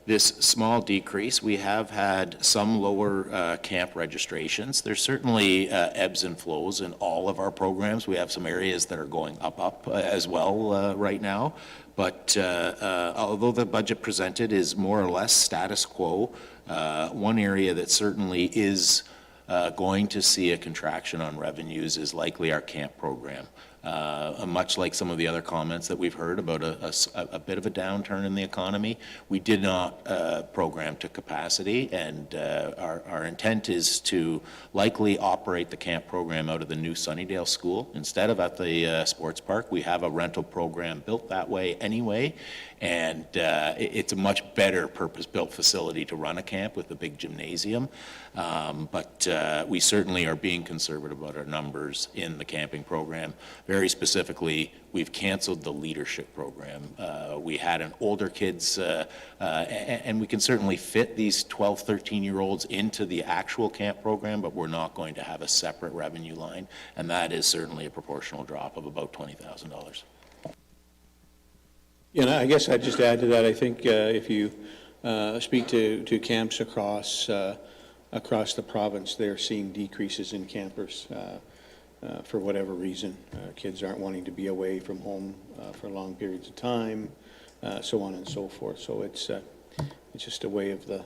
this small decrease, we have had some lower camp registrations. There's certainly ebbs and flows in all of our programs. We have some areas that are going up as well right now. But although the budget presented is more or less status quo, one area that certainly is going to see a contraction on revenues is likely our camp program. Much like some of the other comments that we've heard about a bit of a downturn in the economy, we did not program to capacity, and our intent is to likely operate the camp program out of the new Sunnydale School instead of at the sports park. We have a rental program built that way anyway, and it's a much better purpose-built facility to run a camp with a big gymnasium. But we certainly are being conservative about our numbers in the camping program. Very specifically, we've canceled the leadership program. We had an older kids, and we can certainly fit these 12, 13-year-olds into the actual camp program, but we're not going to have a separate revenue line, and that is certainly a proportional drop of about $20,000. And I guess I'd just add to that, I think if you speak to camps across the province, they're seeing decreases in campers for whatever reason. Kids aren't wanting to be away from home for long periods of time, so on and so forth. So it's just a way of the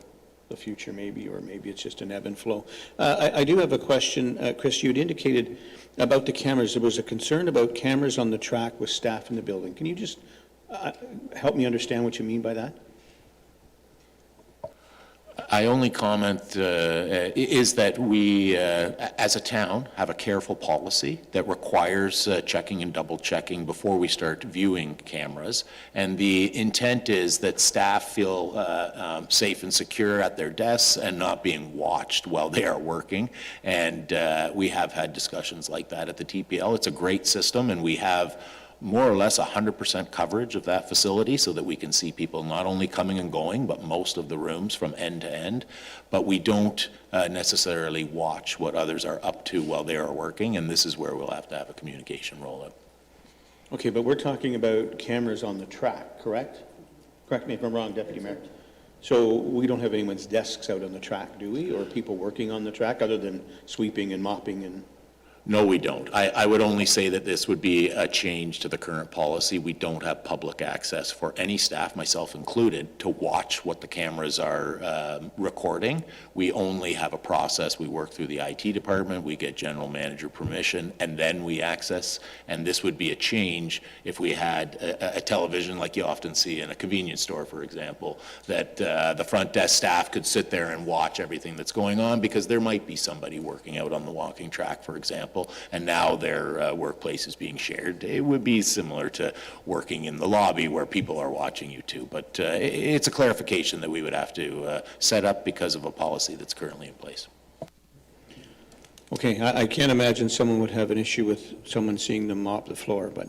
future maybe, or maybe it's just an ebb and flow. I do have a question. Chris, you had indicated about the cameras. There was a concern about cameras on the track with staff in the building. Can you just help me understand what you mean by that? I only comment is that we, as a town, have a careful policy that requires checking and double checking before we start viewing cameras. And the intent is that staff feel safe and secure at their desks and not being watched while they are working. And we have had discussions like that at the TPL. It's a great system, and we have more or less 100% coverage of that facility so that we can see people not only coming and going, but most of the rooms from end to end. But we don't necessarily watch what others are up to while they are working, and this is where we'll have to have a communication rollout. Okay, but we're talking about cameras on the track, correct? Correct me if I'm wrong, Deputy Mayor. So we don't have anyone's desks out on the track, do we? Or people working on the track other than sweeping and mopping and... No, we don't. I would only say that this would be a change to the current policy. We don't have public access for any staff, myself included, to watch what the cameras are recording. We only have a process. We work through the IT department, we get general manager permission, and then we access. And this would be a change if we had a television like you often see in a convenience store, for example, that the front desk staff could sit there and watch everything that's going on, because there might be somebody working out on the walking track, for example, and now their workplace is being shared. It would be similar to working in the lobby where people are watching you too, but it's a clarification that we would have to set up because of a policy that's currently in place. Okay, I can't imagine someone would have an issue with someone seeing them mop the floor, but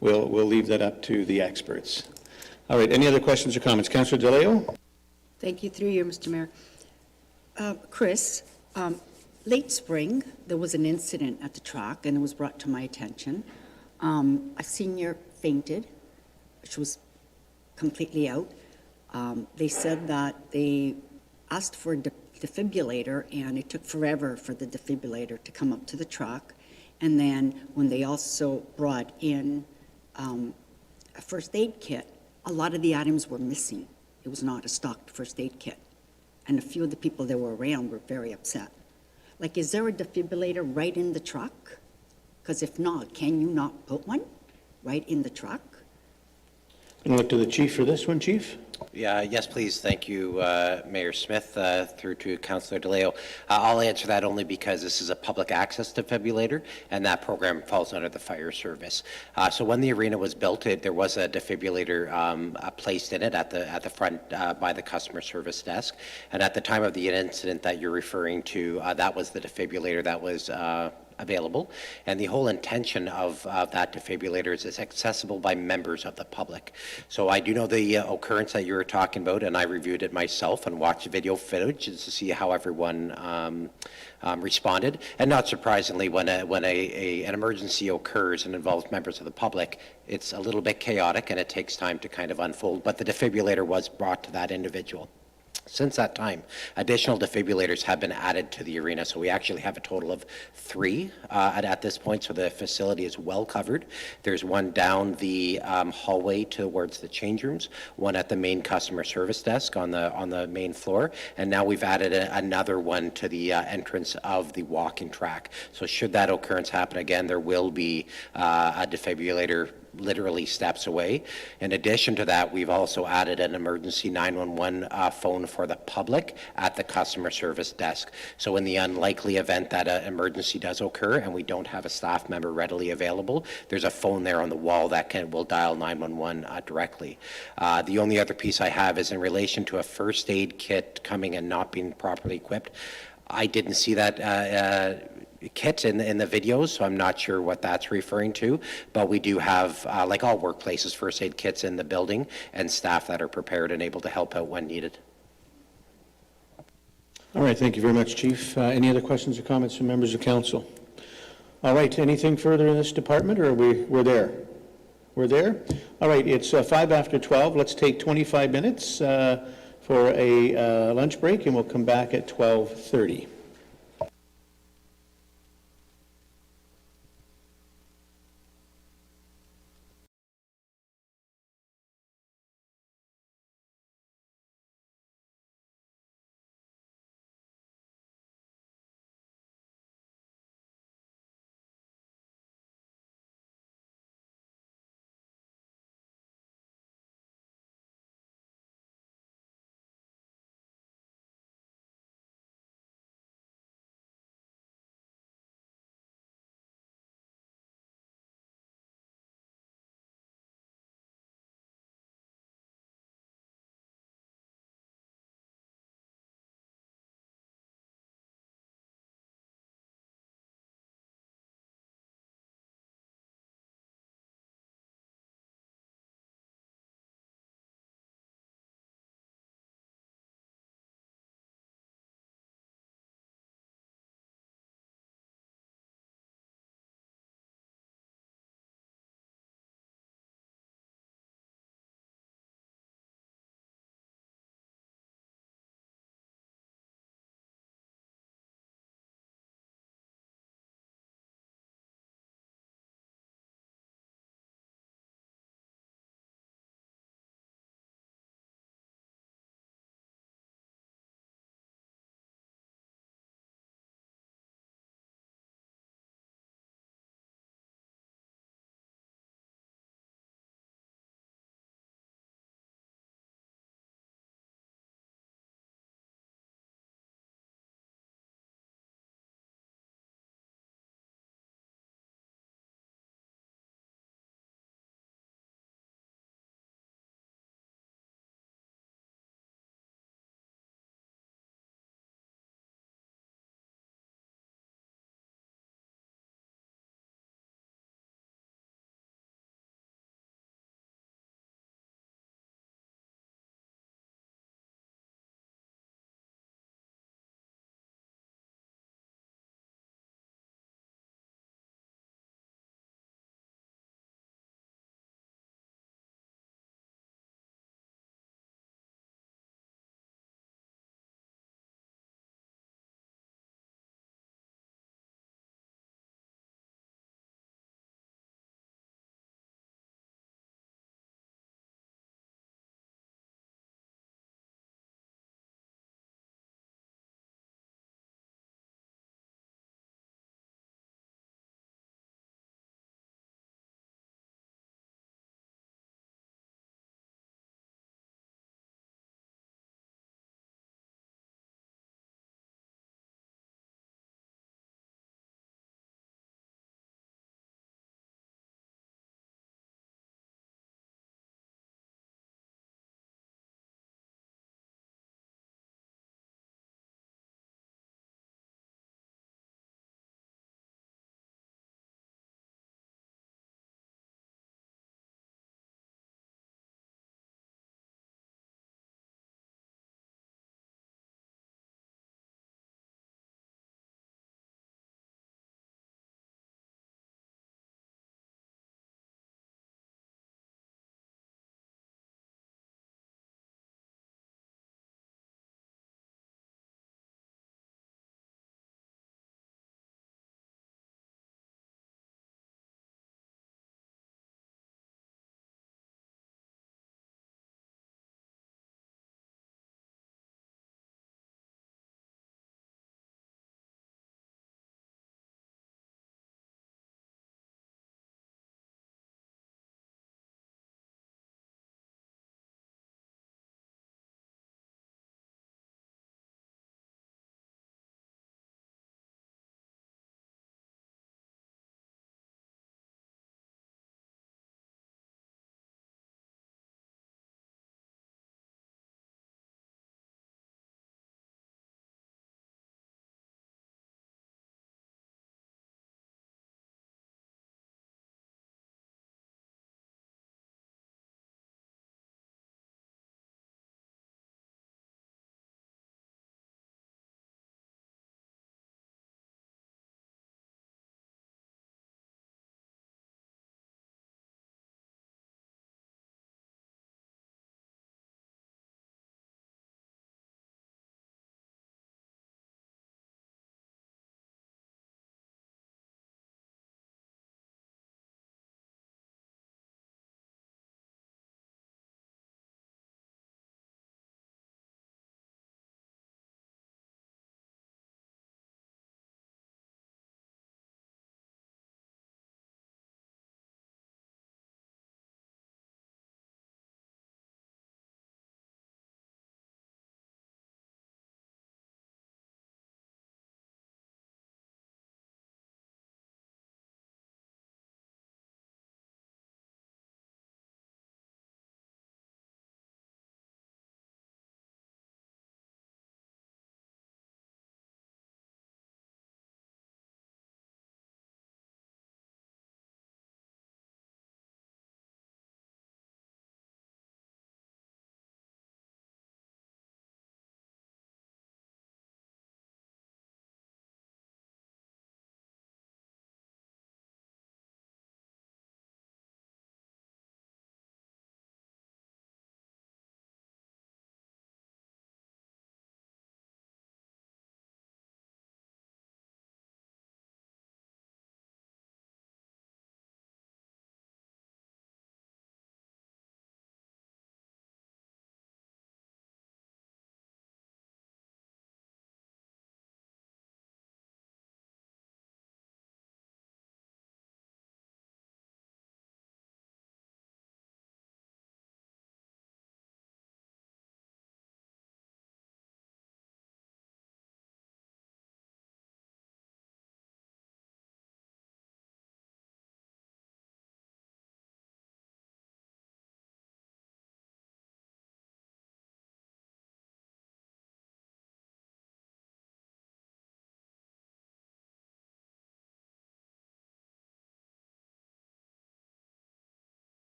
we'll leave that up to the experts. All right, any other questions or comments? Councillor DeLeo? Thank you, through you, Mr. Mayor. Chris, late spring, there was an incident at the track, and it was brought to my attention. A senior fainted. She was completely out. They said that they asked for a defibrillator, and it took forever for the defibrillator to come up to the truck. And then when they also brought in a first aid kit, a lot of the items were missing. It was not a stocked first aid kit. And a few of the people that were around were very upset. Like, is there a defibrillator right in the truck? Because if not, can you not put one right in the truck? And look to the chief for this one, Chief. Yeah, yes, please. Thank you, Mayor Smith, through to Councillor DeLeo. I'll answer that only because this is a public access defibrillator, and that program falls under the fire service. So when the arena was built, there was a defibrillator placed in it at the front by the customer service desk. And at the time of the incident that you're referring to, that was the defibrillator that was available, and the whole intention of that defibrillator is it's accessible by members of the public. So I do know the occurrence that you were talking about, and I reviewed it myself and watched video footage to see how everyone responded. And not surprisingly, when an emergency occurs and involves members of the public, it's a little bit chaotic and it takes time to kind of unfold. But the defibrillator was brought to that individual. Since that time, additional defibrillators have been added to the arena, so we actually have a total of 3 at this point, so the facility is well covered. There's one down the hallway towards the change rooms, one at the main customer service desk on the main floor, and now we've added another one to the entrance of the walking track. So should that occurrence happen again, there will be a defibrillator literally steps away. In addition to that, we've also added an emergency 911 phone for the public at the customer service desk. So in the unlikely event that an emergency does occur and we don't have a staff member readily available, there's a phone there on the wall that will dial 911 directly. The only other piece I have is in relation to a first aid kit coming and not being properly equipped. I didn't see that kit in the videos, so I'm not sure what that's referring to, but we do have, like all workplaces, first aid kits in the building and staff that are prepared and able to help out when needed. All right, thank you very much, Chief. Any other questions or comments from members of council? All right, anything further in this department, or we're there? We're there? All right, it's 5 after 12. Let's take 25 minutes for a lunch break, and we'll come back at 12:30.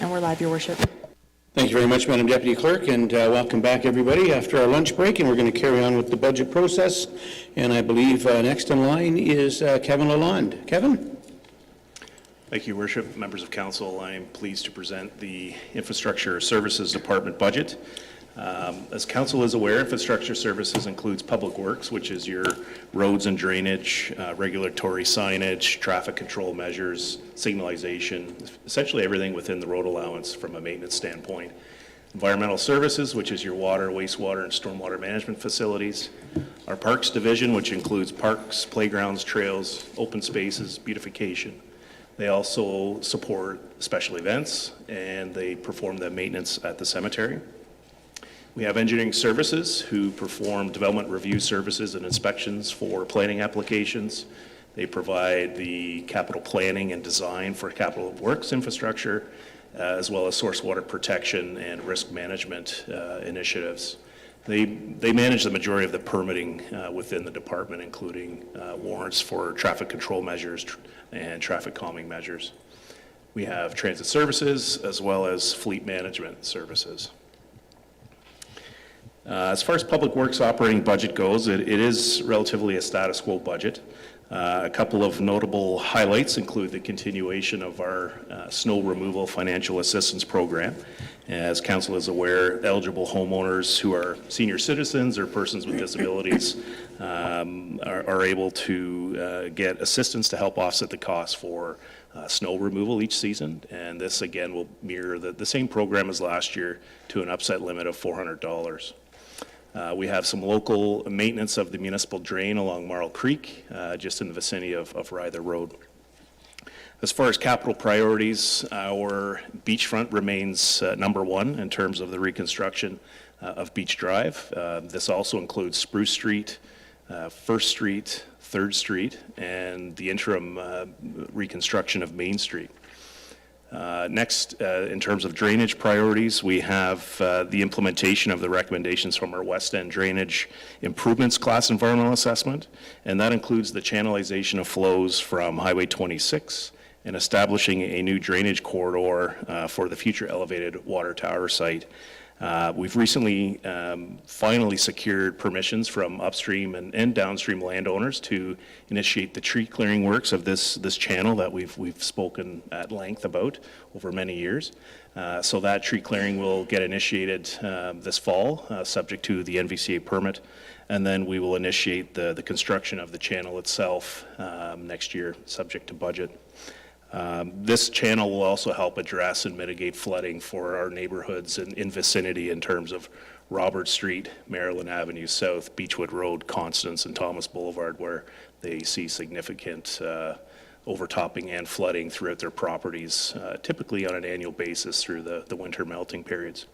And we're live, Your Worship. Thank you very much, Madam Deputy Clerk, and welcome back, everybody, after our lunch break, and we're going to carry on with the budget process. And I believe next in line is Kevin Lalonde. Kevin? Thank you, Worship. Members of Council, I am pleased to present the Infrastructure Services Department budget. As Council is aware, Infrastructure Services includes Public Works, which is your roads and drainage, regulatory signage, traffic control measures, signalization, essentially everything within the road allowance from a maintenance standpoint. Environmental Services, which is your water, wastewater, and stormwater management facilities. Our Parks Division, which includes parks, playgrounds, trails, open spaces, beautification. They also support special events, and they perform the maintenance at the cemetery. We have Engineering Services, who perform development review services and inspections for planning applications. They provide the capital planning and design for capital works infrastructure, as well as source water protection and risk management initiatives. They manage the majority of the permitting within the department, including warrants for traffic control measures and traffic calming measures. We have Transit Services, as well as Fleet Management Services. As far as Public Works operating budget goes, it is relatively a status quo budget. A couple of notable highlights include the continuation of our snow removal financial assistance program. As Council is aware, eligible homeowners who are senior citizens or persons with disabilities are able to get assistance to help offset the cost for snow removal each season. And this, again, will mirror the same program as last year to an upset limit of $400. We have some local maintenance of the municipal drain along Marl Creek, just in the vicinity of Ryther Road. As far as capital priorities, our beachfront remains number one in terms of the reconstruction of Beach Drive. This also includes Spruce Street, First Street, Third Street, and the interim reconstruction of Main Street. Next, in terms of drainage priorities, we have the implementation of the recommendations from our West End Drainage Improvements Class Environmental Assessment, and that includes the channelization of flows from Highway 26 and establishing a new drainage corridor for the future elevated water tower site. We've recently finally secured permissions from upstream and downstream landowners to initiate the tree clearing works of this channel that we've spoken at length about over many years. So that tree clearing will get initiated this fall, subject to the NVCA permit, and then we will initiate the construction of the channel itself next year, subject to budget. This channel will also help address and mitigate flooding for our neighborhoods in vicinity in terms of Robert Street, Maryland Avenue South, Beechwood Road, Constance, and Thomas Boulevard, where they see significant overtopping and flooding throughout their properties, typically on an annual basis through the winter melting periods.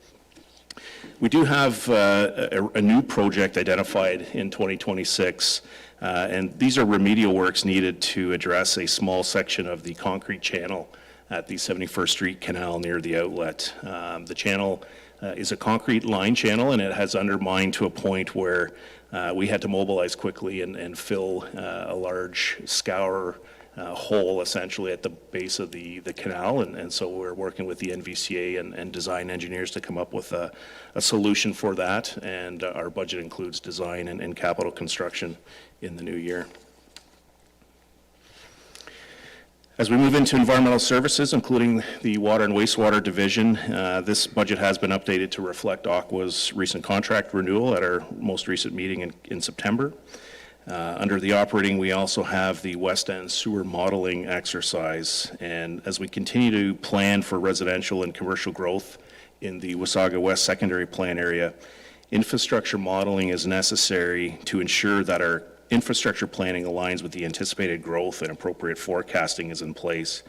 We do have a new project identified in 2026, and these are remedial works needed to address a small section of the concrete channel at the 71st Street Canal near the outlet. The channel is a concrete line channel, and it has undermined to a point where we had to mobilize quickly and fill a large scour hole essentially at the base of the canal, and so we're working with the NVCA and design engineers to come up with a solution for that, and our budget includes design and capital construction in the new year. As we move into environmental services, including the water and wastewater division, this budget has been updated to reflect Aqua's recent contract renewal at our most recent meeting in September. Under the operating, we also have the West End sewer modeling exercise, and as we continue to plan for residential and commercial growth in the Wasaga West secondary plan area, infrastructure modeling is necessary to ensure that our infrastructure planning aligns with the anticipated growth and appropriate forecasting is in place.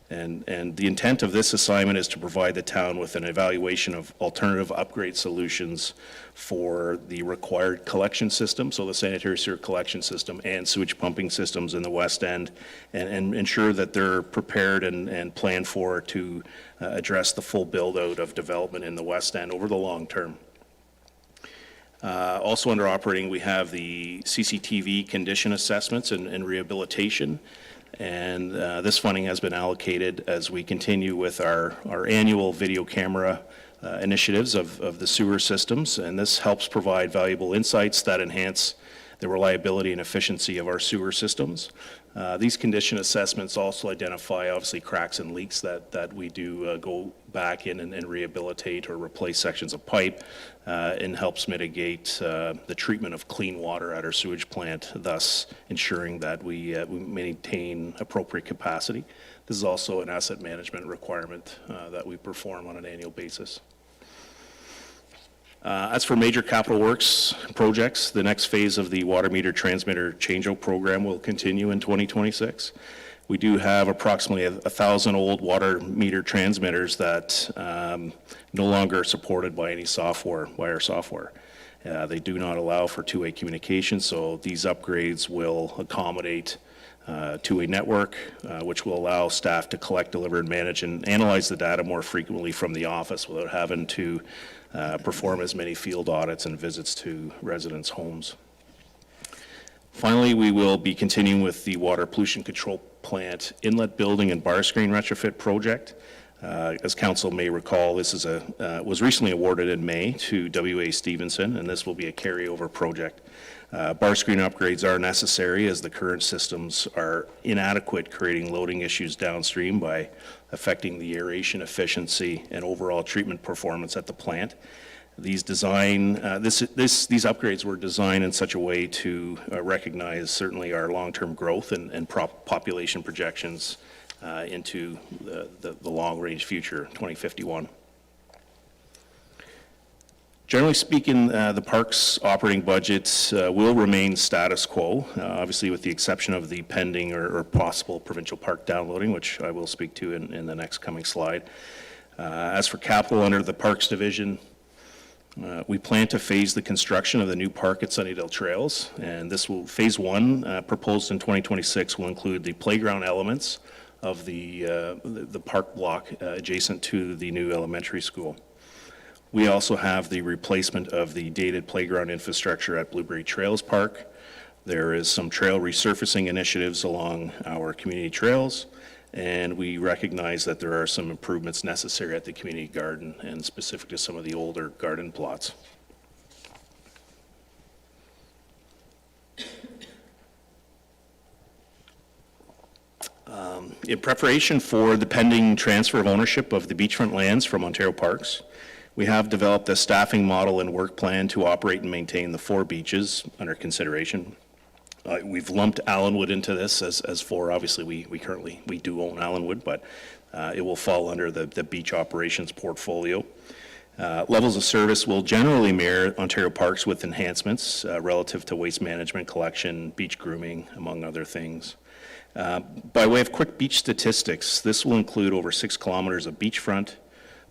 And the intent of this assignment is to provide the town with an evaluation of alternative upgrade solutions for the required collection system, so the sanitary sewer collection system and sewage pumping systems in the West End, and ensure that they're prepared and planned for to address the full build-out of development in the West End over the long term. Also under operating, we have the CCTV condition assessments and rehabilitation. And this funding has been allocated as we continue with our annual video camera initiatives of the sewer systems, and this helps provide valuable insights that enhance the reliability and efficiency of our sewer systems. These condition assessments also identify, obviously, cracks and leaks that we do go back in and rehabilitate or replace sections of pipe, and helps mitigate the treatment of clean water at our sewage plant, thus ensuring that we maintain appropriate capacity. This is also an asset management requirement that we perform on an annual basis. As for major capital works projects, the next phase of the water meter transmitter changeout program will continue in 2026. We do have approximately 1,000 old water meter transmitters that no longer are supported by any software, wire software. They do not allow for two-way communication, so these upgrades will accommodate two-way network, which will allow staff to collect, deliver, and manage and analyze the data more frequently from the office without having to perform as many field audits and visits to residents' homes. Finally, we will be continuing with the water pollution control plant inlet building and bar screen retrofit project. As council may recall, this is was recently awarded in May to W.A. Stevenson, and this will be a carryover project. Bar screen upgrades are necessary as the current systems are inadequate, creating loading issues downstream by affecting the aeration efficiency and overall treatment performance at the plant. These upgrades were designed in such a way to recognize certainly our long-term growth and population projections into the long-range future, 2051. Generally speaking, the parks operating budgets will remain status quo, obviously with the exception of the pending or possible provincial park downloading, which I will speak to in the next coming slide. As for capital under the Parks Division, we plan to phase the construction of the new park at Sunnydale Trails, and phase one, proposed in 2026, will include the playground elements of the park block adjacent to the new elementary school. We also have the replacement of the dated playground infrastructure at Blueberry Trails Park. There is some trail resurfacing initiatives along our community trails, and we recognize that there are some improvements necessary at the community garden and specific to some of the older garden plots. In preparation for the pending transfer of ownership of the beachfront lands from Ontario Parks, we have developed a staffing model and work plan to operate and maintain the 4 beaches under consideration. We've lumped Allenwood into this as 4. Obviously, we do own Allenwood, but it will fall under the beach operations portfolio. Levels of service will generally mirror Ontario Parks with enhancements relative to waste management, collection, beach grooming, among other things. By way of quick beach statistics, this will include over 6 kilometers of beachfront,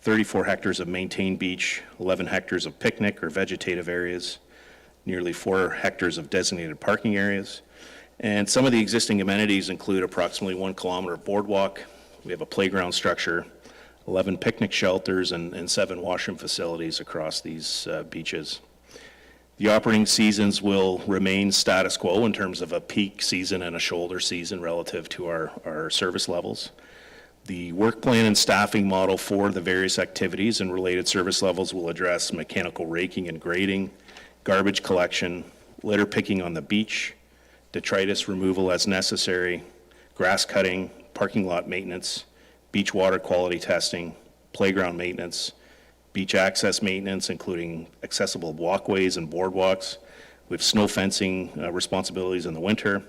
34 hectares of maintained beach, 11 hectares of picnic or vegetative areas, nearly 4 hectares of designated parking areas. And some of the existing amenities include approximately 1 kilometer of boardwalk. We have a playground structure, 11 picnic shelters, and 7 washroom facilities across these beaches. The operating seasons will remain status quo in terms of a peak season and a shoulder season relative to our service levels. The work plan and staffing model for the various activities and related service levels will address mechanical raking and grading, garbage collection, litter picking on the beach, detritus removal as necessary, grass cutting, parking lot maintenance, beach water quality testing, playground maintenance, beach access maintenance, including accessible walkways and boardwalks, with snow fencing responsibilities in the winter,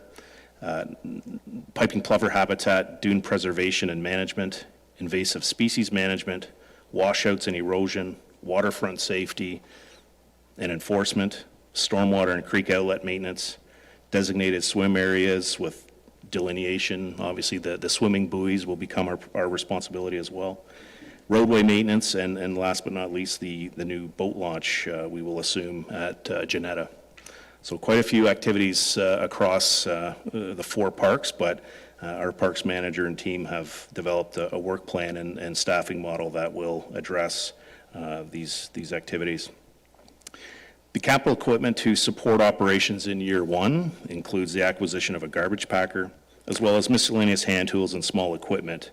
piping plover habitat, dune preservation and management, invasive species management, washouts and erosion, waterfront safety and enforcement, stormwater and creek outlet maintenance, designated swim areas with delineation. Obviously, the swimming buoys will become our responsibility as well. Roadway maintenance, and last but not least, the new boat launch we will assume at Janetta. So quite a few activities across the 4 parks, but our parks manager and team have developed a work plan and staffing model that will address these activities. The capital equipment to support operations in year 1 includes the acquisition of a garbage packer, as well as miscellaneous hand tools and small equipment.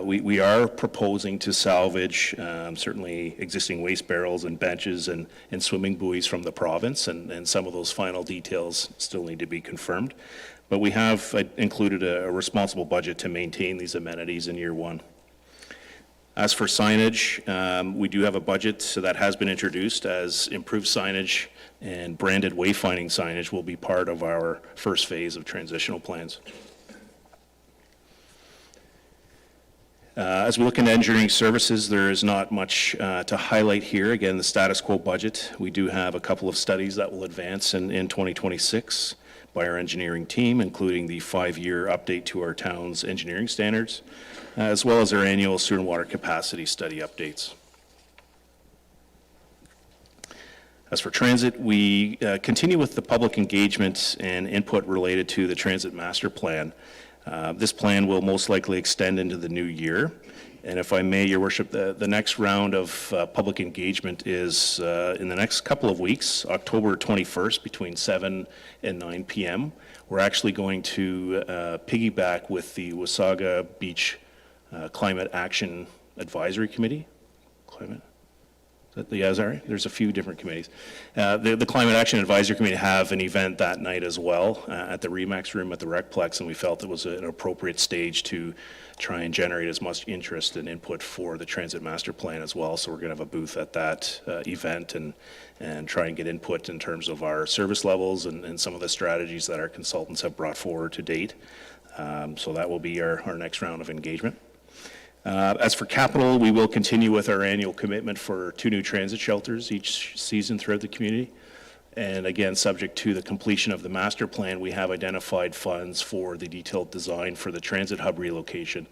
We are proposing to salvage certainly existing waste barrels and benches and swimming buoys from the province, and some of those final details still need to be confirmed. But we have included a responsible budget to maintain these amenities in year one. As for signage, we do have a budget that has been introduced as improved signage and branded wayfinding signage will be part of our first phase of transitional plans. As we look into engineering services, there is not much to highlight here. Again, the status quo budget. We do have a couple of studies that will advance in 2026 by our engineering team, including the 5-year update to our town's engineering standards, as well as our annual sewer and water capacity study updates. As for transit, we continue with the public engagement and input related to the transit master plan. This plan will most likely extend into the new year. And if I may, Your Worship, the next round of public engagement is in the next couple of weeks, October 21st, between 7 and 9 p.m. We're actually going to piggyback with the Wasaga Beach Climate Action Advisory Committee. There's a few different committees. The Climate Action Advisory Committee have an event that night as well at the Remax Room at the Recplex, and we felt it was an appropriate stage to try and generate as much interest and input for the Transit Master Plan as well. So we're going to have a booth at that event and try and get input in terms of our service levels and some of the strategies that our consultants have brought forward to date. So that will be our next round of engagement. As for capital, we will continue with our annual commitment for 2 new transit shelters each season throughout the community. And again, subject to the completion of the master plan, we have identified funds for the detailed design for the transit hub relocation.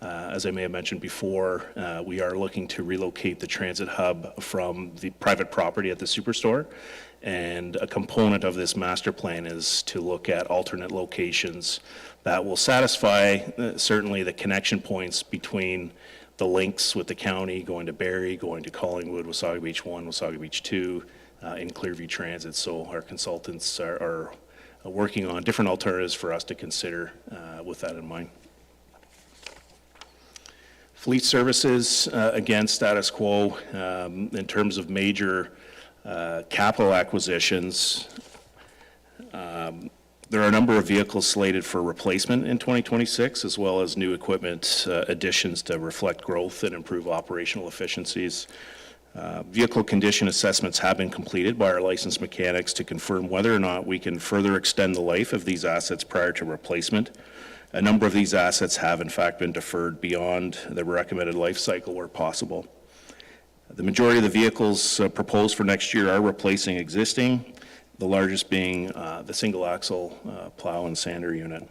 As I may have mentioned before, we are looking to relocate the transit hub from the private property at the superstore. And a component of this master plan is to look at alternate locations that will satisfy certainly the connection points between the links with the county, going to Barrie, going to Collingwood, Wasaga Beach 1, Wasaga Beach 2, in Clearview Transit. So our consultants are working on different alternatives for us to consider with that in mind. Fleet services, again, status quo in terms of major capital acquisitions. There are a number of vehicles slated for replacement in 2026, as well as new equipment additions to reflect growth and improve operational efficiencies. Vehicle condition assessments have been completed by our licensed mechanics to confirm whether or not we can further extend the life of these assets prior to replacement. A number of these assets have in fact been deferred beyond the recommended life cycle where possible. The majority of the vehicles proposed for next year are replacing existing, the largest being the single axle plow and sander unit.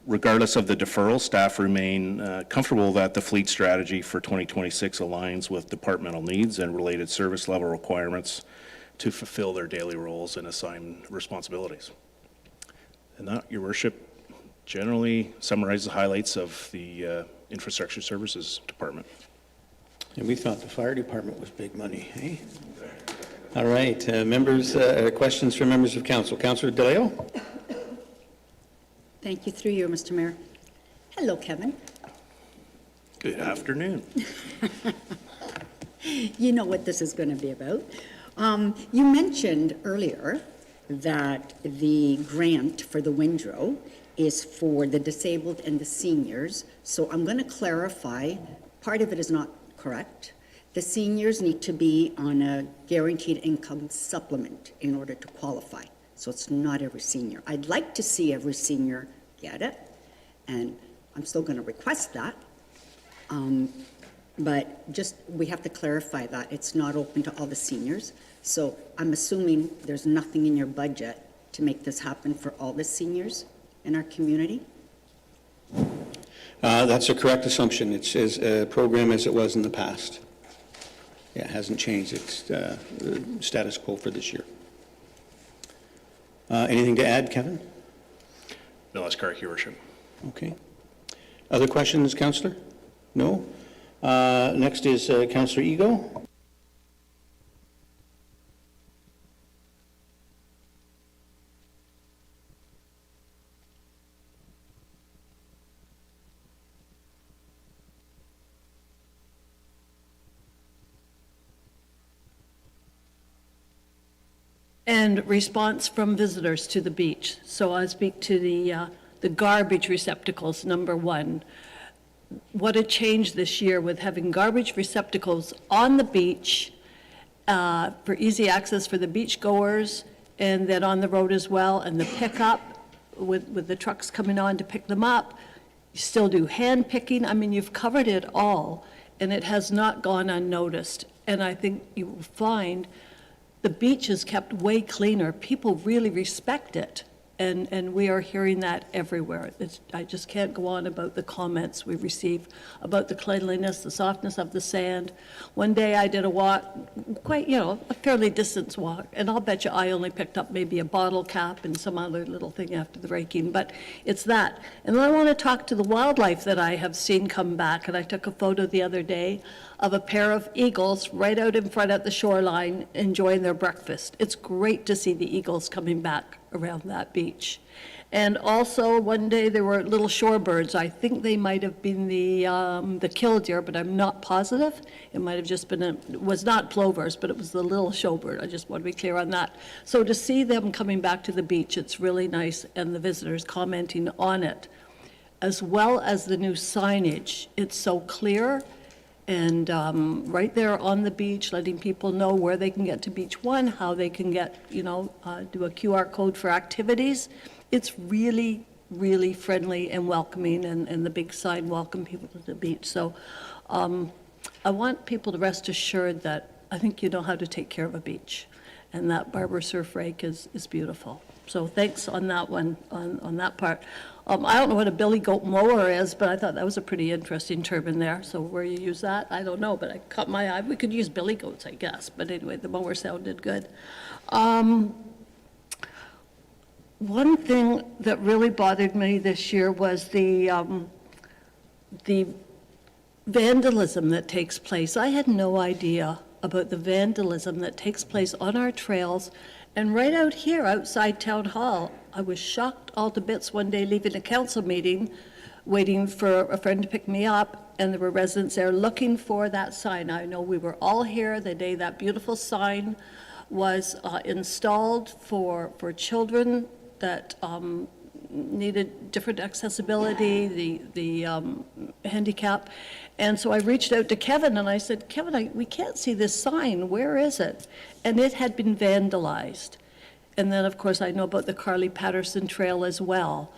Regardless of the deferral, staff remain comfortable that the fleet strategy for 2026 aligns with departmental needs and related service level requirements to fulfill their daily roles and assigned responsibilities. And that, Your Worship, generally summarizes the highlights of the Infrastructure Services Department. And we thought the fire department was big money, eh? All right, members, questions from members of council. Councillor DeLeo? Thank you, through you, Mr. Mayor. Hello, Kevin. Good afternoon. You know what this is going to be about. You mentioned earlier that the grant for the Windrow is for the disabled and the seniors. So I'm going to clarify, part of it is not correct. The seniors need to be on a guaranteed income supplement in order to qualify. So it's not every senior. I'd like to see every senior get it, and I'm still going to request that. But just, we have to clarify that it's not open to all the seniors. So I'm assuming there's nothing in your budget to make this happen for all the seniors in our community? That's a correct assumption. It's as a program as it was in the past. Yeah, it hasn't changed. It's status quo for this year. Anything to add, Kevin? No, that's correct, Your Worship. Okay. Other questions, Councillor? No? Next is Councillor Ego. and response from visitors to the beach. So I'll speak to the garbage receptacles, number one. What a change this year with having garbage receptacles on the beach for easy access for the beach goers, and then on the road as well, and the pickup with the trucks coming on to pick them up. You still do hand picking. I mean, you've covered it all, and it has not gone unnoticed. And I think you will find the beach is kept way cleaner. People really respect it. And we are hearing that everywhere. I just can't go on about the comments we receive about the cleanliness, the softness of the sand. One day I did a walk, quite, a fairly distance walk, and I'll bet you I only picked up maybe a bottle cap and some other little thing after the raking, but it's that. And then I want to talk to the wildlife that I have seen come back, and I took a photo the other day of a pair of eagles right out in front at the shoreline enjoying their breakfast. It's great to see the eagles coming back around that beach. And also one day there were little shorebirds. I think they might have been the killdeer, but I'm not positive. It might have just been, it was not plovers, but it was the little shorebird. I just want to be clear on that. So to see them coming back to the beach, it's really nice, and the visitors commenting on it, as well as the new signage. It's so clear. And right there on the beach, letting people know where they can get to Beach 1, how they can get, do a QR code for activities. It's really, really friendly and welcoming, and the big sign, welcome people to the beach. So I want people to rest assured that I think you know how to take care of a beach, and that Barber Surf Rake is beautiful. So thanks on that one, on that part. I don't know what a billy goat mower is, but I thought that was a pretty interesting term in there. So where you use that, I don't know, but I caught my eye. We could use billy goats, I guess. But anyway, the mower sounded good. One thing that really bothered me this year was the vandalism that takes place. I had no idea about the vandalism that takes place on our trails. And right out here, outside Town Hall, I was shocked all to bits one day leaving a council meeting, waiting for a friend to pick me up, and there were residents there looking for that sign. I know we were all here the day that beautiful sign was installed for children that needed different accessibility, the handicap. And so I reached out to Kevin and I said, Kevin, we can't see this sign. Where is it? And it had been vandalized. And then, of course, I know about the Carly Patterson Trail as well.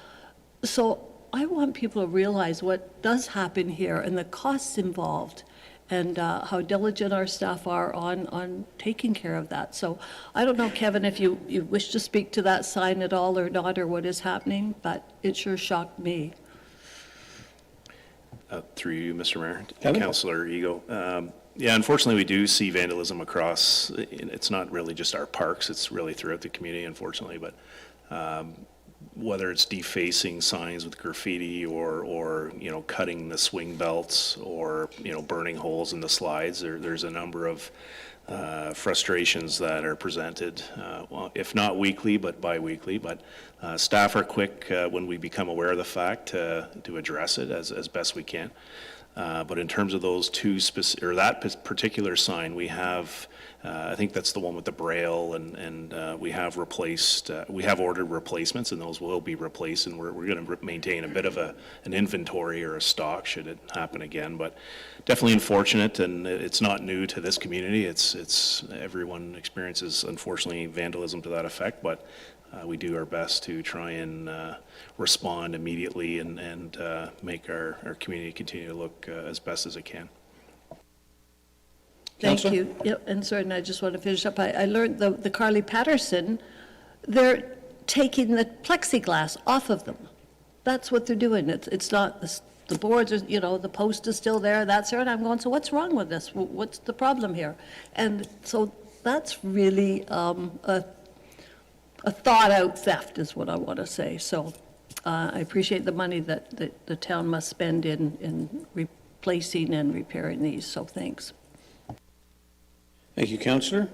So I want people to realize what does happen here and the costs involved, and how diligent our staff are on taking care of that. So I don't know, Kevin, if you wish to speak to that sign at all or not, or what is happening, but it sure shocked me. Through you, Mr. Mayor, Kevin? Councillor Ego. Yeah, unfortunately, we do see vandalism across. It's not really just our parks; it's really throughout the community, unfortunately. But whether it's defacing signs with graffiti, or cutting the swing belts, or burning holes in the slides, there's a number of frustrations that are presented, well, if not weekly, but bi-weekly. But staff are quick when we become aware of the fact to address it as best we can. But in terms of those two that particular sign, we have, I think that's the one with the braille, and we have ordered replacements, and those will be replaced, and we're going to maintain a bit of an inventory or a stock should it happen again. But definitely unfortunate, and it's not new to this community. It's everyone experiences, unfortunately, vandalism to that effect, but we do our best to try and respond immediately and make our community continue to look as best as it can. Thank you. Yep, and sorry, and I just want to finish up. I learned the Carly Patterson, they're taking the plexiglass off of them. That's what they're doing. It's not, the boards are, the post is still there, that's there, and I'm going, so what's wrong with this? What's the problem here? And so that's really a thought-out theft is what I want to say. So I appreciate the money that the town must spend in replacing and repairing these, so thanks. Thank you, Councillor.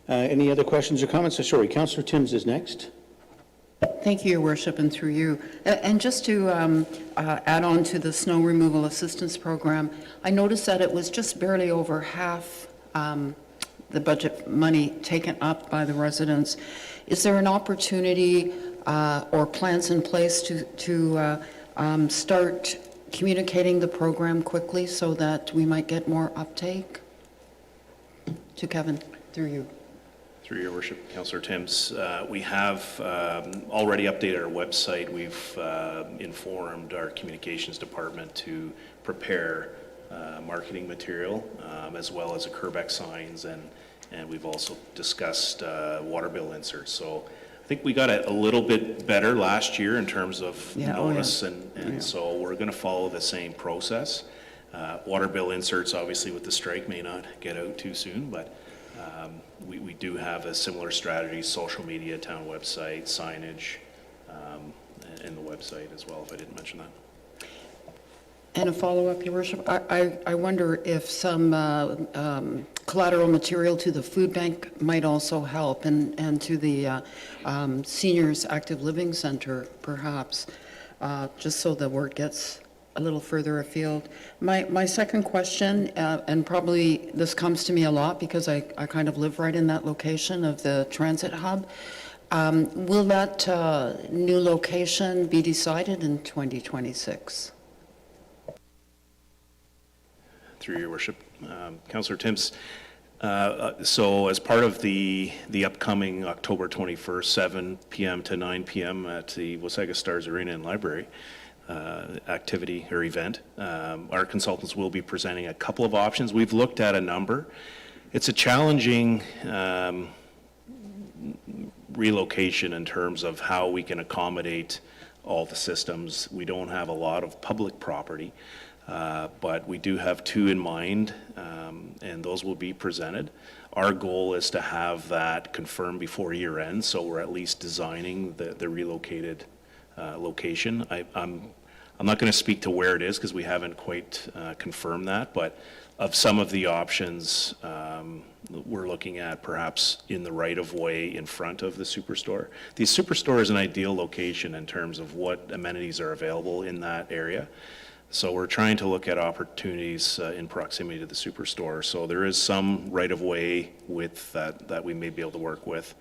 Any other questions or comments? Sorry, Councillor Timms is next. Thank you, Your Worship, and through you. And just to add on to the snow removal assistance program, I noticed that it was just barely over half the budget money taken up by the residents. Is there an opportunity or plans in place to start communicating the program quickly so that we might get more uptake? To Kevin, through you. Through your worship, Councillor Timms, we have already updated our website. We've informed our communications department to prepare marketing material as well as Quebec signs, and we've also discussed water bill inserts. So I think we got it a little bit better last year in terms of notice, and so we're going to follow the same process. Water bill inserts, obviously, with the strike may not get out too soon, but we do have a similar strategy: social media, town website, signage, and the website as well, if I didn't mention that. And a follow-up, Your Worship. I wonder if some collateral material to the food bank might also help, and to the Seniors Active Living Center, perhaps, just so the word gets a little further afield. My second question, and probably this comes to me a lot because I kind of live right in that location of the transit hub. Will that new location be decided in 2026? Through your worship, Councillor Timms. So as part of the upcoming October 21st, 7 p.m. to 9 p.m. at the Wasaga Stars Arena and Library activity or event, our consultants will be presenting a couple of options. We've looked at a number. It's a challenging relocation in terms of how we can accommodate all the systems. We don't have a lot of public property. But we do have two in mind, and those will be presented. Our goal is to have that confirmed before year end, so we're at least designing the relocated location. I'm not going to speak to where it is because we haven't quite confirmed that, but of some of the options, we're looking at perhaps in the right-of-way in front of the Superstore. The Superstore is an ideal location in terms of what amenities are available in that area. So we're trying to look at opportunities in proximity to the Superstore. So there is some right-of-way width that we may be able to work with.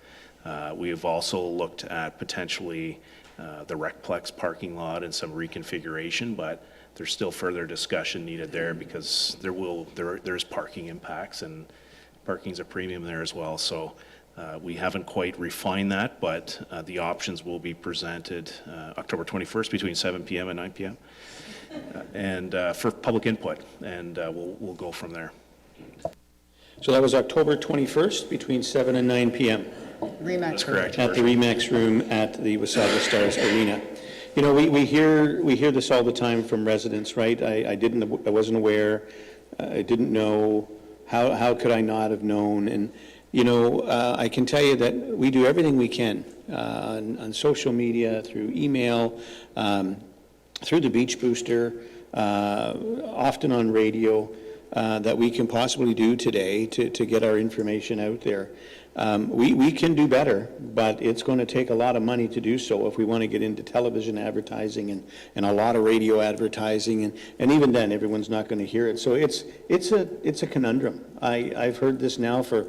We have also looked at potentially the Recplex parking lot and some reconfiguration, but there's still further discussion needed there because there's parking impacts, and parking's a premium there as well. So we haven't quite refined that, but the options will be presented October 21st between 7 p.m. and 9 p.m. And for public input, and we'll go from there. So that was October 21st between 7 and 9 p.m. Remax. That's correct. At the Remax Room at the Wasaga Stars Arena. You know, we hear this all the time from residents, right? I wasn't aware, I didn't know, how could I not have known? And you know, I can tell you that we do everything we can on social media, through email, through the Beach Booster, often on radio, that we can possibly do today to get our information out there. We can do better, but it's going to take a lot of money to do so if we want to get into television advertising and a lot of radio advertising, and even then everyone's not going to hear it. So it's a conundrum. I've heard this now for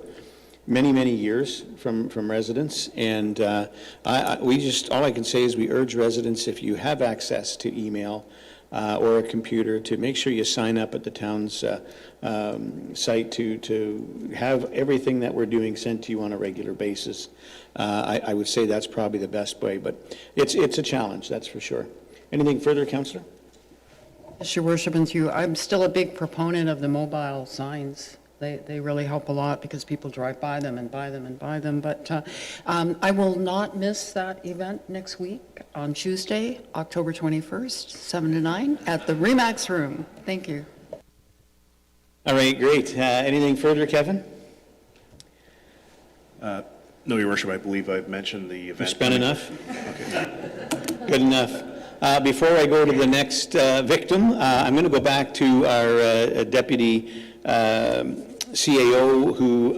many years from residents, and all I can say is we urge residents, if you have access to email or a computer, to make sure you sign up at the town's site to have everything that we're doing sent to you on a regular basis. I would say that's probably the best way, but it's a challenge, that's for sure. Anything further, Councillor? Yes, Your Worship, and through, I'm still a big proponent of the mobile signs. They really help a lot because people drive by them and buy them and buy them. But I will not miss that event next week on Tuesday, October 21st, 7 to 9 at the Remax Room. Thank you. All right, great. Anything further, Kevin? No, Your Worship, I believe I've mentioned the event. You spent enough? Okay. Good enough. Before I go to the next victim, I'm going to go back to our Deputy CAO who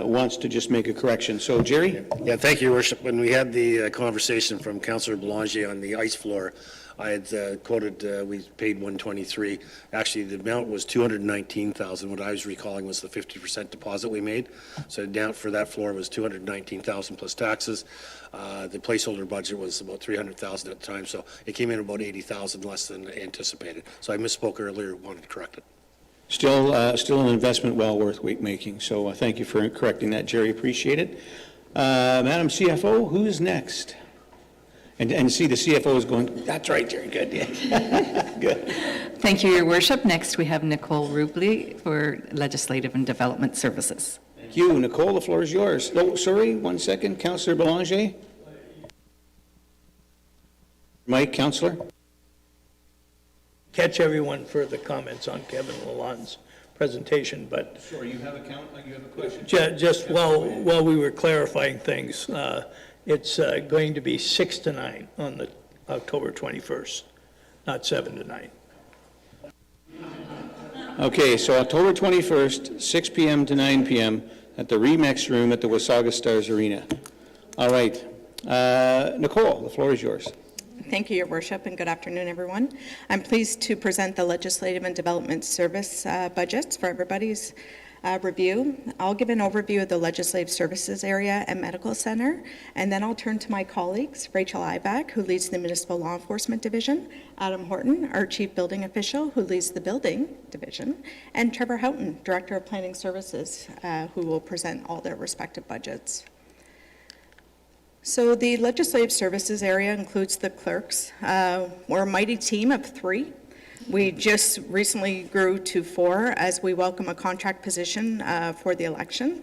wants to just make a correction. So, Jerry? Yeah, thank you, Your Worship. When we had the conversation from Councillor Belanger on the ice floor, I had quoted, we paid 123. Actually, the amount was 219,000. What I was recalling was the 50% deposit we made. So down for that floor was 219,000 plus taxes. The placeholder budget was about 300,000 at the time, so it came in about 80,000 less than anticipated. So I misspoke earlier, wanted to correct it. Still an investment well worth making. So thank you for correcting that, Jerry. Appreciate it. Madam CFO, who is next? And see, the CFO is going, that's right, Jerry, good. Yeah. Good. Thank you, Your Worship. Next, we have Nicole Rubley for Legislative and Development Services. Thank you. Nicole, the floor is yours. Oh, sorry, 1 second. Councillor Belanger? Mike, Councillor? Catch everyone for the comments on Kevin Lalonde's presentation, but Sorry, you have a question? just while we were clarifying things, it's going to be 6 to 9 on the October 21st, not 7 to 9. Okay, so October 21st, 6 p.m. to 9 p.m. at the Remax Room at the Wasaga Stars Arena. All right. Nicole, the floor is yours. Thank you, Your Worship, and good afternoon, everyone. I'm pleased to present the Legislative and Development Service budgets for everybody's review. I'll give an overview of the Legislative Services area and Medical Center, and then I'll turn to my colleagues, Rachel Ibach, who leads the Municipal Law Enforcement Division, Adam Horton, our Chief Building Official, who leads the Building Division, and Trevor Houghton, Director of Planning Services, who will present all their respective budgets. So the Legislative Services area includes the clerks. We're a mighty team of 3. We just recently grew to 4 as we welcome a contract position for the election.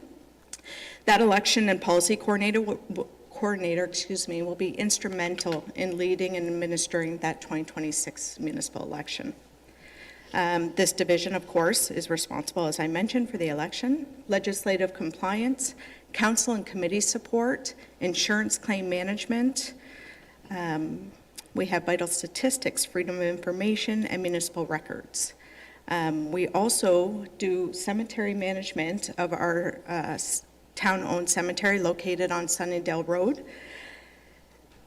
That election and policy coordinator will be instrumental in leading and administering that 2026 municipal election. This division, of course, is responsible, as I mentioned, for the election, legislative compliance, council and committee support, insurance claim management. We have vital statistics, freedom of information, and municipal records. We also do cemetery management of our town-owned cemetery located on Sunnydale Road.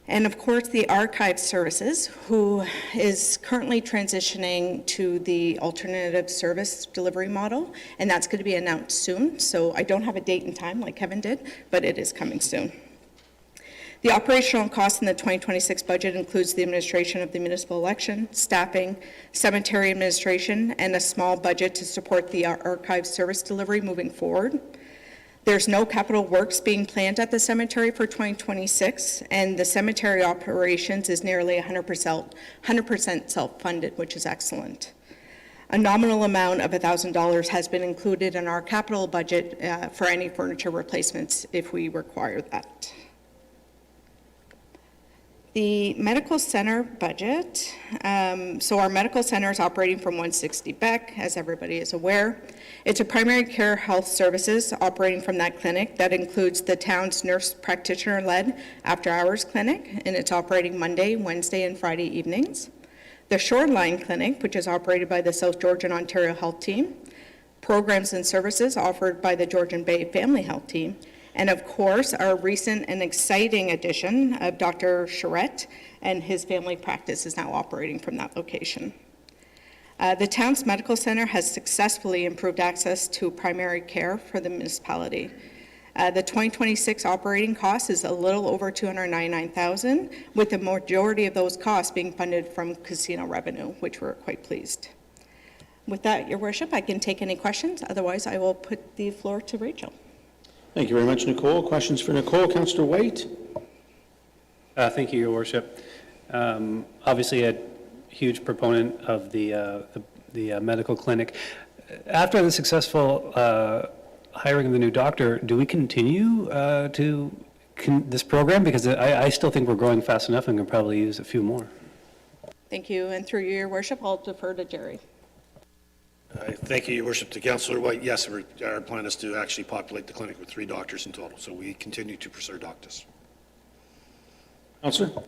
And of course, the Archive Services, who is currently transitioning to the alternative service delivery model, and that's going to be announced soon. So I don't have a date and time like Kevin did, but it is coming soon. The operational cost in the 2026 budget includes the administration of the municipal election, staffing, cemetery administration, and a small budget to support the archive service delivery moving forward. There's no capital works being planned at the cemetery for 2026, and the cemetery operations is nearly 100% self-funded, which is excellent. A nominal amount of $1,000 has been included in our capital budget for any furniture replacements if we require that. The medical center budget, so our medical center is operating from 160 Beck, as everybody is aware. It's a primary care health services operating from that clinic that includes the town's nurse practitioner-led after-hours clinic, and it's operating Monday, Wednesday, and Friday evenings. The Shoreline Clinic, which is operated by the South Georgian Ontario Health Team. Programs and services offered by the Georgian Bay Family Health Team. And of course, our recent and exciting addition of Dr. Charette and his family practice is now operating from that location. The town's medical center has successfully improved access to primary care for the municipality. The 2026 operating cost is a little over $299,000, with the majority of those costs being funded from casino revenue, which we're quite pleased. With that, Your Worship, I can take any questions. Otherwise, I will put the floor to Rachel. Thank you very much, Nicole. Questions for Nicole? Councillor White? Thank you, Your Worship. Obviously, a huge proponent of the medical clinic. After the successful hiring of the new doctor, do we continue this program? Because I still think we're growing fast enough and can probably use a few more. Thank you. And through Your Worship, I'll defer to Jerry. Thank you, Your Worship. To Councillor White, yes, our plan is to actually populate the clinic with 3 doctors in total, so we continue to pursue doctors. Councillor?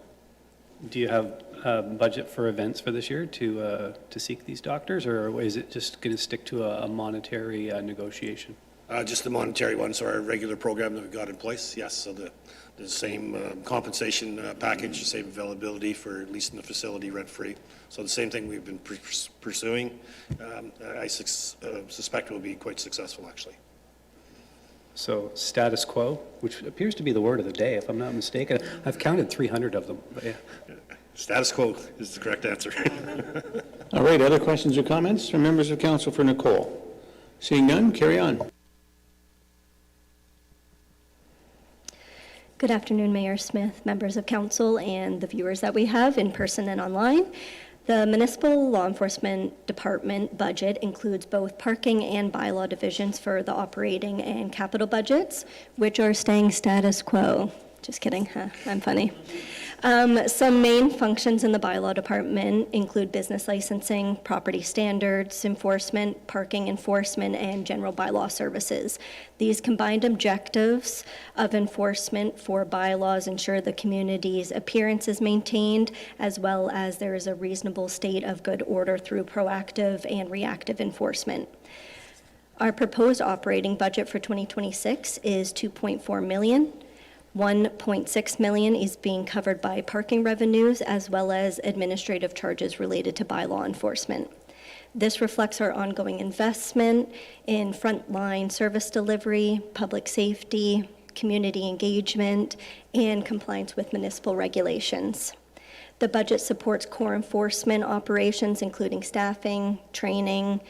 Do you have budget for events for this year to seek these doctors, or is it just going to stick to a monetary negotiation? Just the monetary one, so our regular program that we've got in place, yes. So the same compensation package, the same availability for leasing the facility rent-free. So the same thing we've been pursuing. I suspect will be quite successful, actually. So status quo, which appears to be the word of the day, if I'm not mistaken. I've counted 300 of them, but yeah. Status quo is the correct answer. All right, other questions or comments from members of council for Nicole? Seeing none, carry on. Good afternoon, Mayor Smith, members of council, and the viewers that we have in person and online. The Municipal Law Enforcement Department budget includes both parking and bylaw divisions for the operating and capital budgets, which are staying status quo. Just kidding, huh? I'm funny. Some main functions in the bylaw department include business licensing, property standards enforcement, parking enforcement, and general bylaw services. These combined objectives of enforcement for bylaws ensure the community's appearance is maintained, as well as there is a reasonable state of good order through proactive and reactive enforcement. Our proposed operating budget for 2026 is $2.4 million. $1.6 million is being covered by parking revenues as well as administrative charges related to bylaw enforcement. This reflects our ongoing investment in frontline service delivery, public safety, community engagement, and compliance with municipal regulations. The budget supports core enforcement operations, including staffing, training,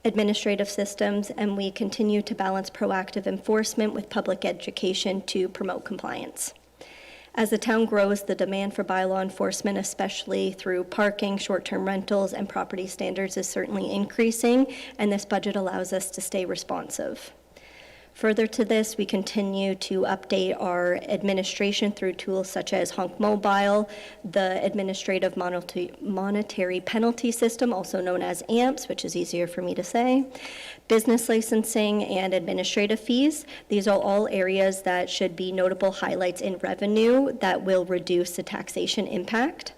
administrative systems, and we continue to balance proactive enforcement with public education to promote compliance. As the town grows, the demand for bylaw enforcement, especially through parking, short-term rentals, and property standards, is certainly increasing, and this budget allows us to stay responsive. Further to this, we continue to update our administration through tools such as Honk Mobile, the Administrative Monetary Penalty System, also known as AMPS, which is easier for me to say, business licensing, and administrative fees. These are all areas that should be notable highlights in revenue that will reduce the taxation impact.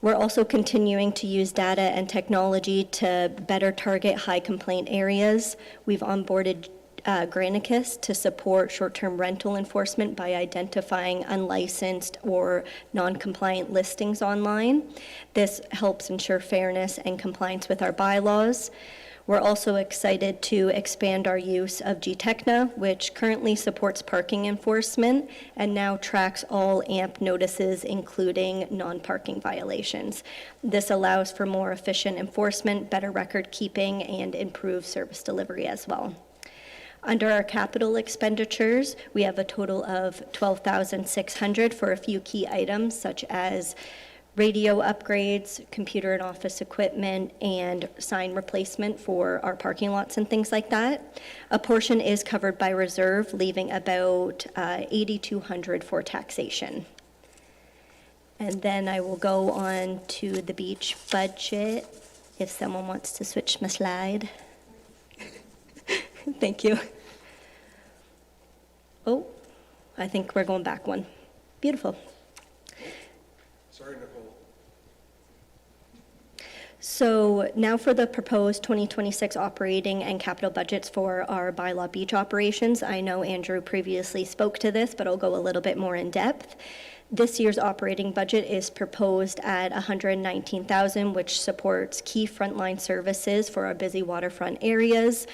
We're also continuing to use data and technology to better target high complaint areas. We've onboarded Granicus to support short-term rental enforcement by identifying unlicensed or non-compliant listings online. This helps ensure fairness and compliance with our bylaws. We're also excited to expand our use of GTechna, which currently supports parking enforcement and now tracks all AMP notices, including non-parking violations. This allows for more efficient enforcement, better record keeping, and improved service delivery as well. Under our capital expenditures, we have a total of $12,600 for a few key items such as radio upgrades, computer and office equipment, and sign replacement for our parking lots and things like that. A portion is covered by reserve, leaving about $8,200 for taxation. And then I will go on to the beach budget if someone wants to switch my slide. Thank you. Oh, I think we're going back one. Beautiful. Sorry, Nicole. So now for the proposed 2026 operating and capital budgets for our bylaw beach operations. I know Andrew previously spoke to this, but I'll go a little bit more in depth. This year's operating budget is proposed at $119,000, which supports key frontline services for our busy waterfront areas.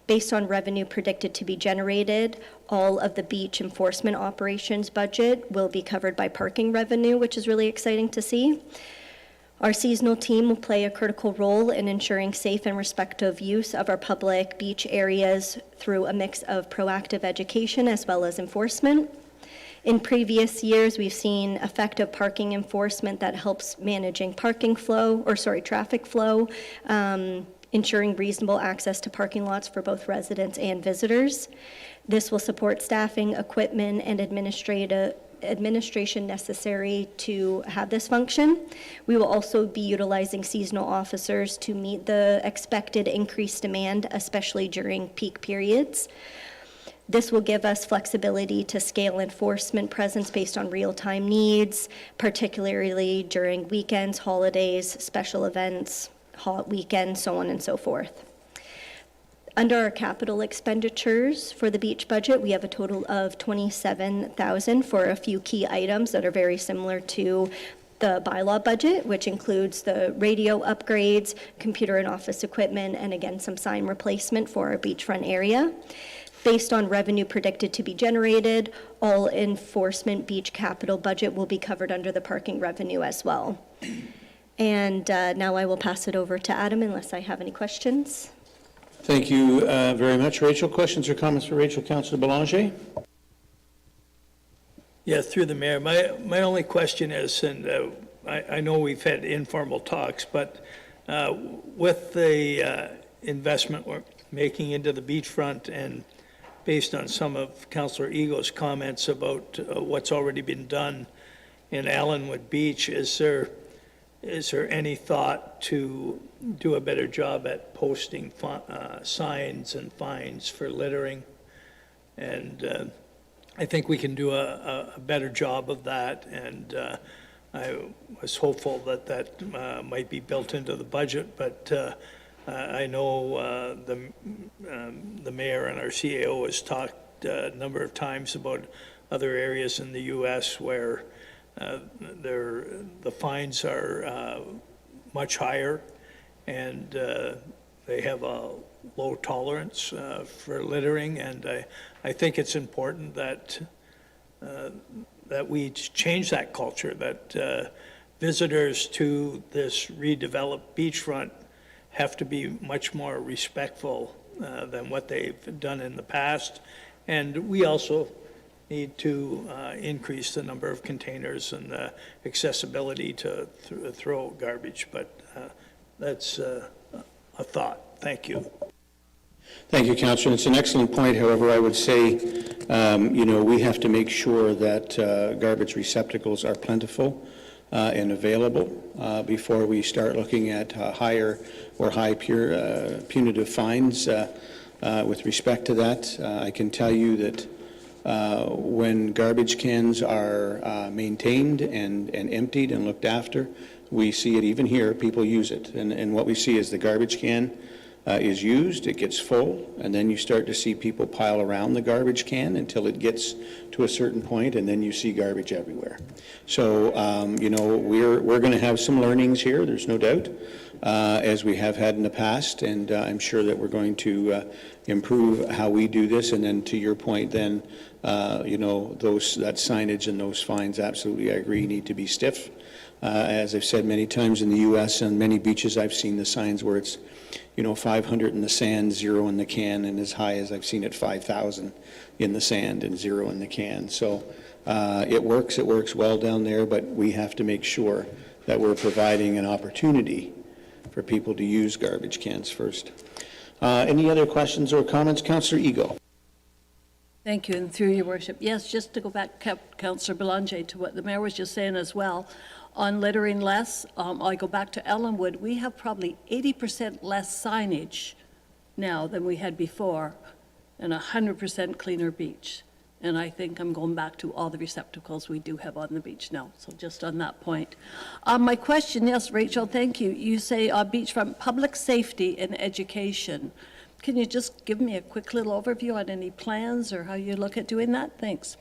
Based on revenue predicted to be generated, all of the beach enforcement operations budget will be covered by parking revenue, which is really exciting to see. Our seasonal team will play a critical role in ensuring safe and respectful use of our public beach areas through a mix of proactive education as well as enforcement. In previous years, we've seen effective parking enforcement that helps managing traffic flow, ensuring reasonable access to parking lots for both residents and visitors. This will support staffing, equipment, and administration necessary to have this function. We will also be utilizing seasonal officers to meet the expected increased demand, especially during peak periods. This will give us flexibility to scale enforcement presence based on real-time needs, particularly during weekends, holidays, special events, weekends, so on and so forth. Under our capital expenditures for the beach budget, we have a total of $27,000 for a few key items that are very similar to the bylaw budget, which includes the radio upgrades, computer and office equipment, and again, some sign replacement for our beachfront area. Based on revenue predicted to be generated, all enforcement beach capital budget will be covered under the parking revenue as well. And now I will pass it over to Adam unless I have any questions. Thank you very much, Rachel. Questions or comments for Rachel? Councillor Belanger? Yeah, through the mayor. My only question is, and I know we've had informal talks, but with the investment we're making into the beachfront and based on some of Councillor Ego's comments about what's already been done in Allenwood Beach, is there any thought to do a better job at posting signs and fines for littering? And I think we can do a better job of that, and I was hopeful that that might be built into the budget, but I know the mayor and our CAO has talked a number of times about other areas in the U.S. where the fines are much higher, and they have a low tolerance for littering, and I think it's important that that we change that culture, that visitors to this redeveloped beachfront have to be much more respectful than what they've done in the past. And we also need to increase the number of containers and the accessibility to throw garbage. But that's a thought. Thank you. Thank you, Councillor. It's an excellent point. However, I would say, we have to make sure that garbage receptacles are plentiful and available before we start looking at higher or punitive fines with respect to that. I can tell you that when garbage cans are maintained and emptied and looked after, we see it even here, people use it. And what we see is the garbage can is used, it gets full, and then you start to see people pile around the garbage can until it gets to a certain point, and then you see garbage everywhere. So, we're going to have some learnings here, there's no doubt, as we have had in the past, and I'm sure that we're going to improve how we do this, and then to your point then, that signage and those fines, absolutely, I agree, need to be stiff. As I've said many times in the U.S., on many beaches, I've seen the signs where it's 500 in the sand, 0 in the can, and as high as I've seen it, 5,000 in the sand and 0 in the can. So it works well down there, but we have to make sure that we're providing an opportunity for people to use garbage cans first. Any other questions or comments? Councillor Ego. Thank you, and through your worship. Yes, just to go back, Councillor Belanger, to what the mayor was just saying as well, on littering less, I go back to Ellenwood, we have probably 80% less signage now than we had before, and 100% cleaner beach. And I think I'm going back to all the receptacles we do have on the beach now, so just on that point. My question, yes, Rachel, thank you. You say beachfront public safety and education. Can you just give me a quick little overview on any plans or how you look at doing that? Thanks.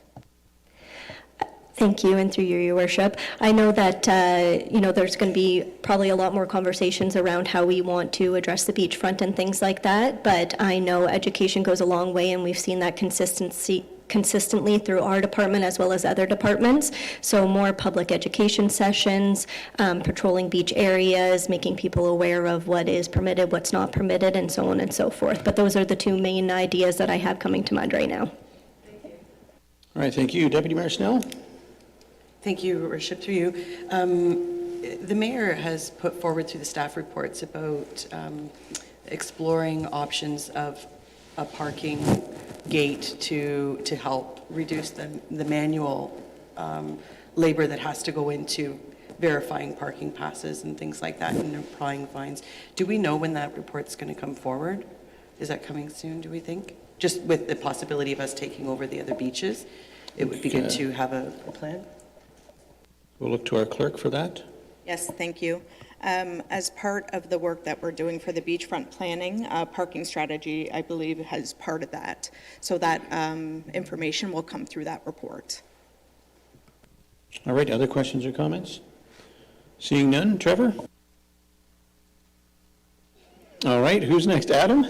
Thank you, and through you, Your Worship. I know that, there's going to be probably a lot more conversations around how we want to address the beachfront and things like that, but I know education goes a long way, and we've seen that consistently through our department as well as other departments. So more public education sessions, patrolling beach areas, making people aware of what is permitted, what's not permitted, and so on and so forth. But those are the two main ideas that I have coming to mind right now. All right, thank you. Deputy Mayor Snell? Thank you, Your Worship, through you. The mayor has put forward through the staff reports about exploring options of a parking gate to help reduce the manual labor that has to go into verifying parking passes and things like that and applying fines. Do we know when that report's going to come forward? Is that coming soon, do we think? just with the possibility of us taking over the other beaches, it would be good to have a plan. We'll look to our clerk for that. Yes, thank you. As part of the work that we're doing for the beachfront planning, parking strategy, I believe, has part of that. So that information will come through that report. All right, other questions or comments? Seeing none, Trevor? All right, who's next? Adam?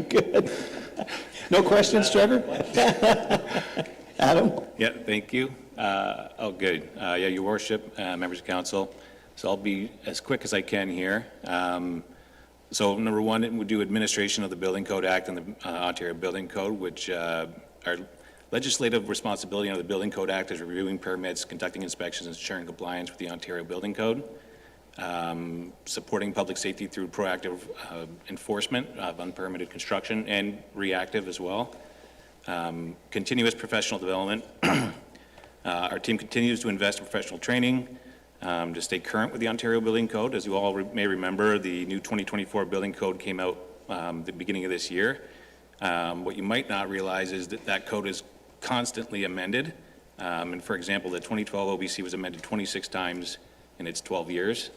Good. No questions, Trevor? Adam? Yeah, thank you. Good. Yeah, Your Worship, members of council. So I'll be as quick as I can here. So number one, it would do administration of the Building Code Act and the Ontario Building Code, which our legislative responsibility under the Building Code Act is reviewing permits, conducting inspections, and ensuring compliance with the Ontario Building Code. Supporting public safety through proactive enforcement of unpermitted construction and reactive as well. Continuous professional development. Our team continues to invest in professional training to stay current with the Ontario Building Code. As you all may remember, the new 2024 Building Code came out the beginning of this year. What you might not realize is that that code is constantly amended. And for example, the 2012 OBC was amended 26 times in its 12 years.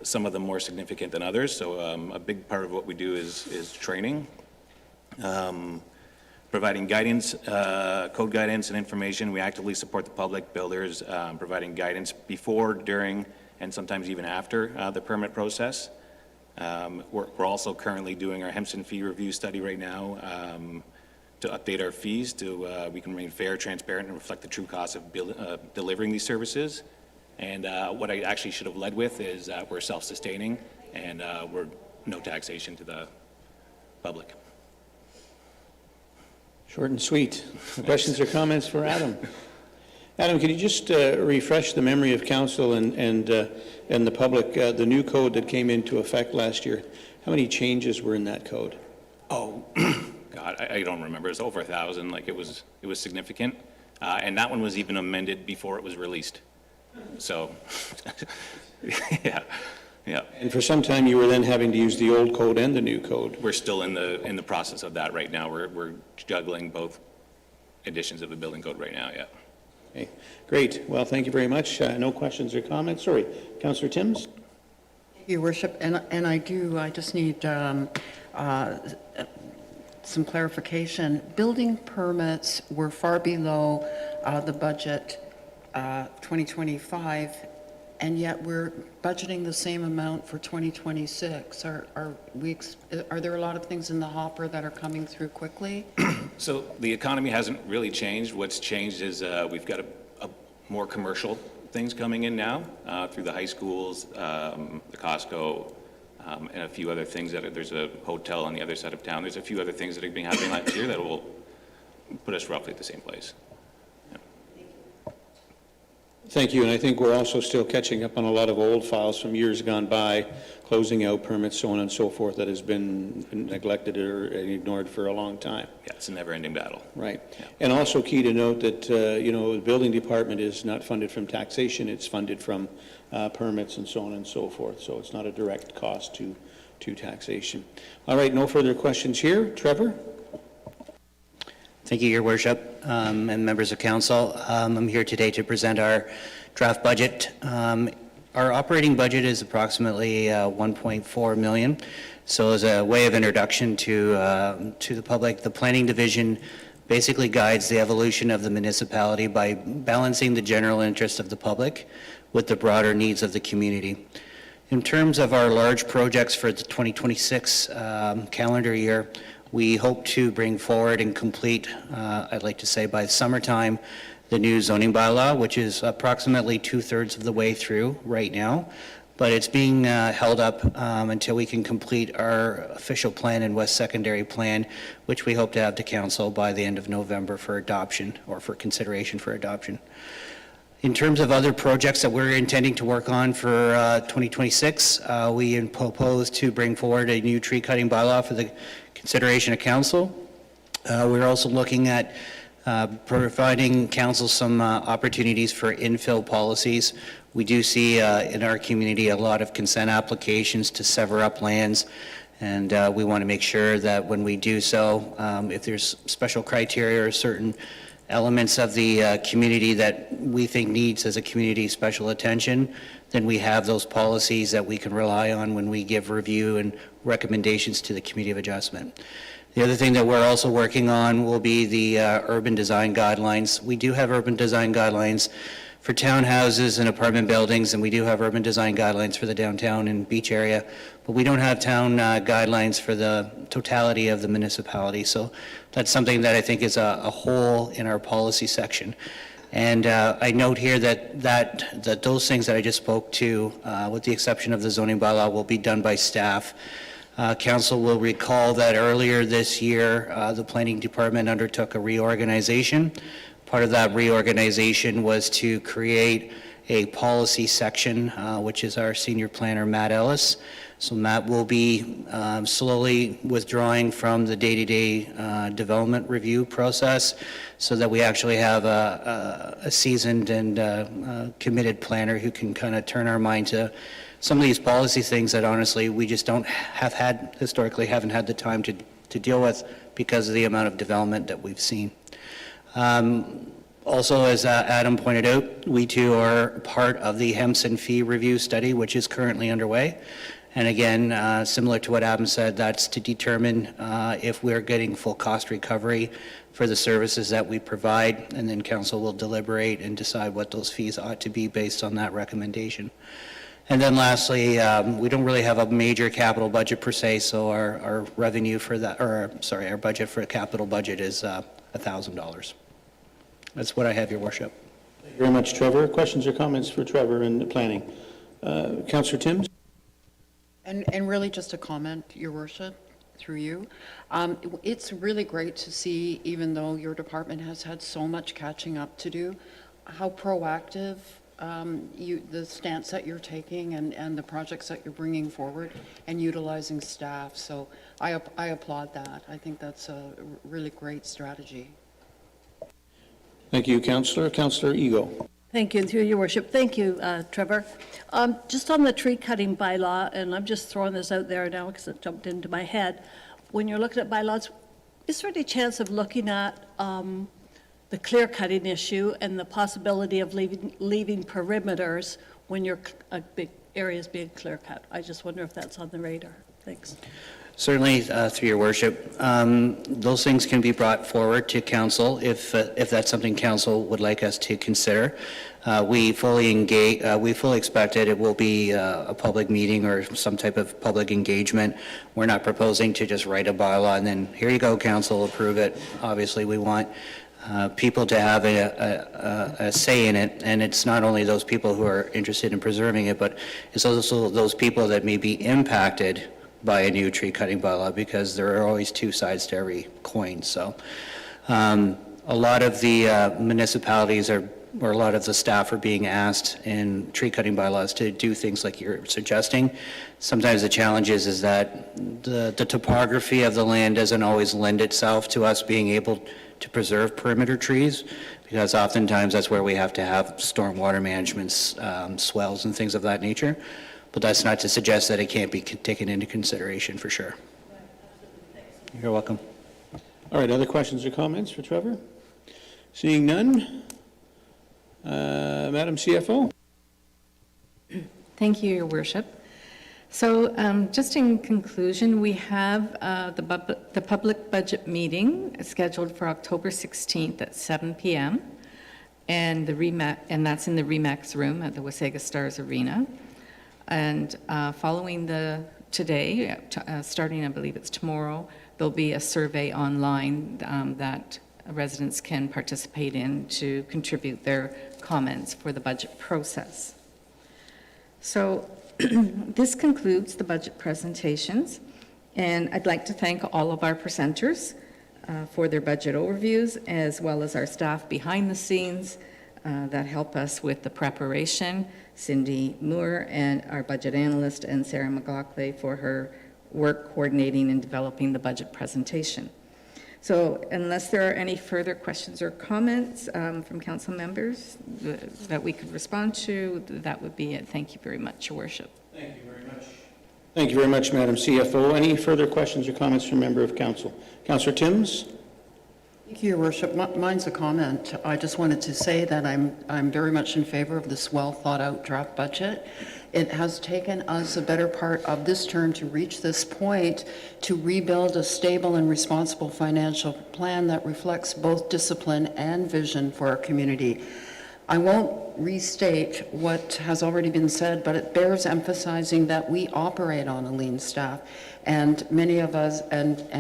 Some of them more significant than others. So a big part of what we do is training. Providing guidance, code guidance and information. We actively support the public builders, providing guidance before, during, and sometimes even after the permit process. We're also currently doing our Hempson fee review study right now to update our fees to we can remain fair, transparent, and reflect the true cost of delivering these services. And what I actually should have led with is we're self-sustaining and we're no taxation to the public. Short and sweet. Questions or comments for Adam? Adam, can you just refresh the memory of council and the public, the new code that came into effect last year? How many changes were in that code? Oh, God, I don't remember. It's over 1,000. Like it was significant, and that one was even amended before it was released. So, yeah. And for some time, you were then having to use the old code and the new code. We're still in the process of that right now. We're juggling both editions of the building code right now. Yeah. Okay, great. Well, thank you very much. No questions or comments. Sorry, Councillor Timms. Your Worship, and I just need some clarification. Building permits were far below the budget 2025, and yet we're budgeting the same amount for 2026. Are there a lot of things in the hopper that are coming through quickly? So the economy hasn't really changed. What's changed is we've got a more commercial things coming in now through the high schools, the Costco, and a few other things. There's a hotel on the other side of town. There's a few other things that have been happening last year that will put us roughly at the same place. Thank you, and I think we're also still catching up on a lot of old files from years gone by, closing out permits, so on and so forth, that has been neglected or ignored for a long time. Yeah, it's a never-ending battle. Right. Yeah. And also key to note that, the building department is not funded from taxation, it's funded from permits and so on and so forth, so it's not a direct cost to taxation. All right, no further questions here. Trevor? Thank you, Your Worship, and members of council. I'm here today to present our draft budget. Our operating budget is approximately 1.4 million. So as a way of introduction to the public, the planning division basically guides the evolution of the municipality by balancing the general interest of the public with the broader needs of the community. In terms of our large projects for the 2026 calendar year, we hope to bring forward and complete, I'd like to say by summertime, the new zoning bylaw, which is approximately 2/3 of the way through right now, but it's being held up until we can complete our official plan and West Secondary Plan, which we hope to have to council by the end of November for adoption or for consideration for adoption. In terms of other projects that we're intending to work on for 2026, we propose to bring forward a new tree cutting bylaw for the consideration of council. We're also looking at providing council some opportunities for infill policies. We do see in our community a lot of consent applications to sever up lands And we want to make sure that when we do so, if there's special criteria or certain elements of the community that we think needs as a community special attention, then we have those policies that we can rely on when we give review and recommendations to the Committee of Adjustment. The other thing that we're also working on will be the urban design guidelines. We do have urban design guidelines for townhouses and apartment buildings, and we do have urban design guidelines for the downtown and beach area, but we don't have town guidelines for the totality of the municipality. So that's something that I think is a hole in our policy section. And I note here that those things that I just spoke to, with the exception of the zoning bylaw, will be done by staff. Council will recall that earlier this year, the planning department undertook a reorganization. Part of that reorganization was to create a policy section, which is our senior planner, Matt Ellis. So Matt will be slowly withdrawing from the day-to-day development review process so that we actually have a seasoned and committed planner who can kind of turn our mind to some of these policy things that honestly we just historically haven't had the time to deal with because of the amount of development that we've seen. Also, as Adam pointed out, we too are part of the Hempson fee review study, which is currently underway. And again, similar to what Adam said, that's to determine if we're getting full cost recovery for the services that we provide, and then council will deliberate and decide what those fees ought to be based on that recommendation. And then lastly, we don't really have a major capital budget per se, so our revenue for that, or sorry, our budget for a capital budget is $1,000. That's what I have, Your Worship. Thank you very much, Trevor. Questions or comments for Trevor in planning? Councillor Timms? And really just a comment, Your Worship, through you. It's really great to see, even though your department has had so much catching up to do, how proactive the stance that you're taking and the projects that you're bringing forward and utilizing staff. So I applaud that. I think that's a really great strategy. Thank you, Councillor. Councillor Ego. Thank you, and through your worship. Thank you, Trevor. Just on the tree cutting bylaw, and I'm just throwing this out there now because it jumped into my head. When you're looking at bylaws, is there any chance of looking at the clear cutting issue and the possibility of leaving perimeters when your big area is being clear cut? I just wonder if that's on the radar. Thanks. Certainly, through your worship, those things can be brought forward to council if that's something council would like us to consider. We fully expect that it will be a public meeting or some type of public engagement. We're not proposing to just write a bylaw and then here you go, council, approve it. Obviously, we want people to have a say in it, and it's not only those people who are interested in preserving it, but it's also those people that may be impacted by a new tree cutting bylaw, because there are always two sides to every coin. So a lot of the municipalities or a lot of the staff are being asked in tree cutting bylaws to do things like you're suggesting. Sometimes the challenge is that the topography of the land doesn't always lend itself to us being able to preserve perimeter trees, because oftentimes that's where we have to have stormwater management, swells and things of that nature. But that's not to suggest that it can't be taken into consideration for sure. You're welcome. All right, other questions or comments for Trevor? Seeing none, Madam CFO. Thank you, Your Worship. So just in conclusion, we have the public budget meeting scheduled for October 16th at 7 p.m. and that's in the Remax room at the Wasaga Stars Arena. And following today, starting I believe it's tomorrow, there'll be a survey online that residents can participate in to contribute their comments for the budget process. So this concludes the budget presentations, and I'd like to thank all of our presenters for their budget overviews, as well as our staff behind the scenes that help us with the preparation, Cindy Moore, and our budget analyst, and Sarah McLaughlin for her work coordinating and developing the budget presentation. So unless there are any further questions or comments from council members that we could respond to, that would be it. Thank you very much, Your Worship. Thank you very much. Thank you very much, Madam CFO. Any further questions or comments from member of council? Councillor Timms? Thank you, Your Worship. Mine's a comment. I just wanted to say that I'm very much in favor of this well-thought-out draft budget. It has taken us a better part of this term to reach this point, to rebuild a stable and responsible financial plan that reflects both discipline and vision for our community. I won't restate what has already been said, but it bears emphasizing that we operate on a lean staff, and many of us, a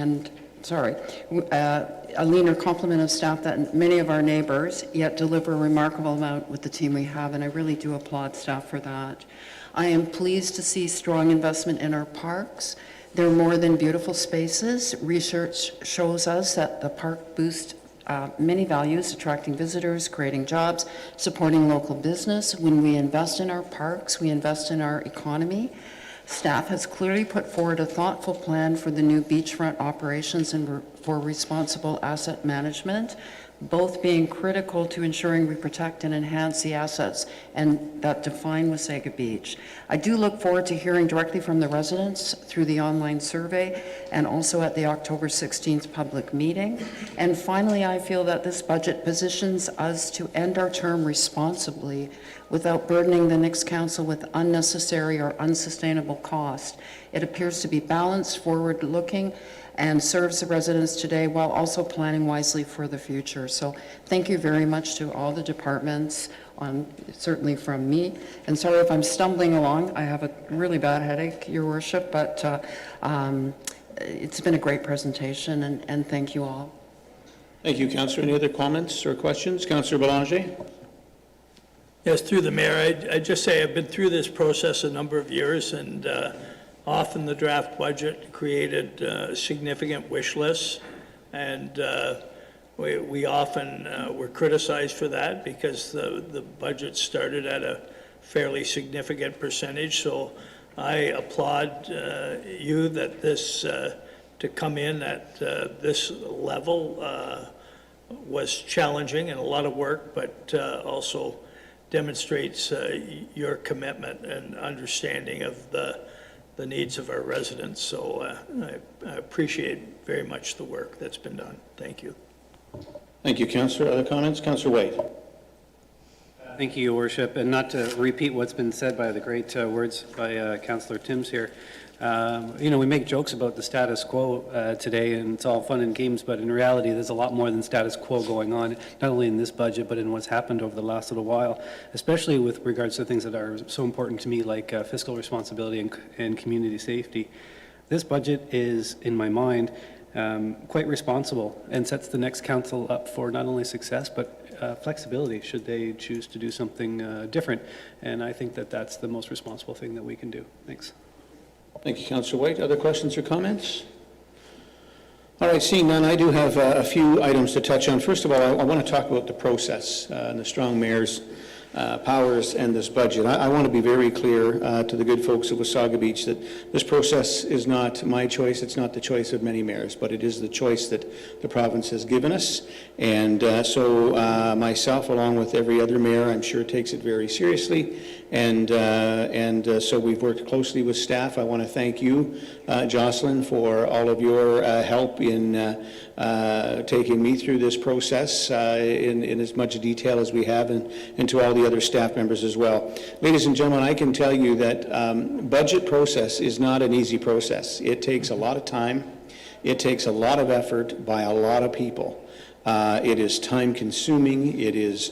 leaner complement of staff that many of our neighbors, yet deliver a remarkable amount with the team we have, and I really do applaud staff for that. I am pleased to see strong investment in our parks. They're more than beautiful spaces. Research shows us that the park boosts many values, attracting visitors, creating jobs, supporting local business. When we invest in our parks, we invest in our economy. Staff has clearly put forward a thoughtful plan for the new beachfront operations and for responsible asset management, both being critical to ensuring we protect and enhance the assets and that define Wasaga Beach. I do look forward to hearing directly from the residents through the online survey and also at the October 16th public meeting. And finally, I feel that this budget positions us to end our term responsibly without burdening the next council with unnecessary or unsustainable cost. It appears to be balanced, forward-looking, and serves the residents today while also planning wisely for the future. So thank you very much to all the departments, certainly from me. And sorry if I'm stumbling along. I have a really bad headache, Your Worship, but it's been a great presentation, and thank you all. Thank you, Councillor. Any other comments or questions? Councillor Belanger? Yes, through the mayor, I'd just say I've been through this process a number of years, and often the draft budget created significant wish lists, and we often were criticized for that because the budget started at a fairly significant percentage. So I applaud you that this, to come in at this level was challenging and a lot of work, but also demonstrates your commitment and understanding of the needs of our residents. So I appreciate very much the work that's been done. Thank you. Thank you, Councillor. Other comments? Councillor White. Thank you, Your Worship. And not to repeat what's been said by the great words by Councillor Timms here. We make jokes about the status quo today, and it's all fun and games, but in reality, there's a lot more than status quo going on, not only in this budget, but in what's happened over the last little while, especially with regards to things that are so important to me, like fiscal responsibility and community safety. This budget is, in my mind, quite responsible and sets the next council up for not only success, but flexibility should they choose to do something different. And I think that that's the most responsible thing that we can do. Thanks. Thank you, Councillor White. Other questions or comments? All right, seeing none, I do have a few items to touch on. First of all, I want to talk about the process and the strong mayor's powers and this budget. I want to be very clear to the good folks of Wasaga Beach that this process is not my choice. It's not the choice of many mayors, but it is the choice that the province has given us. And so myself, along with every other mayor, I'm sure takes it very seriously. And so we've worked closely with staff. I want to thank you, Jocelyn, for all of your help in taking me through this process in as much detail as we have, and to all the other staff members as well. Ladies and gentlemen, I can tell you that budget process is not an easy process. It takes a lot of time. It takes a lot of effort by a lot of people. It is time-consuming. It is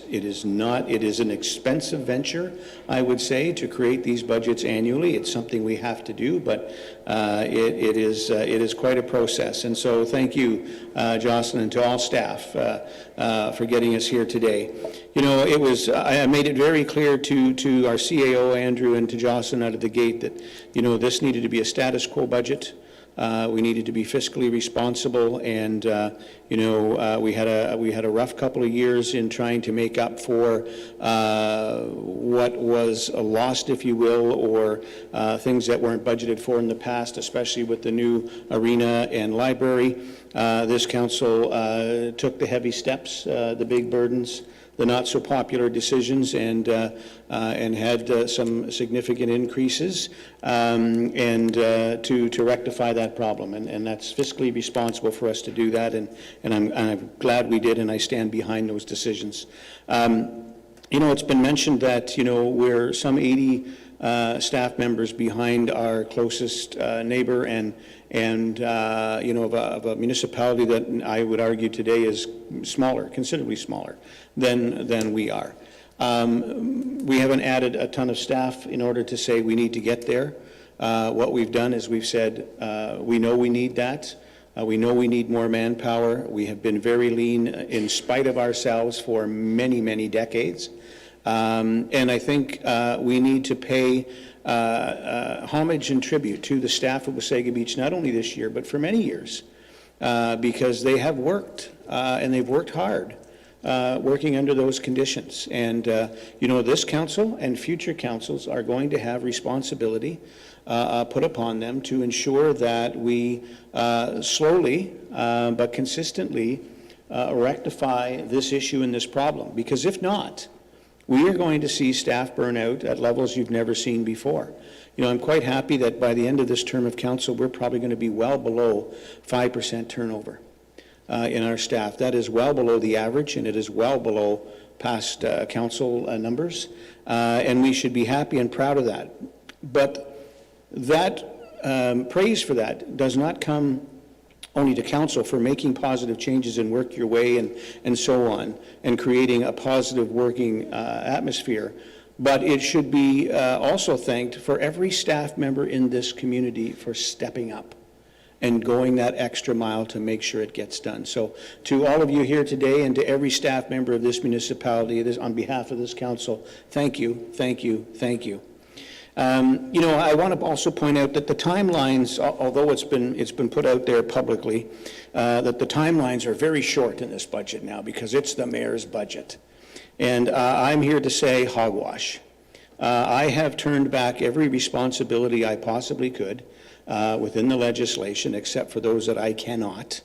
an expensive venture, I would say, to create these budgets annually. It's something we have to do, but it is quite a process. And so, thank you, Jocelyn, and to all staff for getting us here today. I made it very clear to our CAO Andrew and to Jocelyn out of the gate that this needed to be a status quo budget. We needed to be fiscally responsible, and we had a rough couple of years in trying to make up for what was lost, if you will, or things that weren't budgeted for in the past, especially with the new arena and library. This council took the heavy steps, the big burdens, the not-so-popular decisions and had some significant increases, and to rectify that problem. And that's fiscally responsible for us to do that, and I'm glad we did, and I stand behind those decisions. You know, it's been mentioned that, you know, we're some 80 staff members behind our closest neighbor, and you know, of a municipality that I would argue today is smaller, considerably smaller than we are. We haven't added a ton of staff in order to say we need to get there. What we've done is we've said we know we need that. We know we need more manpower. We have been very lean in spite of ourselves for many, many decades. And I think we need to pay homage and tribute to the staff of Wasaga Beach, not only this year, but for many years, because they have worked, and they've worked hard, working under those conditions. And, you know, this council and future councils are going to have responsibility put upon them to ensure that we slowly but consistently rectify this issue and this problem. Because if not, we are going to see staff burnout at levels you've never seen before. You know, I'm quite happy that by the end of this term of council, we're probably going to be well below 5% turnover in our staff. That is well below the average, and it is well below past council numbers, and we should be happy and proud of that. But that praise for that does not come only to council for making positive changes and work your way and so on, and creating a positive working atmosphere. But it should be also thanked for every staff member in this community for stepping up and going that extra mile to make sure it gets done. So to all of you here today and to every staff member of this municipality, it is on behalf of this council, thank you, thank you, thank you. You know, I want to also point out that the timelines, although it's been put out there publicly, that the timelines are very short in this budget now because it's the mayor's budget. And I'm here to say hogwash. I have turned back every responsibility I possibly could within the legislation, except for those that I cannot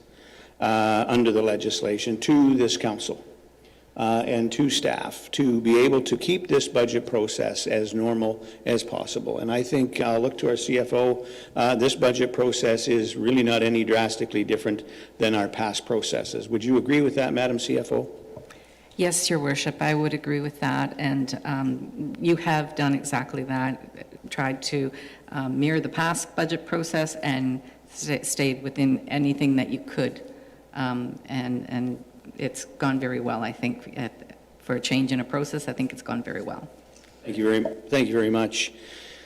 under the legislation, to this council. And to staff to be able to keep this budget process as normal as possible. And I think, look to our CFO, this budget process is really not any drastically different than our past processes. Would you agree with that, Madam CFO? Yes, Your Worship, I would agree with that, and you have done exactly that, tried to mirror the past budget process and stayed within anything that you could, and it's gone very well, I think. For a change in a process, I think it's gone very well. Thank you very much.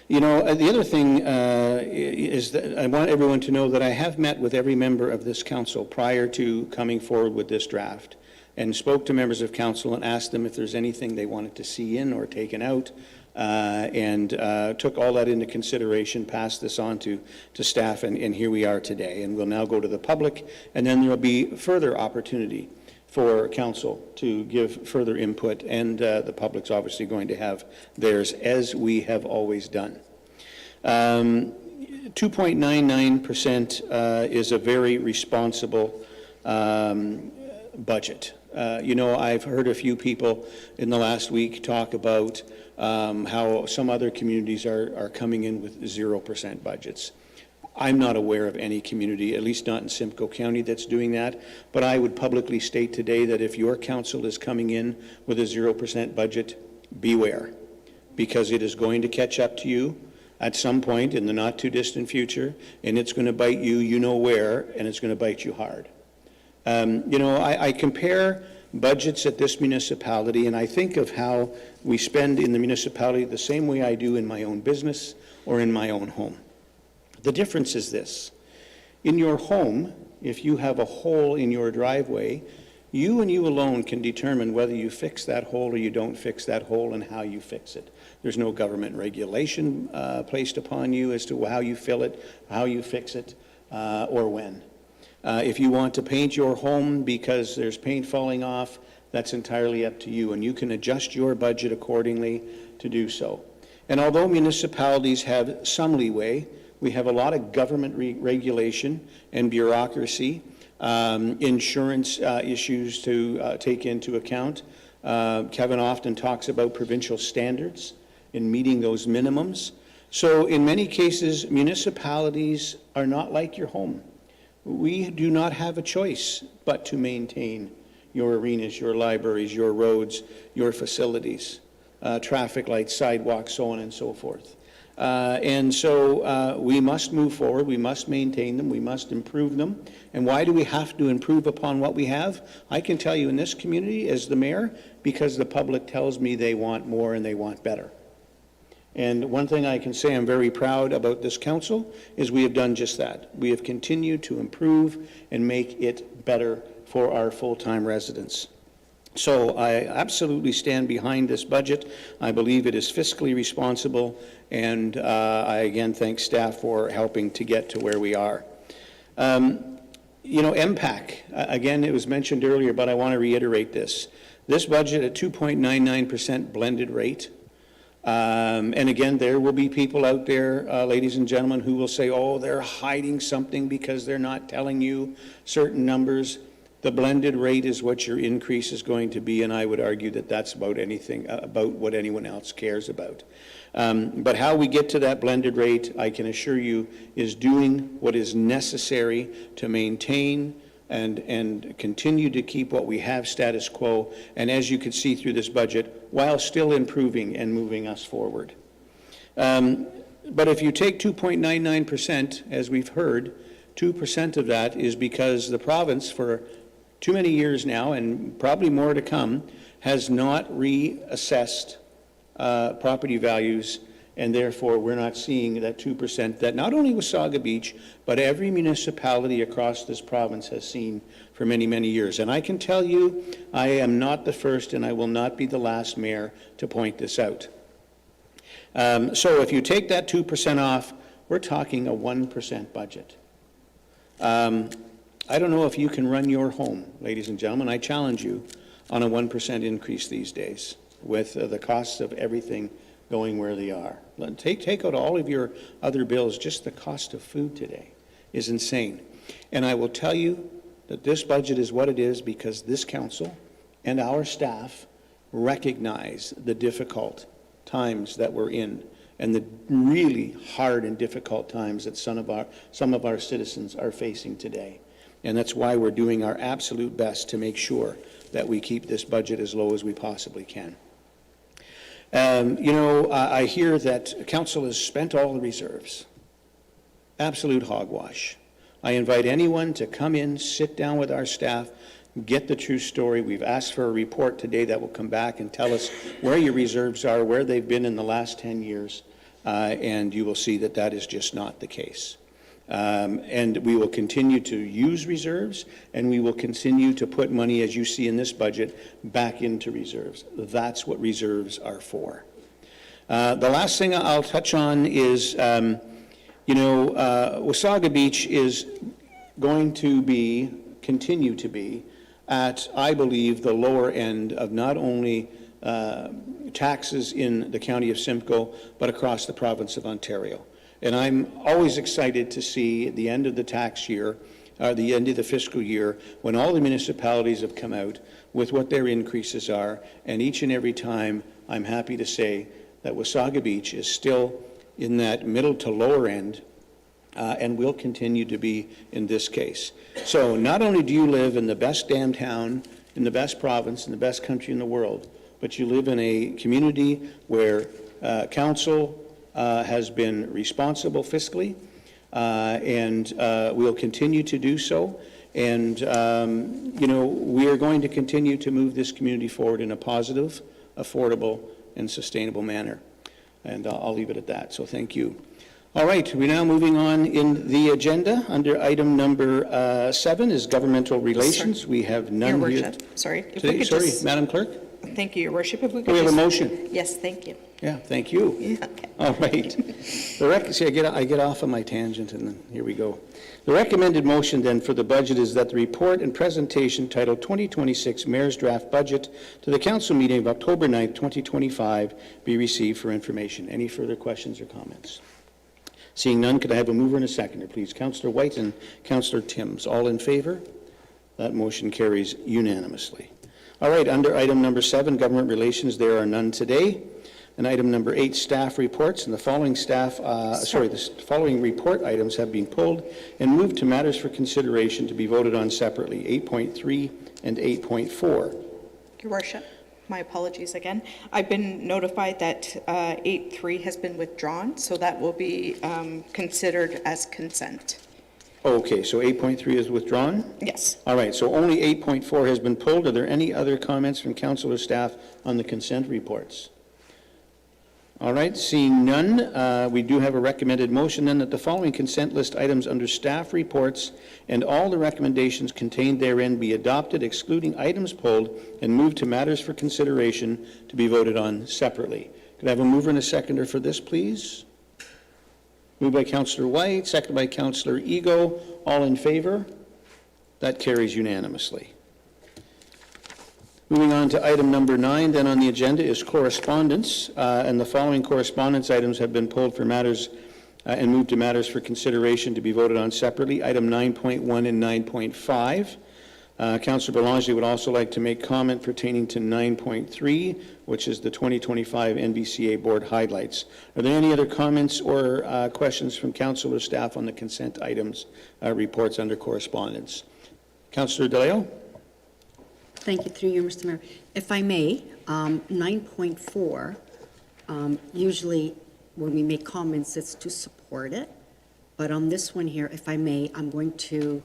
You know, the other thing is that I want everyone to know that I have met with every member of this council prior to coming forward with this draft, and spoke to members of council and asked them if there's anything they wanted to see in or taken out, and took all that into consideration, passed this on to staff, and here we are today. And we'll now go to the public, and then there'll be further opportunity for council to give further input, and the public's obviously going to have theirs, as we have always done. 2.99% is a very responsible budget. You know, I've heard a few people in the last week talk about how some other communities are coming in with 0% budgets. I'm not aware of any community, at least not in Simcoe County, that's doing that, but I would publicly state today that if your council is coming in with a 0% budget, beware, because it is going to catch up to you at some point in the not too distant future, and it's going to bite you, you know where, and it's going to bite you hard. You know, I compare budgets at this municipality, and I think of how we spend in the municipality the same way I do in my own business or in my own home. The difference is this. In your home, if you have a hole in your driveway, you and you alone can determine whether you fix that hole or you don't fix that hole and how you fix it. There's no government regulation placed upon you as to how you fill it, how you fix it, or when. If you want to paint your home because there's paint falling off, that's entirely up to you, and you can adjust your budget accordingly to do so. And although municipalities have some leeway, we have a lot of government regulation and bureaucracy, insurance issues to take into account. Kevin often talks about provincial standards in meeting those minimums. So in many cases, municipalities are not like your home. We do not have a choice but to maintain your arenas, your libraries, your roads, your facilities, traffic lights, sidewalks, so on and so forth. And so we must move forward, we must maintain them, we must improve them. And why do we have to improve upon what we have? I can tell you in this community as the mayor, because the public tells me they want more and they want better. And one thing I can say I'm very proud about this council is we have done just that. We have continued to improve and make it better for our full-time residents. So I absolutely stand behind this budget. I believe it is fiscally responsible, and I again thank staff for helping to get to where we are. You know, MPAC, again, it was mentioned earlier, but I want to reiterate this. This budget at 2.99% blended rate. And again, there will be people out there, ladies and gentlemen, who will say, oh, they're hiding something because they're not telling you certain numbers. The blended rate is what your increase is going to be, and I would argue that that's about anything, about what anyone else cares about. But how we get to that blended rate, I can assure you, is doing what is necessary to maintain and continue to keep what we have status quo, and as you can see through this budget, while still improving and moving us forward. But if you take 2.99%, as we've heard, 2% of that is because the province, for too many years now, and probably more to come, has not reassessed property values, and therefore we're not seeing that 2% that not only Wasaga Beach, but every municipality across this province has seen for many, many years. And I can tell you, I am not the first and I will not be the last mayor to point this out. So if you take that 2% off, we're talking a 1% budget. I don't know if you can run your home, ladies and gentlemen. I challenge you on a 1% increase these days with the costs of everything going where they are. Take out all of your other bills. Just the cost of food today is insane. And I will tell you that this budget is what it is because this council and our staff recognize the difficult times that we're in and the really hard and difficult times that some of our citizens are facing today. And that's why we're doing our absolute best to make sure that we keep this budget as low as we possibly can. You know, I hear that council has spent all the reserves. Absolute hogwash. I invite anyone to come in, sit down with our staff, get the true story. We've asked for a report today that will come back and tell us where your reserves are, where they've been in the last 10 years, and you will see that that is just not the case. And we will continue to use reserves, and we will continue to put money, as you see in this budget, back into reserves. That's what reserves are for. The last thing I'll touch on is, you know, Wasaga Beach is going to continue to be at, I believe, the lower end of not only taxes in the county of Simcoe, but across the province of Ontario. And I'm always excited to see at the end of the tax year, the end of the fiscal year, when all the municipalities have come out with what their increases are, and each and every time I'm happy to say that Wasaga Beach is still in that middle to lower end, and will continue to be in this case. So not only do you live in the best damn town, in the best province, in the best country in the world, but you live in a community where council has been responsible fiscally, and we'll continue to do so. And, you know, we are going to continue to move this community forward in a positive, affordable, and sustainable manner. And I'll leave it at that. So thank you. All right, we're now moving on in the agenda. Under item number 7 is governmental relations. Sorry. We have none Your here Worship, sorry. If we today. could Sorry, just- Madam Clerk? Thank you, Your Worship. If we could We have a just- motion. Yes, thank you. Yeah, thank you. Yeah, okay. All right. See, I get off on my tangent, and then here we go. The recommended motion then for the budget is that the report and presentation titled 2026 Mayor's Draft Budget to the council meeting of October 9th, 2025 be received for information. Any further questions or comments? Seeing none, could I have a mover and a seconder, please? Councillor White and Councillor Timms. All in favor? That motion carries unanimously. All right, under item number 7, government relations, there are none today. And item number 8, staff reports, and the following the following report items have been pulled and moved to matters for consideration to be voted on separately, 8.3 and 8.4. Your Worship, my apologies again. I've been notified that 8.3 has been withdrawn, so that will be considered as consent. Okay, so 8.3 is withdrawn? Yes. All right, so only 8.4 has been pulled. Are there any other comments from council or staff on the consent reports? All right, seeing none, we do have a recommended motion then that the following consent list items under staff reports and all the recommendations contained therein be adopted, excluding items pulled, and moved to matters for consideration to be voted on separately. Could I have a mover and a seconder for this, please? Moved by Councillor White, seconded by Councillor Ego. All in favor? That carries unanimously. Moving on to item number 9, then on the agenda is correspondence, and the following correspondence items have been pulled for matters and moved to matters for consideration to be voted on separately, item 9.1 and 9.5. Councillor Belanger would also like to make comment pertaining to 9.3, which is the 2025 NBCA board highlights. Are there any other comments or questions from council or staff on the consent items reports under correspondence? Councillor DeLeo? Thank you, through you, Mr. Mayor. If I may, 9.4, usually when we make comments, it's to support it. But on this one here, if I may, I'm going to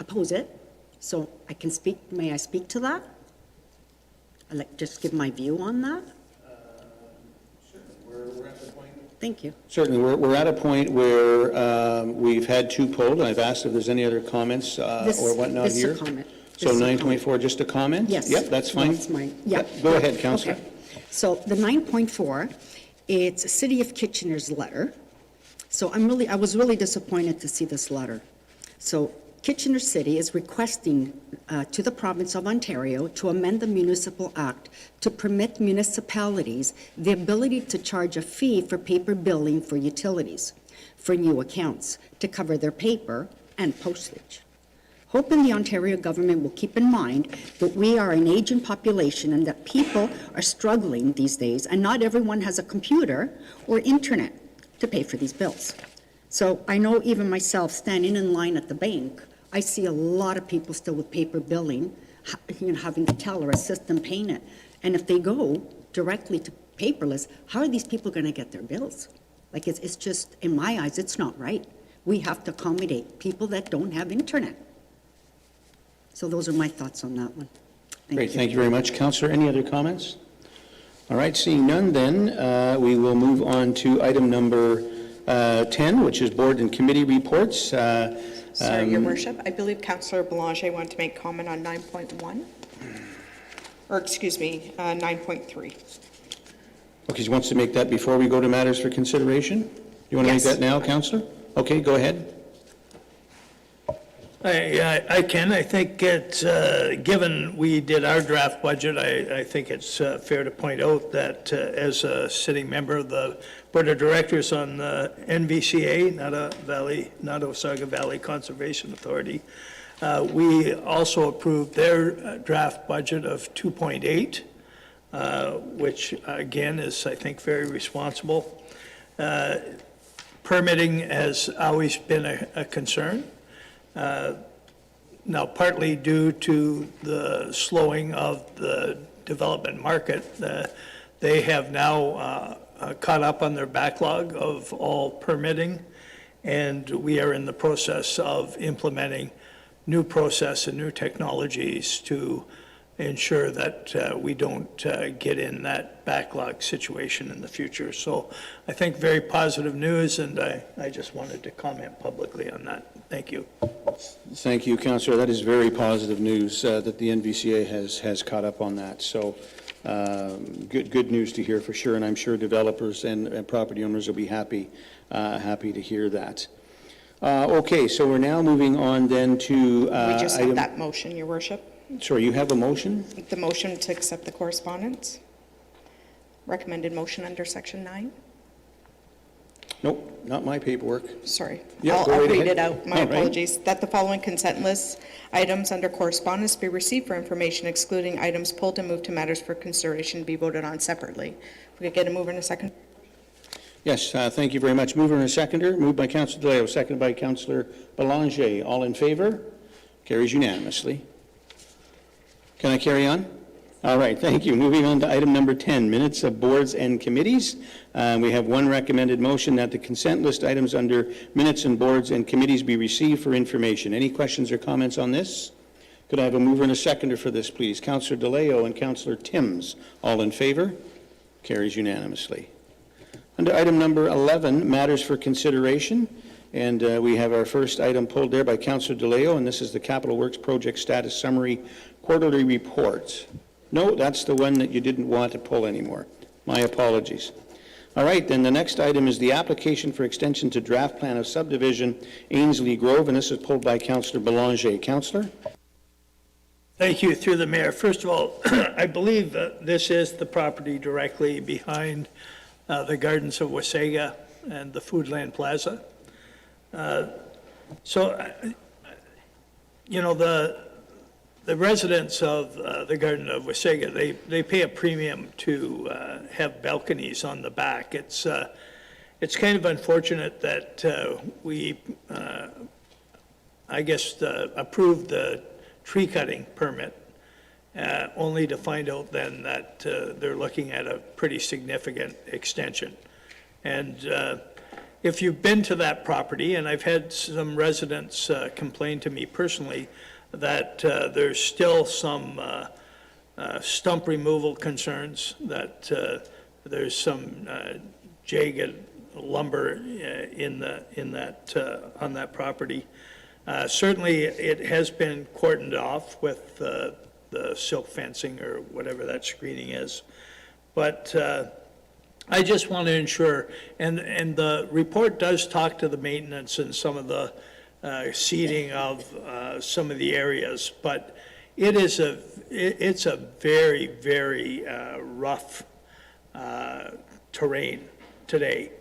oppose it. So I can speak, may I speak to that? I'd like to just give my view on that. We're at the point. Thank you. Certainly, we're at a point where we've had 2 pulled. I've asked if there's any other comments or whatnot here. This is a comment. So 9.4, just a comment? Yes. Yep, that's fine. That's mine. Yeah. Go ahead, Councillor. Okay. So the 9.4, it's City of Kitchener's letter. So I was really disappointed to see this letter. So Kitchener City is requesting to the province of Ontario to amend the Municipal Act to permit municipalities the ability to charge a fee for paper billing for utilities for new accounts to cover their paper and postage. Hoping the Ontario government will keep in mind that we are an aging population and that people are struggling these days, and not everyone has a computer or internet to pay for these bills. So I know even myself, standing in line at the bank, I see a lot of people still with paper billing, having to tell or assist them paying it. And if they go directly to paperless, how are these people going to get their bills? Like, it's just, in my eyes, it's not right. We have to accommodate people that don't have internet. So those are my thoughts on that one. Great, thank you very much. Councillor, any other comments? All right, seeing none then, we will move on to item number 10, which is board and committee reports. Sorry, Your Worship, I believe Councillor Belanger wanted to make comment on 9.1, or excuse me, 9.3. Okay, he wants to make that before we go to matters for consideration? You want to make that now, Councillor? Okay, go ahead. I can. I think it's, given we did our draft budget, I think it's fair to point out that as a sitting member of the Board of Directors on the NVCA, Wasaga Valley Conservation Authority, we also approved their draft budget of 2.8, which again is, I think, very responsible. Permitting has always been a concern. Now, partly due to the slowing of the development market, they have now caught up on their backlog of all permitting, and we are in the process of implementing new process and new technologies to ensure that we don't get in that backlog situation in the future. So I think very positive news, and I just wanted to comment publicly on that. Thank you. Thank you, Councillor. That is very positive news that the NVCA has caught up on that. So good news to hear for sure, and I'm sure developers and property owners will be happy to hear that. Okay, so we're now moving on then to We just have that motion, Your Worship. Sorry, you have a motion? The motion to accept the correspondence. Recommended motion under Section 9. Nope, not my paperwork. Sorry. Yeah, I'll go right read ahead. it out. My All right. apologies. That the following consent list items under correspondence be received for information, excluding items pulled and moved to matters for consideration be voted on separately. If we could get a mover in a second. Yes, thank you very much. Mover and a seconder. Moved by Councillor DeLeo, seconded by Councillor Belanger. All in favor? Carries unanimously. Can I carry on? All right, thank you. Moving on to item number 10, minutes of boards and committees. We have one recommended motion that the consent list items under minutes and boards and committees be received for information. Any questions or comments on this? Could I have a mover and a seconder for this, please? Councillor DeLeo and Councillor Timms. All in favor? Carries unanimously. Under item number 11, matters for consideration. And we have our first item pulled there by Councillor DeLeo, and this is the Capital Works Project Status Summary Quarterly Report. No, that's the one that you didn't want to pull anymore. My apologies. All right, then the next item is the application for extension to draft plan of subdivision Ainsley Grove, and this is pulled by Councillor Belanger. Councillor? Thank you, through the mayor. First of all, I believe this is the property directly behind the Gardens of Wasaga and the Foodland Plaza. You know, the residents of the Garden of Wasaga, they pay a premium to have balconies on the back. It's kind of unfortunate that we, I guess, approved the tree cutting permit, only to find out then that they're looking at a pretty significant extension. And if you've been to that property, and I've had some residents complain to me personally that there's still some stump removal concerns, that there's some jagged lumber in that on that property. Certainly, it has been cordoned off with the silk fencing or whatever that screening is, but I just want to ensure, and the report does talk to the maintenance and some of the seeding of some of the areas, but it's a very, very rough terrain today,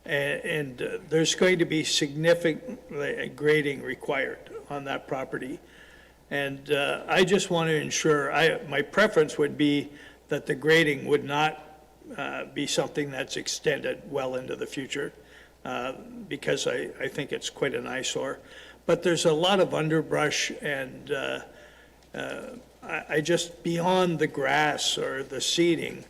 and there's going to be significant grading required on that property. And I just want to ensure, my preference would be that the grading would not be something that's extended well into the future, because I think it's quite an eyesore. But there's a lot of underbrush, and I just, beyond the grass or the seeding,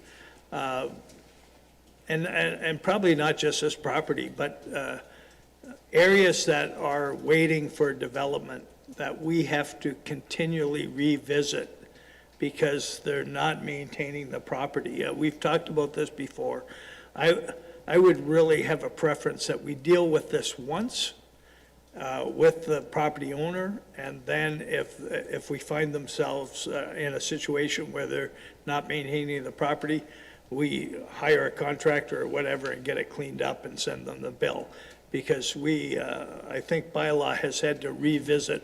and probably not just this property, but areas that are waiting for development that we have to continually revisit because they're not maintaining the property. We've talked about this before. I would really have a preference that we deal with this once with the property owner, and then if we find themselves in a situation where they're not maintaining the property, we hire a contractor or whatever and get it cleaned up and send them the bill. Because I think bylaw has had to revisit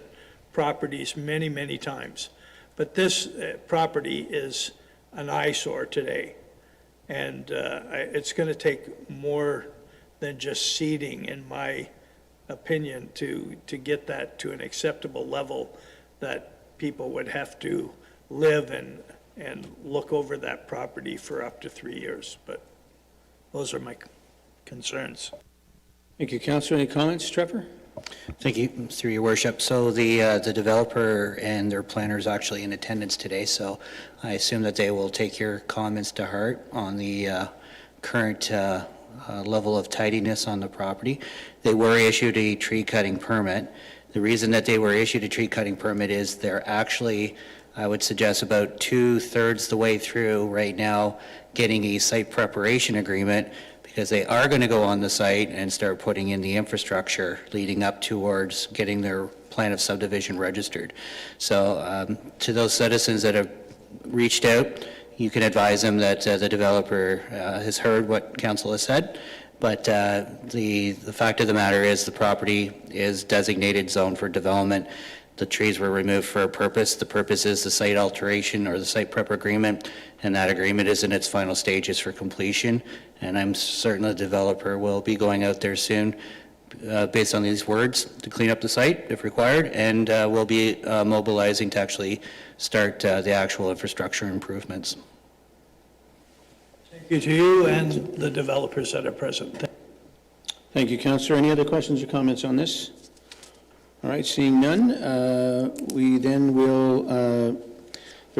properties many, many times. But this property is an eyesore today. And it's going to take more than just seeding, in my opinion, to get that to an acceptable level that people would have to live and look over that property for up to 3 years. But those are my concerns. Thank you, Councillor. Any comments? Trevor? Thank you, through your worship. So the developer and their planner is actually in attendance today, so I assume that they will take your comments to heart on the current level of tidiness on the property. They were issued a tree cutting permit. The reason that they were issued a tree cutting permit is they're actually, I would suggest, about 2/3 the way through right now getting a site preparation agreement, because they are going to go on the site and start putting in the infrastructure leading up towards getting their plan of subdivision registered. So to those citizens that have reached out, you can advise them that the developer has heard what council has said, but the fact of the matter is the property is designated zone for development. The trees were removed for a purpose. The purpose is the site alteration or the site prep agreement, and that agreement is in its final stages for completion. And I'm certain the developer will be going out there soon, based on these words, to clean up the site if required, and we'll be mobilizing to actually start the actual infrastructure improvements. Thank you to you and the developers that are present. Thank you, Councillor. Any other questions or comments on this? All right, seeing none, we then will, the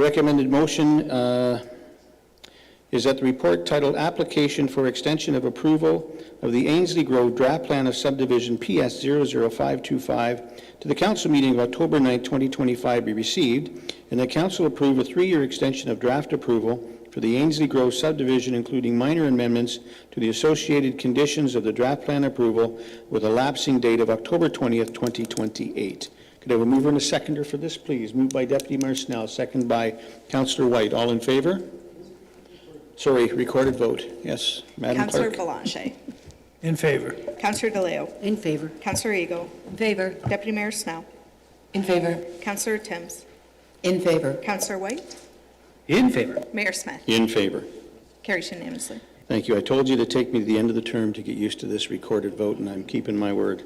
recommended motion is that the report titled Application for Extension of Approval of the Ainsley Grove Draft Plan of Subdivision PS 00525 to the Council meeting of October 9, 2025 be received, and that Council approve a 3-year extension of draft approval for the Ainsley Grove subdivision, including minor amendments to the associated conditions of the draft plan approval with a lapsing date of October 20th, 2028. Could I have a mover and a seconder for this, please? Moved by Deputy Mayor Snell, second by Councillor White. All in favor? Sorry, recorded vote. Yes, Madam Councillor Clerk. Belanger. In favor. Councillor DeLeo. In favor. Councillor Eagle. In favor. Deputy Mayor Snell. In favor. Councillor Timms. In favor. Councillor White. In favor. Mayor Smith. In favor. Carries unanimously. Thank you. I told you to take me to the end of the term to get used to this recorded vote, and I'm keeping my word.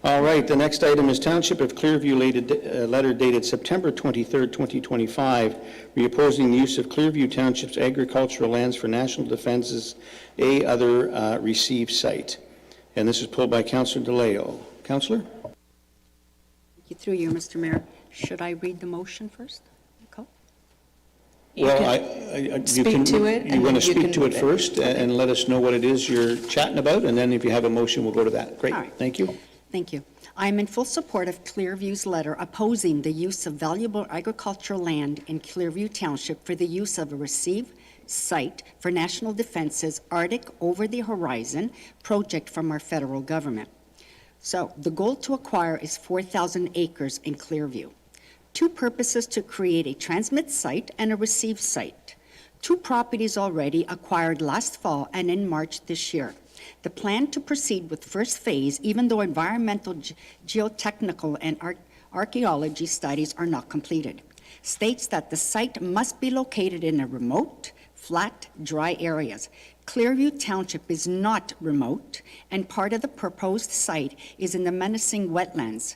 All right, the next item is Township of Clearview letter dated September 23rd, 2025, reopposing the use of Clearview Township's agricultural lands for national defense's other received site. And this is pulled by Councillor DeLeo. Councillor? Through you, Mr. Mayor. Should I read the motion first? Well, you speak can, to it, you and want then to you speak can to it move it. first and let us know what it is you're chatting about, and then if you have a motion, we'll go to that. Great, All right. thank you. Thank you. I am in full support of Clearview's letter opposing the use of valuable agricultural land in Clearview Township for the use of a received site for National Defense's Arctic Over-the-Horizon project from our federal government. So the goal to acquire is 4,000 acres in Clearview. 2 purposes to create a transmit site and a receive site. 2 properties already acquired last fall and in March this year. The plan to proceed with first phase, even though environmental, geotechnical, and archaeology studies are not completed, states that the site must be located in a remote, flat, dry areas. Clearview Township is not remote, and part of the proposed site is in the menacing wetlands,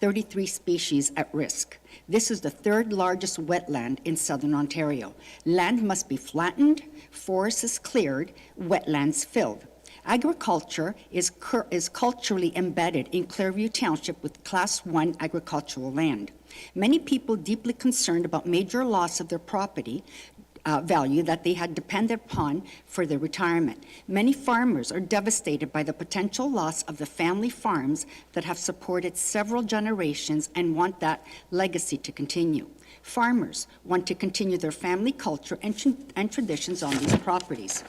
33 species at risk. This is the 3rd largest wetland in southern Ontario. Land must be flattened, forests cleared, wetlands filled. Agriculture is culturally embedded in Clearview Township with Class 1 agricultural land. Many people deeply concerned about major loss of their property value that they had depended upon for their retirement. Many farmers are devastated by the potential loss of the family farms that have supported several generations and want that legacy to continue. Farmers want to continue their family culture and traditions on these properties.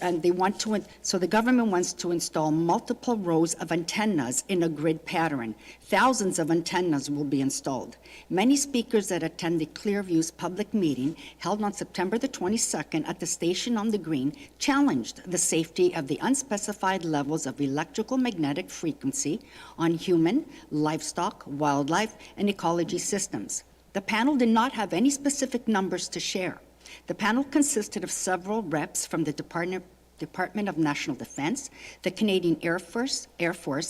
And they want to, so the government wants to install multiple rows of antennas in a grid pattern. Thousands of antennas will be installed. Many speakers that attended Clearview's public meeting held on September the 22nd at the station on the Green challenged the safety of the unspecified levels of electrical magnetic frequency on human, livestock, wildlife, and ecology systems. The panel did not have any specific numbers to share. The panel consisted of several reps from the Department of National Defense, the Canadian Air Force,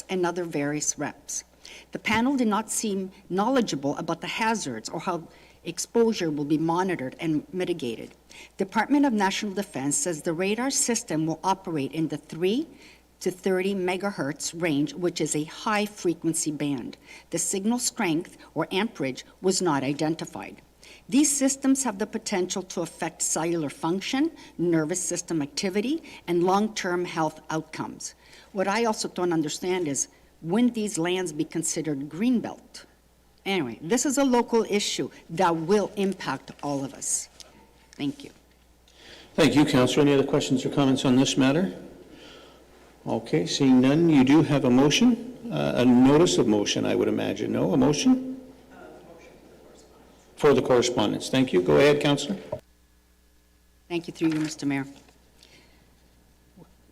and other various reps. The panel did not seem knowledgeable about the hazards or how exposure will be monitored and mitigated. Department of National Defense says the radar system will operate in the 3 to 30 megahertz range, which is a high frequency band. The signal strength or amperage was not identified. These systems have the potential to affect cellular function, nervous system activity, and long-term health outcomes. What I also don't understand is, when these lands be considered greenbelt? Anyway, this is a local issue that will impact all of us. Thank you. Thank you, Councillor. Any other questions or comments on this matter? Okay, seeing none, you do have a motion, a notice of motion, I would imagine. No, a motion? For the correspondence. Thank you. Go ahead, Councillor. Thank you, through you, Mr. Mayor.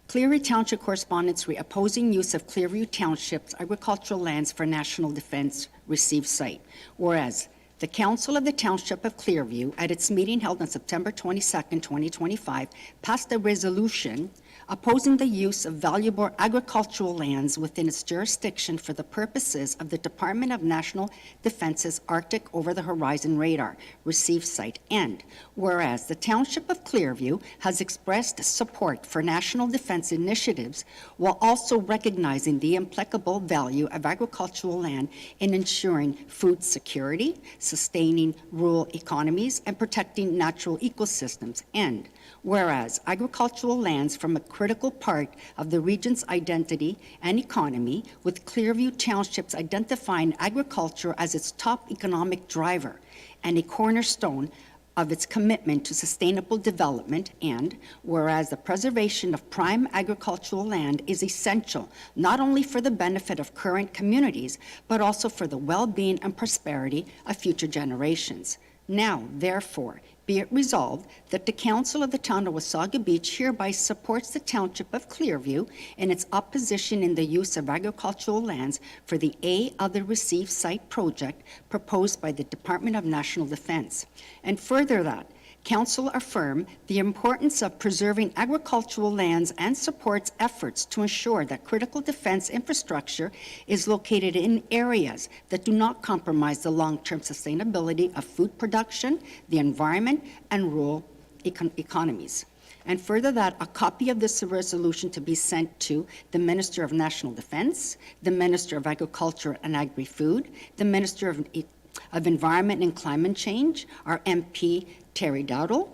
Clearview Township Correspondence opposing use of Clearview Township's agricultural lands for national defense received cite. Whereas the Council of the Township of Clearview, at its meeting held on September 22nd, 2025, passed a resolution opposing the use of valuable agricultural lands within its jurisdiction for the purposes of the Department of National Defense's Arctic Over-the-Horizon Radar, received cite. And whereas the Township of Clearview has expressed support for national defense initiatives while also recognizing the implacable value of agricultural land in ensuring food security, sustaining rural economies, and protecting natural ecosystems. And whereas agricultural lands form a critical part of the region's identity and economy, with Clearview Townships identifying agriculture as its top economic driver and a cornerstone of its commitment to sustainable development, and whereas the preservation of prime agricultural land is essential not only for the benefit of current communities, but also for the well-being and prosperity of future generations. Now, therefore, be it resolved that the Council of the Town of Wasaga Beach hereby supports the Township of Clearview in its opposition in the use of agricultural lands for the Other Received Site project proposed by the Department of National Defense. And further that, Council affirm the importance of preserving agricultural lands and supports efforts to ensure that critical defense infrastructure is located in areas that do not compromise the long-term sustainability of food production, the environment, and rural economies. And further that, a copy of this resolution to be sent to the Minister of National Defense, the Minister of Agriculture and Agri-Food, the Minister of Environment and Climate Change, our MP Terry Dowdle,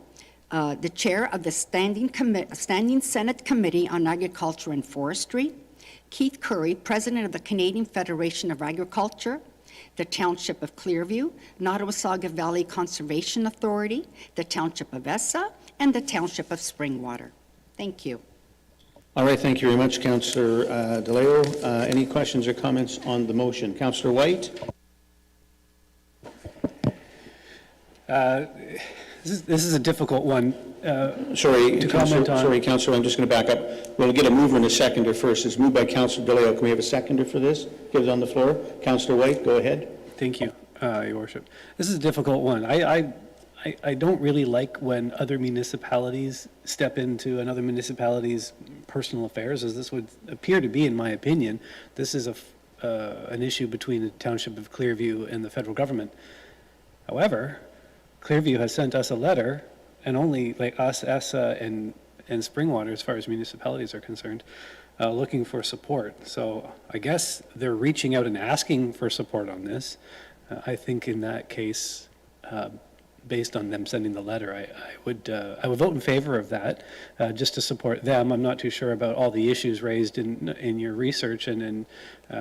the Chair of the Standing Senate Committee on Agriculture and Forestry, Keith Curry, President of the Canadian Federation of Agriculture, the Township of Clearview, Nottawasaga Valley Conservation Authority, the Township of Essa, and the Township of Springwater. Thank you. All right, thank you very much, Councillor DeLeo. Any questions or comments on the motion? Councillor White? This is a difficult one. Sorry, to comment on. Sorry, Councillor, I'm just going to back up. We'll get a mover and a seconder first. It's moved by Councillor DeLeo. Can we have a seconder for this? Give it on the floor. Councillor White, go ahead. Thank you, Your Worship. This is a difficult one. I don't really like when other municipalities step into another municipality's personal affairs, as this would appear to be, in my opinion. This is an issue between the Township of Clearview and the federal government. However, Clearview has sent us a letter, and only like us, ESSA, and Springwater, as far as municipalities are concerned, looking for support. So I guess they're reaching out and asking for support on this. I think in that case, based on them sending the letter, I would vote in favor of that, just to support them. I'm not too sure about all the issues raised in your research and in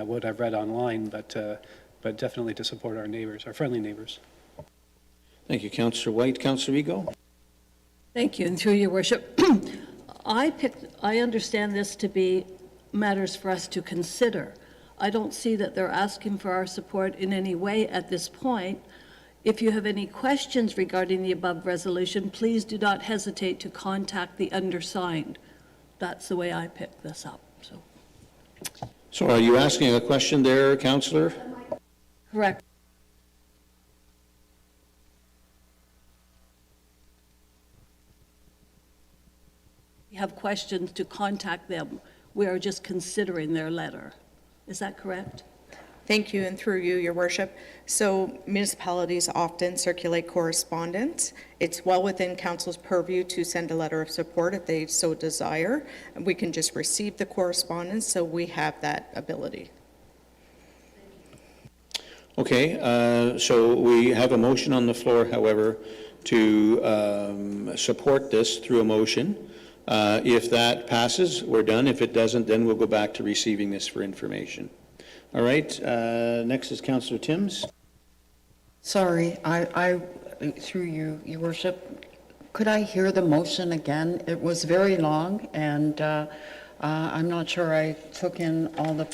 what I've read online, but definitely to support our neighbors, our friendly neighbors. Thank you, Councillor White. Councillor Ego? Thank you, and through your worship, I understand this to be matters for us to consider. I don't see that they're asking for our support in any way at this point. If you have any questions regarding the above resolution, please do not hesitate to contact the undersigned. That's the way I picked this up. So are you asking a question there, Councillor? Correct. You have questions to contact them. We are just considering their letter. Is that correct? Thank you, and through you, Your Worship. So municipalities often circulate correspondence. It's well within Council's purview to send a letter of support if they so desire. We can just receive the correspondence, so we have that ability. Okay, so we have a motion on the floor, however, to support this through a motion. If that passes, we're done. If it doesn't, then we'll go back to receiving this for information. All right, next is Councillor Timms. Sorry, I through you, Your Worship, could I hear the motion again? It was very long, and I'm not sure I took in all the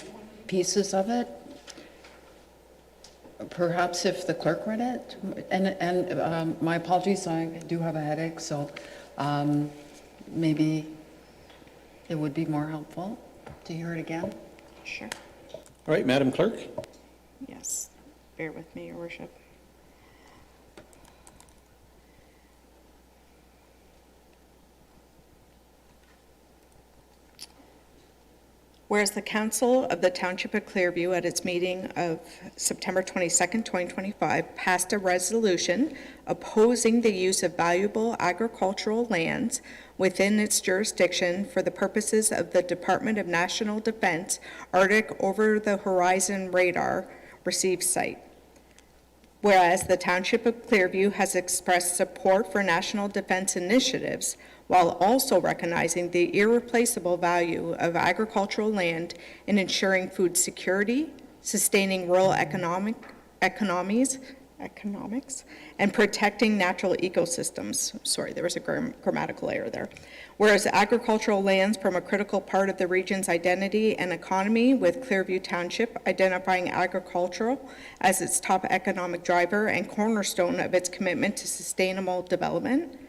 pieces of it. Perhaps if the clerk read it, and my apologies, I do have a headache, so maybe It would be more helpful to hear it again. Sure. All right, Madam Clerk? Yes. Bear with me, Your Worship. Whereas the Council of the Township of Clearview at its meeting of September 22nd, 2025, passed a resolution opposing the use of valuable agricultural lands within its jurisdiction for the purposes of the Department of National Defense Arctic Over-the-Horizon Radar Receive Site. Whereas the Township of Clearview has expressed support for national defense initiatives while also recognizing the irreplaceable value of agricultural land in ensuring food security, sustaining rural economics, and protecting natural ecosystems. Sorry, there was a grammatical error there. Whereas agricultural lands form a critical part of the region's identity and economy, with Clearview Township identifying agricultural as its top economic driver and cornerstone of its commitment to sustainable development.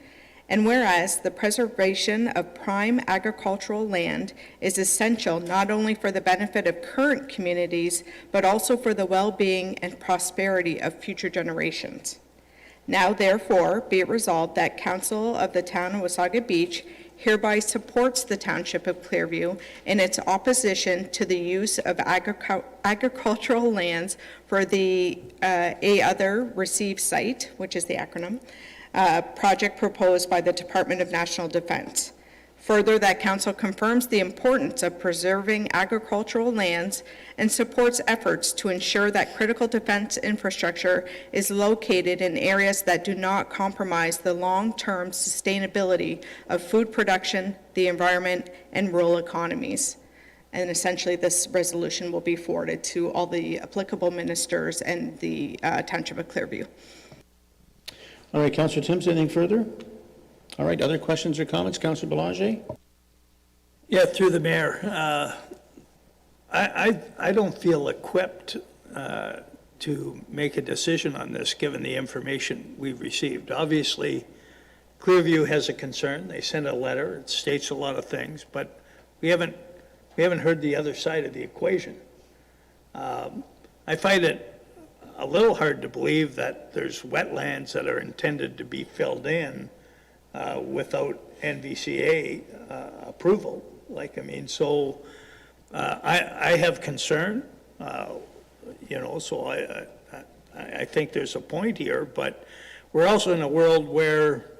And whereas the preservation of prime agricultural land is essential not only for the benefit of current communities, but also for the well-being and prosperity of future generations. Now, therefore, be it resolved that Council of the Town of Wasaga Beach hereby supports the Township of Clearview in its opposition to the use of agricultural lands for the other Receive Site, which is the acronym, project proposed by the Department of National Defense. Further, that Council confirms the importance of preserving agricultural lands and supports efforts to ensure that critical defense infrastructure is located in areas that do not compromise the long-term sustainability of food production, the environment, and rural economies. And essentially, this resolution will be forwarded to all the applicable ministers and the Township of Clearview. All right, Councillor Timms, anything further? All right, other questions or comments? Councillor Belanger? Yeah, through the mayor. I don't feel equipped to make a decision on this, given the information we've received. Obviously, Clearview has a concern. They sent a letter. It states a lot of things, but we haven't heard the other side of the equation. I find it a little hard to believe that there's wetlands that are intended to be filled in without NVCA approval. So I have concern, so I think there's a point here, but we're also in a world where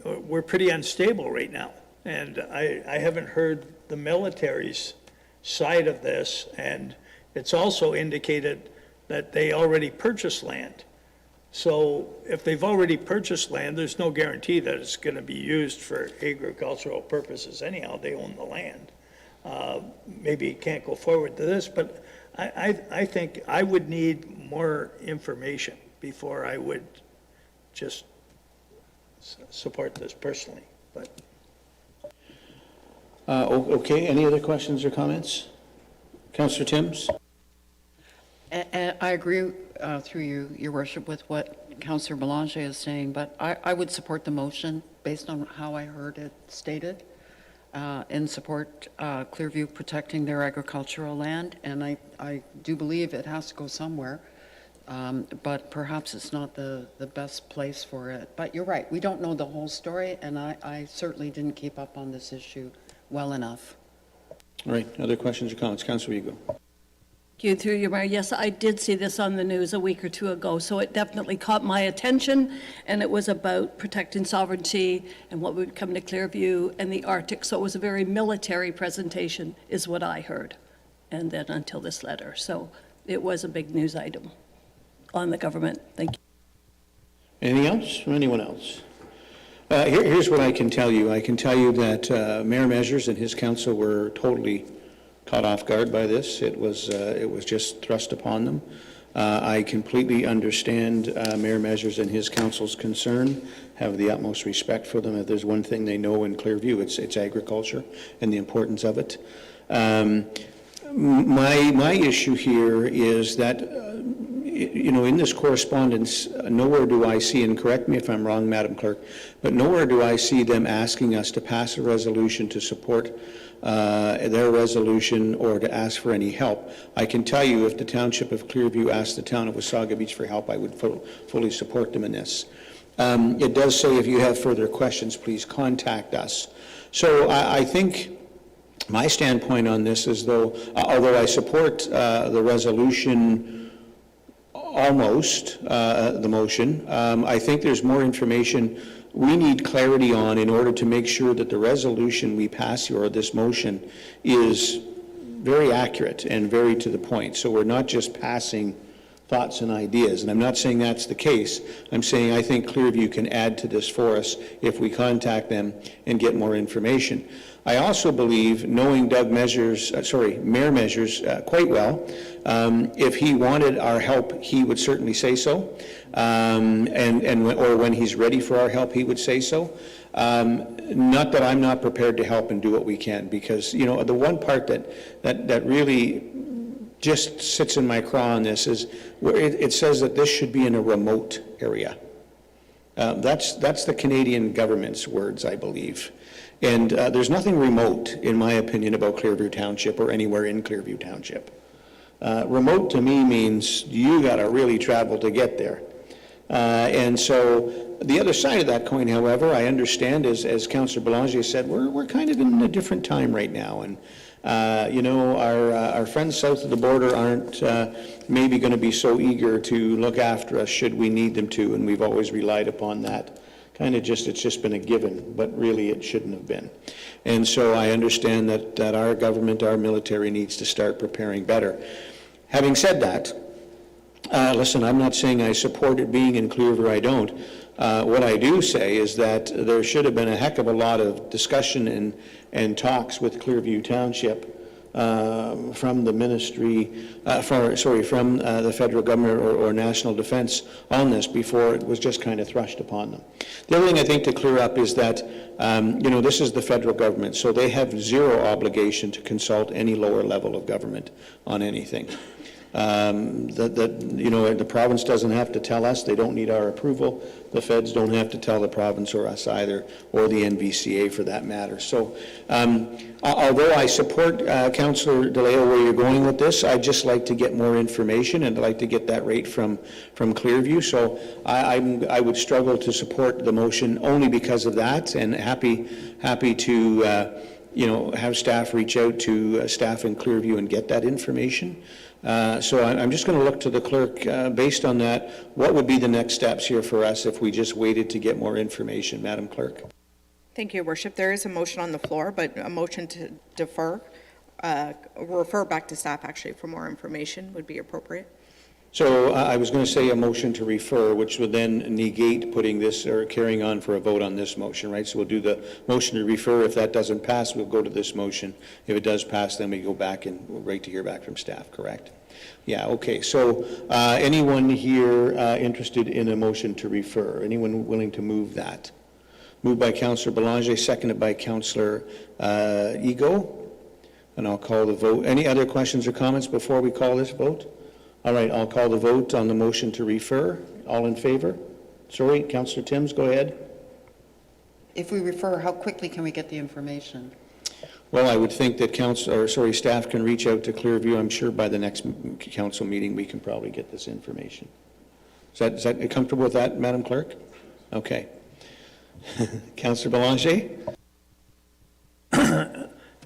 we're pretty unstable right now. And I haven't heard the military's side of this, and it's also indicated that they already purchased land. So if they've already purchased land, there's no guarantee that it's going to be used for agricultural purposes anyhow. They own the land. Maybe it can't go forward to this, but I think I would need more information before I would just support this personally. But Okay, any other questions or comments? Councillor Timms? And I agree through you, Your Worship, with what Councillor Belanger is saying, but I would support the motion based on how I heard it stated, and support Clearview protecting their agricultural land. And I do believe it has to go somewhere, but perhaps it's not the best place for it. But you're right, we don't know the whole story, and I certainly didn't keep up on this issue well enough. All right, other questions or comments? Councillor Vigo. You, through your mayor, yes, I did see this on the news a week or two ago, so it definitely caught my attention, and it was about protecting sovereignty and what would come to Clearview and the Arctic, so it was a very military presentation, is what I heard, and then until this letter. So it was a big news item on the government. Thank you. Anything else from anyone else? Here's what I can tell you. I can tell you that Mayor Measures and his council were totally caught off guard by this. It was just thrust upon them. I completely understand Mayor Measures and his council's concern, have the utmost respect for them. If there's one thing they know in Clearview, it's agriculture and the importance of it. My issue here is that in this correspondence, nowhere do I see, and correct me if I'm wrong, Madam Clerk, but nowhere do I see them asking us to pass a resolution to support their resolution or to ask for any help. I can tell you, if the Township of Clearview asked the town of Wasaga Beach for help, I would fully support them in this. It does say if you have further questions, please contact us. So I think my standpoint on this is, although I support the resolution, almost the motion, I think there's more information we need clarity on in order to make sure that the resolution we pass here, or this motion, is very accurate and very to the point. So we're not just passing thoughts and ideas. And I'm not saying that's the case. I'm saying I think Clearview can add to this for us if we contact them and get more information. I also believe, knowing Mayor Measures quite well, if he wanted our help, he would certainly say so, or when he's ready for our help, he would say so. Not that I'm not prepared to help and do what we can, because the one part that really just sits in my craw on this is where it says that this should be in a remote area. That's the Canadian government's words, I believe. And there's nothing remote, in my opinion, about Clearview Township or anywhere in Clearview Township. Remote to me means you got to really travel to get there. And so the other side of that coin, however, I understand, as Councillor Belanger said, we're kind of in a different time right now. And our friends south of the border aren't maybe going to be so eager to look after us should we need them to, and we've always relied upon that. It's just been a given, but really it shouldn't have been. And so I understand that our government, our military needs to start preparing better. Having said that, listen, I'm not saying I support it being in Clearview, I don't. What I do say is that there should have been a heck of a lot of discussion and talks with Clearview Township from the ministry, from the federal government or national defense on this before it was just kind of thrust upon them. The other thing I think to clear up is that, this is the federal government, so they have zero obligation to consult any lower level of government on anything. The province doesn't have to tell us. They don't need our approval. The feds don't have to tell the province or us either, or the NVCA for that matter. So although I support Councillor DeLeo where you're going with this, I'd just like to get more information, and I'd like to get that rate from Clearview. So I would struggle to support the motion only because of that, and happy to have staff reach out to staff in Clearview and get that information. So I'm just going to look to the clerk. Based on that, what would be the next steps here for us if we just waited to get more information, Madam Clerk? Thank you, Your Worship. There is a motion on the floor, but a motion to defer, refer back to staff actually for more information would be appropriate. So I was going to say a motion to refer, which would then negate putting this or carrying on for a vote on this motion, right? So we'll do the motion to refer. If that doesn't pass, we'll go to this motion. If it does pass, then we go back and we'll wait to hear back from staff, correct? Yeah, okay. So anyone here interested in a motion to refer? Anyone willing to move that? Moved by Councillor Belanger, seconded by Councillor Ego. And I'll call the vote. Any other questions or comments before we call this vote? All right, I'll call the vote on the motion to refer. All in favor? Sorry, Councillor Timms, go ahead. If we refer, how quickly can we get the information? Well, I would think that staff can reach out to Clearview. I'm sure by the next council meeting we can probably get this information. Is that comfortable with that, Madam Clerk? Okay. Councillor Belanger?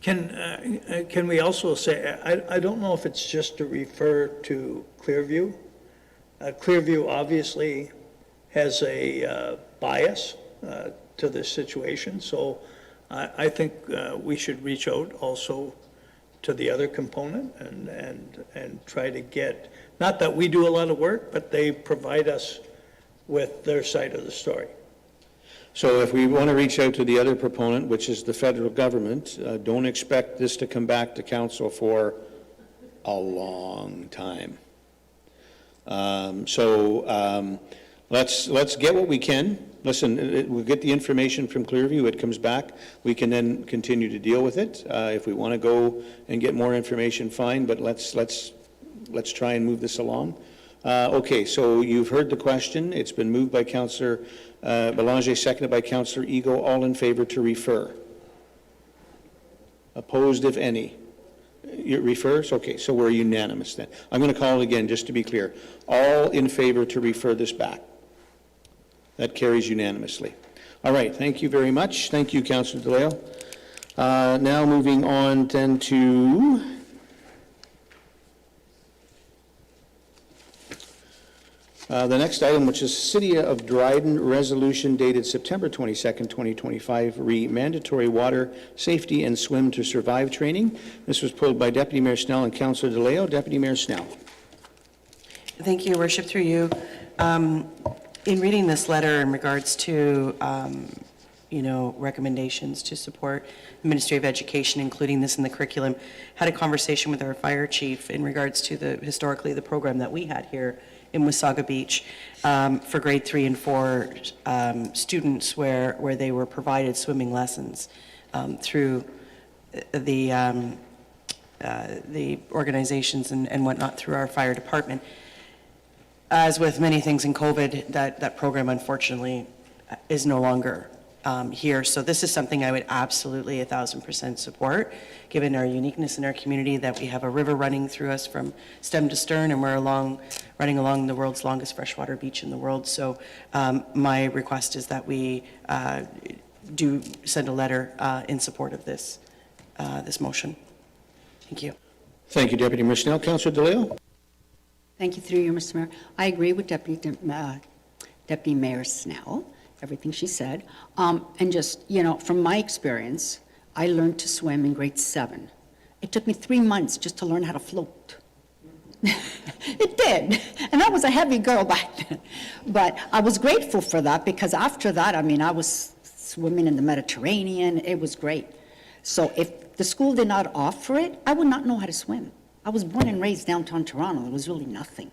Can we also say, I don't know if it's just to refer to Clearview. Clearview obviously has a bias to this situation, so I think we should reach out also to the other component and try to get, not that we do a lot of work, but they provide us with their side of the story. So if we want to reach out to the other proponent, which is the federal government, don't expect this to come back to council for a long time. Let's get what we can. Listen, we'll get the information from Clearview. It comes back. We can then continue to deal with it. If we want to go and get more information, fine. But let's try and move this along. Okay, so you've heard the question. It's been moved by Councillor Belanger, seconded by Councillor Ego. All in favor to refer? Opposed, if any? It refers? Okay, so we're unanimous then. I'm going to call it again, just to be clear. All in favor to refer this back? That carries unanimously. All right, thank you very much. Thank you, Councillor DeLeo. Now moving on then to the next item, which is City of Dryden Resolution dated September 22nd, 2025, mandatory water safety and swim to survive training. This was pulled by Deputy Mayor Snell and Councillor DeLeo. Deputy Mayor Snell. Thank you, Your Worship, through you. In reading this letter in regards to, recommendations to support the Ministry of Education, including this in the curriculum, had a conversation with our fire chief in regards to historically the program that we had here in Wasaga Beach for grade 3 and 4 students where they were provided swimming lessons through the organizations and whatnot through our fire department. As with many things in COVID, that program unfortunately is no longer here. So this is something I would absolutely 1,000% support, given our uniqueness in our community, that we have a river running through us from stem to stern, and we're running along the world's longest freshwater beach in the world. So my request is that we do send a letter in support of this motion. Thank you. Thank you, Deputy Mayor Snell. Councillor DeLeo. Thank you, through you, Mr. Mayor. I agree with Deputy Mayor Snell, everything she said. And just, from my experience, I learned to swim in grade 7. It took me 3 months just to learn how to float. It did. And I was a heavy girl back then. But I was grateful for that, because after that, I was swimming in the Mediterranean. It was great. So if the school did not offer it, I would not know how to swim. I was born and raised downtown Toronto. There was really nothing.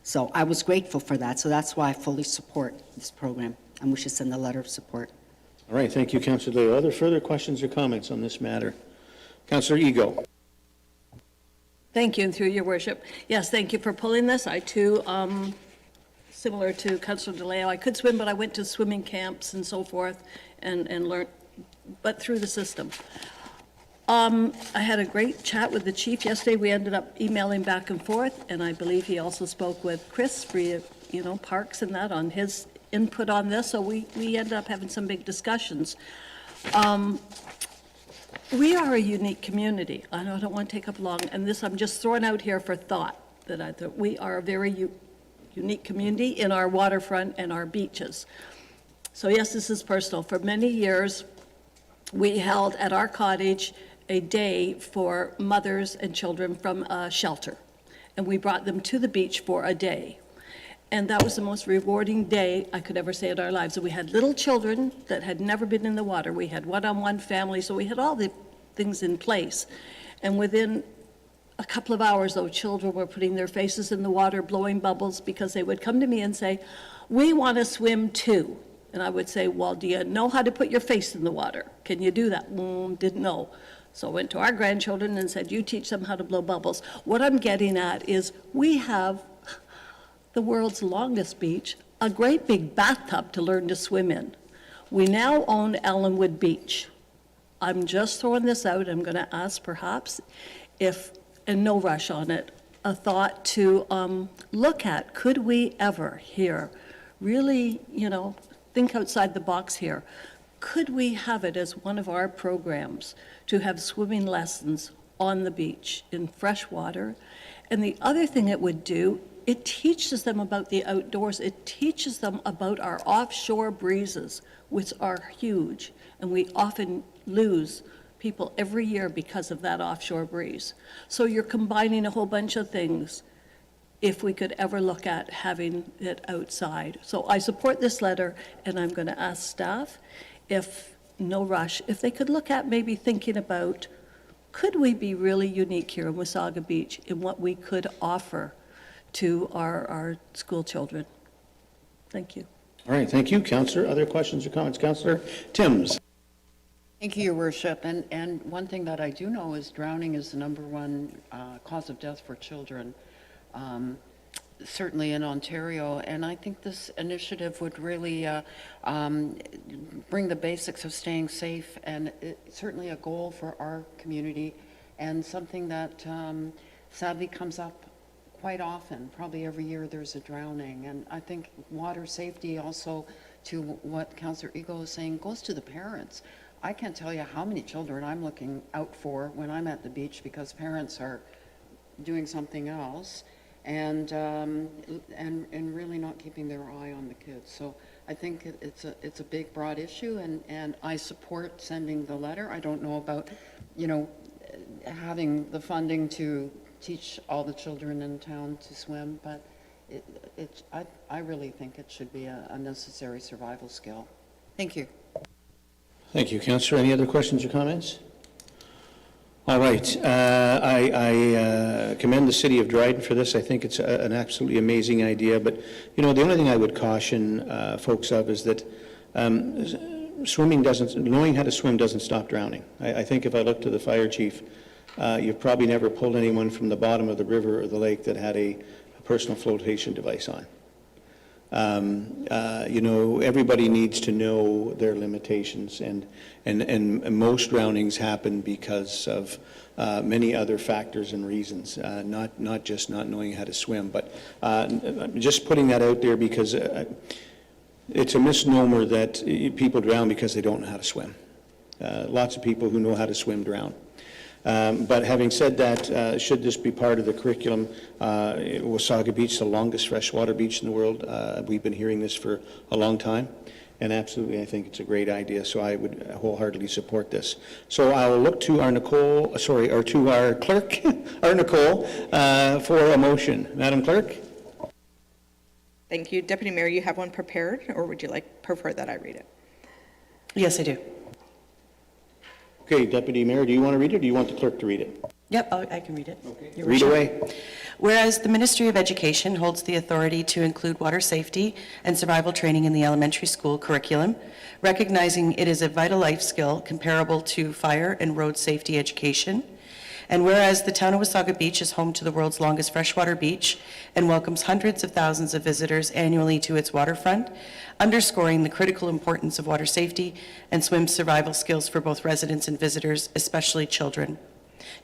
So I was grateful for that. So that's why I fully support this program, and we should send a letter of support. All right, thank you, Councillor DeLeo. Other further questions or comments on this matter? Councillor Ego. Thank you, and through your worship. Yes, thank you for pulling this. I too, similar to Councillor DeLeo, I could swim, but I went to swimming camps and so forth and learned, but through the system. I had a great chat with the chief yesterday. We ended up emailing back and forth, and I believe he also spoke with Chris for, parks and that on his input on this. So we ended up having some big discussions. We are a unique community. I don't want to take up long, and this I'm just throwing out here for thought, that I thought we are a very unique community in our waterfront and our beaches. So yes, this is personal. For many years, we held at our cottage a day for mothers and children from a shelter, and we brought them to the beach for a day. And that was the most rewarding day I could ever say in our lives. And we had little children that had never been in the water. We had one-on-one families, so we had all the things in place. And within a couple of hours, though, children were putting their faces in the water, blowing bubbles, because they would come to me and say, "We want to swim too." And I would say, "Well, do you know how to put your face in the water? Can you do that?" Didn't know. So I went to our grandchildren and said, "You teach them how to blow bubbles." What I'm getting at is we have the world's longest beach, a great big bathtub to learn to swim in. We now own Ellenwood Beach. I'm just throwing this out. I'm going to ask perhaps if, and no rush on it, a thought to look at, could we ever here really, think outside the box here. Could we have it as one of our programs to have swimming lessons on the beach in fresh water? And the other thing it would do, it teaches them about the outdoors. It teaches them about our offshore breezes, which are huge. And we often lose people every year because of that offshore breeze. So you're combining a whole bunch of things if we could ever look at having it outside. So I support this letter, and I'm going to ask staff, if no rush, if they could look at maybe thinking about, could we be really unique here in Wasaga Beach in what we could offer to our school children? Thank you. All right, thank you, Councillor. Other questions or comments? Councillor Timms. Thank you, Your Worship. And one thing that I do know is drowning is the #1 cause of death for children. certainly in Ontario, and I think this initiative would really bring the basics of staying safe, and it's certainly a goal for our community, and something that sadly comes up quite often. Probably every year there's a drowning, and I think water safety also, to what Councillor Eagle is saying, goes to the parents. I can't tell you how many children I'm looking out for when I'm at the beach because parents are doing something else and really not keeping their eye on the kids. So I think it's a big, broad issue, and I support sending the letter. I don't know about, having the funding to teach all the children in town to swim, but I really think it should be a necessary survival skill. Thank you. Thank you, Councillor. Any other questions or comments? All right. I commend the City of Dryden for this. I think it's an absolutely amazing idea. But, the only thing I would caution folks of is that knowing how to swim doesn't stop drowning. I think if I look to the fire chief, you've probably never pulled anyone from the bottom of the river or the lake that had a personal flotation device on. Everybody needs to know their limitations, and most drownings happen because of many other factors and reasons, not just not knowing how to swim. But just putting that out there because it's a misnomer that people drown because they don't know how to swim. Lots of people who know how to swim drown. But having said that, should this be part of the curriculum, Wasaga Beach, the longest freshwater beach in the world, we've been hearing this for a long time, and absolutely I think it's a great idea, so I would wholeheartedly support this. So I will look to our to our clerk, our Nicole, for a motion. Madam Clerk? Thank you. Deputy Mayor, you have one prepared, or would you prefer that I read it? Yes, I do. Okay, Deputy Mayor, do you want to read it, or do you want the clerk to read it? Yep, I can read it. Okay. Read away. Whereas the Ministry of Education holds the authority to include water safety and survival training in the elementary school curriculum, recognizing it is a vital life skill comparable to fire and road safety education. And whereas the town of Wasaga Beach is home to the world's longest freshwater beach and welcomes hundreds of thousands of visitors annually to its waterfront, underscoring the critical importance of water safety and swim survival skills for both residents and visitors, especially children.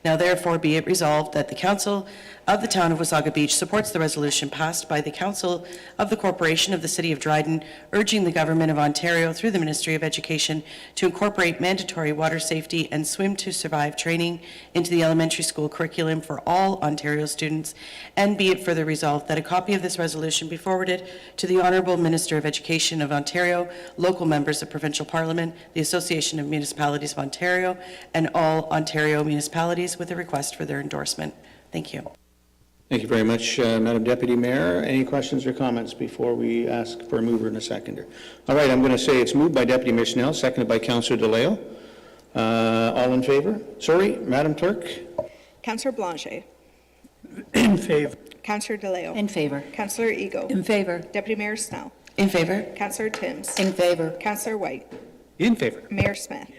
Now therefore be it resolved that the Council of the Town of Wasaga Beach supports the resolution passed by the Council of the Corporation of the City of Dryden, urging the Government of Ontario through the Ministry of Education to incorporate mandatory water safety and swim to survive training into the elementary school curriculum for all Ontario students, and be it further resolved that a copy of this resolution be forwarded to the Honourable Minister of Education of Ontario, local members of Provincial Parliament, the Association of Municipalities of Ontario, and all Ontario municipalities with a request for their endorsement. Thank you. Thank you very much, Madam Deputy Mayor. Any questions or comments before we ask for a mover and a seconder? All right, I'm going to say it's moved by Deputy Mayor Snell, seconded by Councillor DeLeo. All in favor? Sorry, Madam Clerk? Councillor Blanchet. In favor. Councillor DeLeo. In favor. Councillor Ego. In favor. Deputy Mayor Snell. In favor. Councillor Timms. In favor. Councillor White. In favor. Mayor Smith.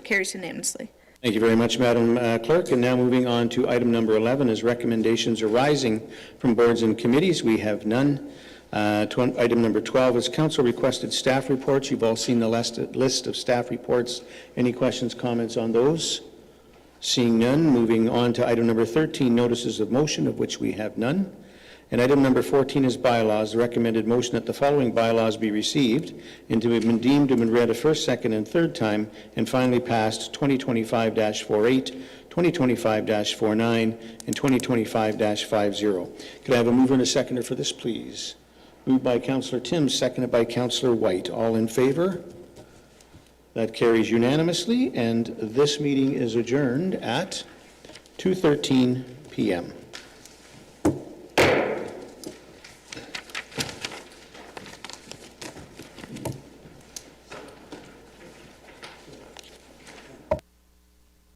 Carries unanimously. Thank you very much, Madam Clerk. And now moving on to item number 11 is recommendations arising from boards and committees. We have none. Item number 12 is council requested staff reports. You've all seen the list of staff reports. Any questions, comments on those? Seeing none, moving on to item number 13, notices of motion, of which we have none. And item number 14 is bylaws. The recommended motion that the following bylaws be received and to have been deemed to have been read a first, second, and third time and finally passed 2025-48, 2025-49, and 2025-50. Could I have a mover and a seconder for this, please? Moved by Councillor Timms, seconded by Councillor White. All in favor? That carries unanimously, and this meeting is adjourned at 2:13 p.m.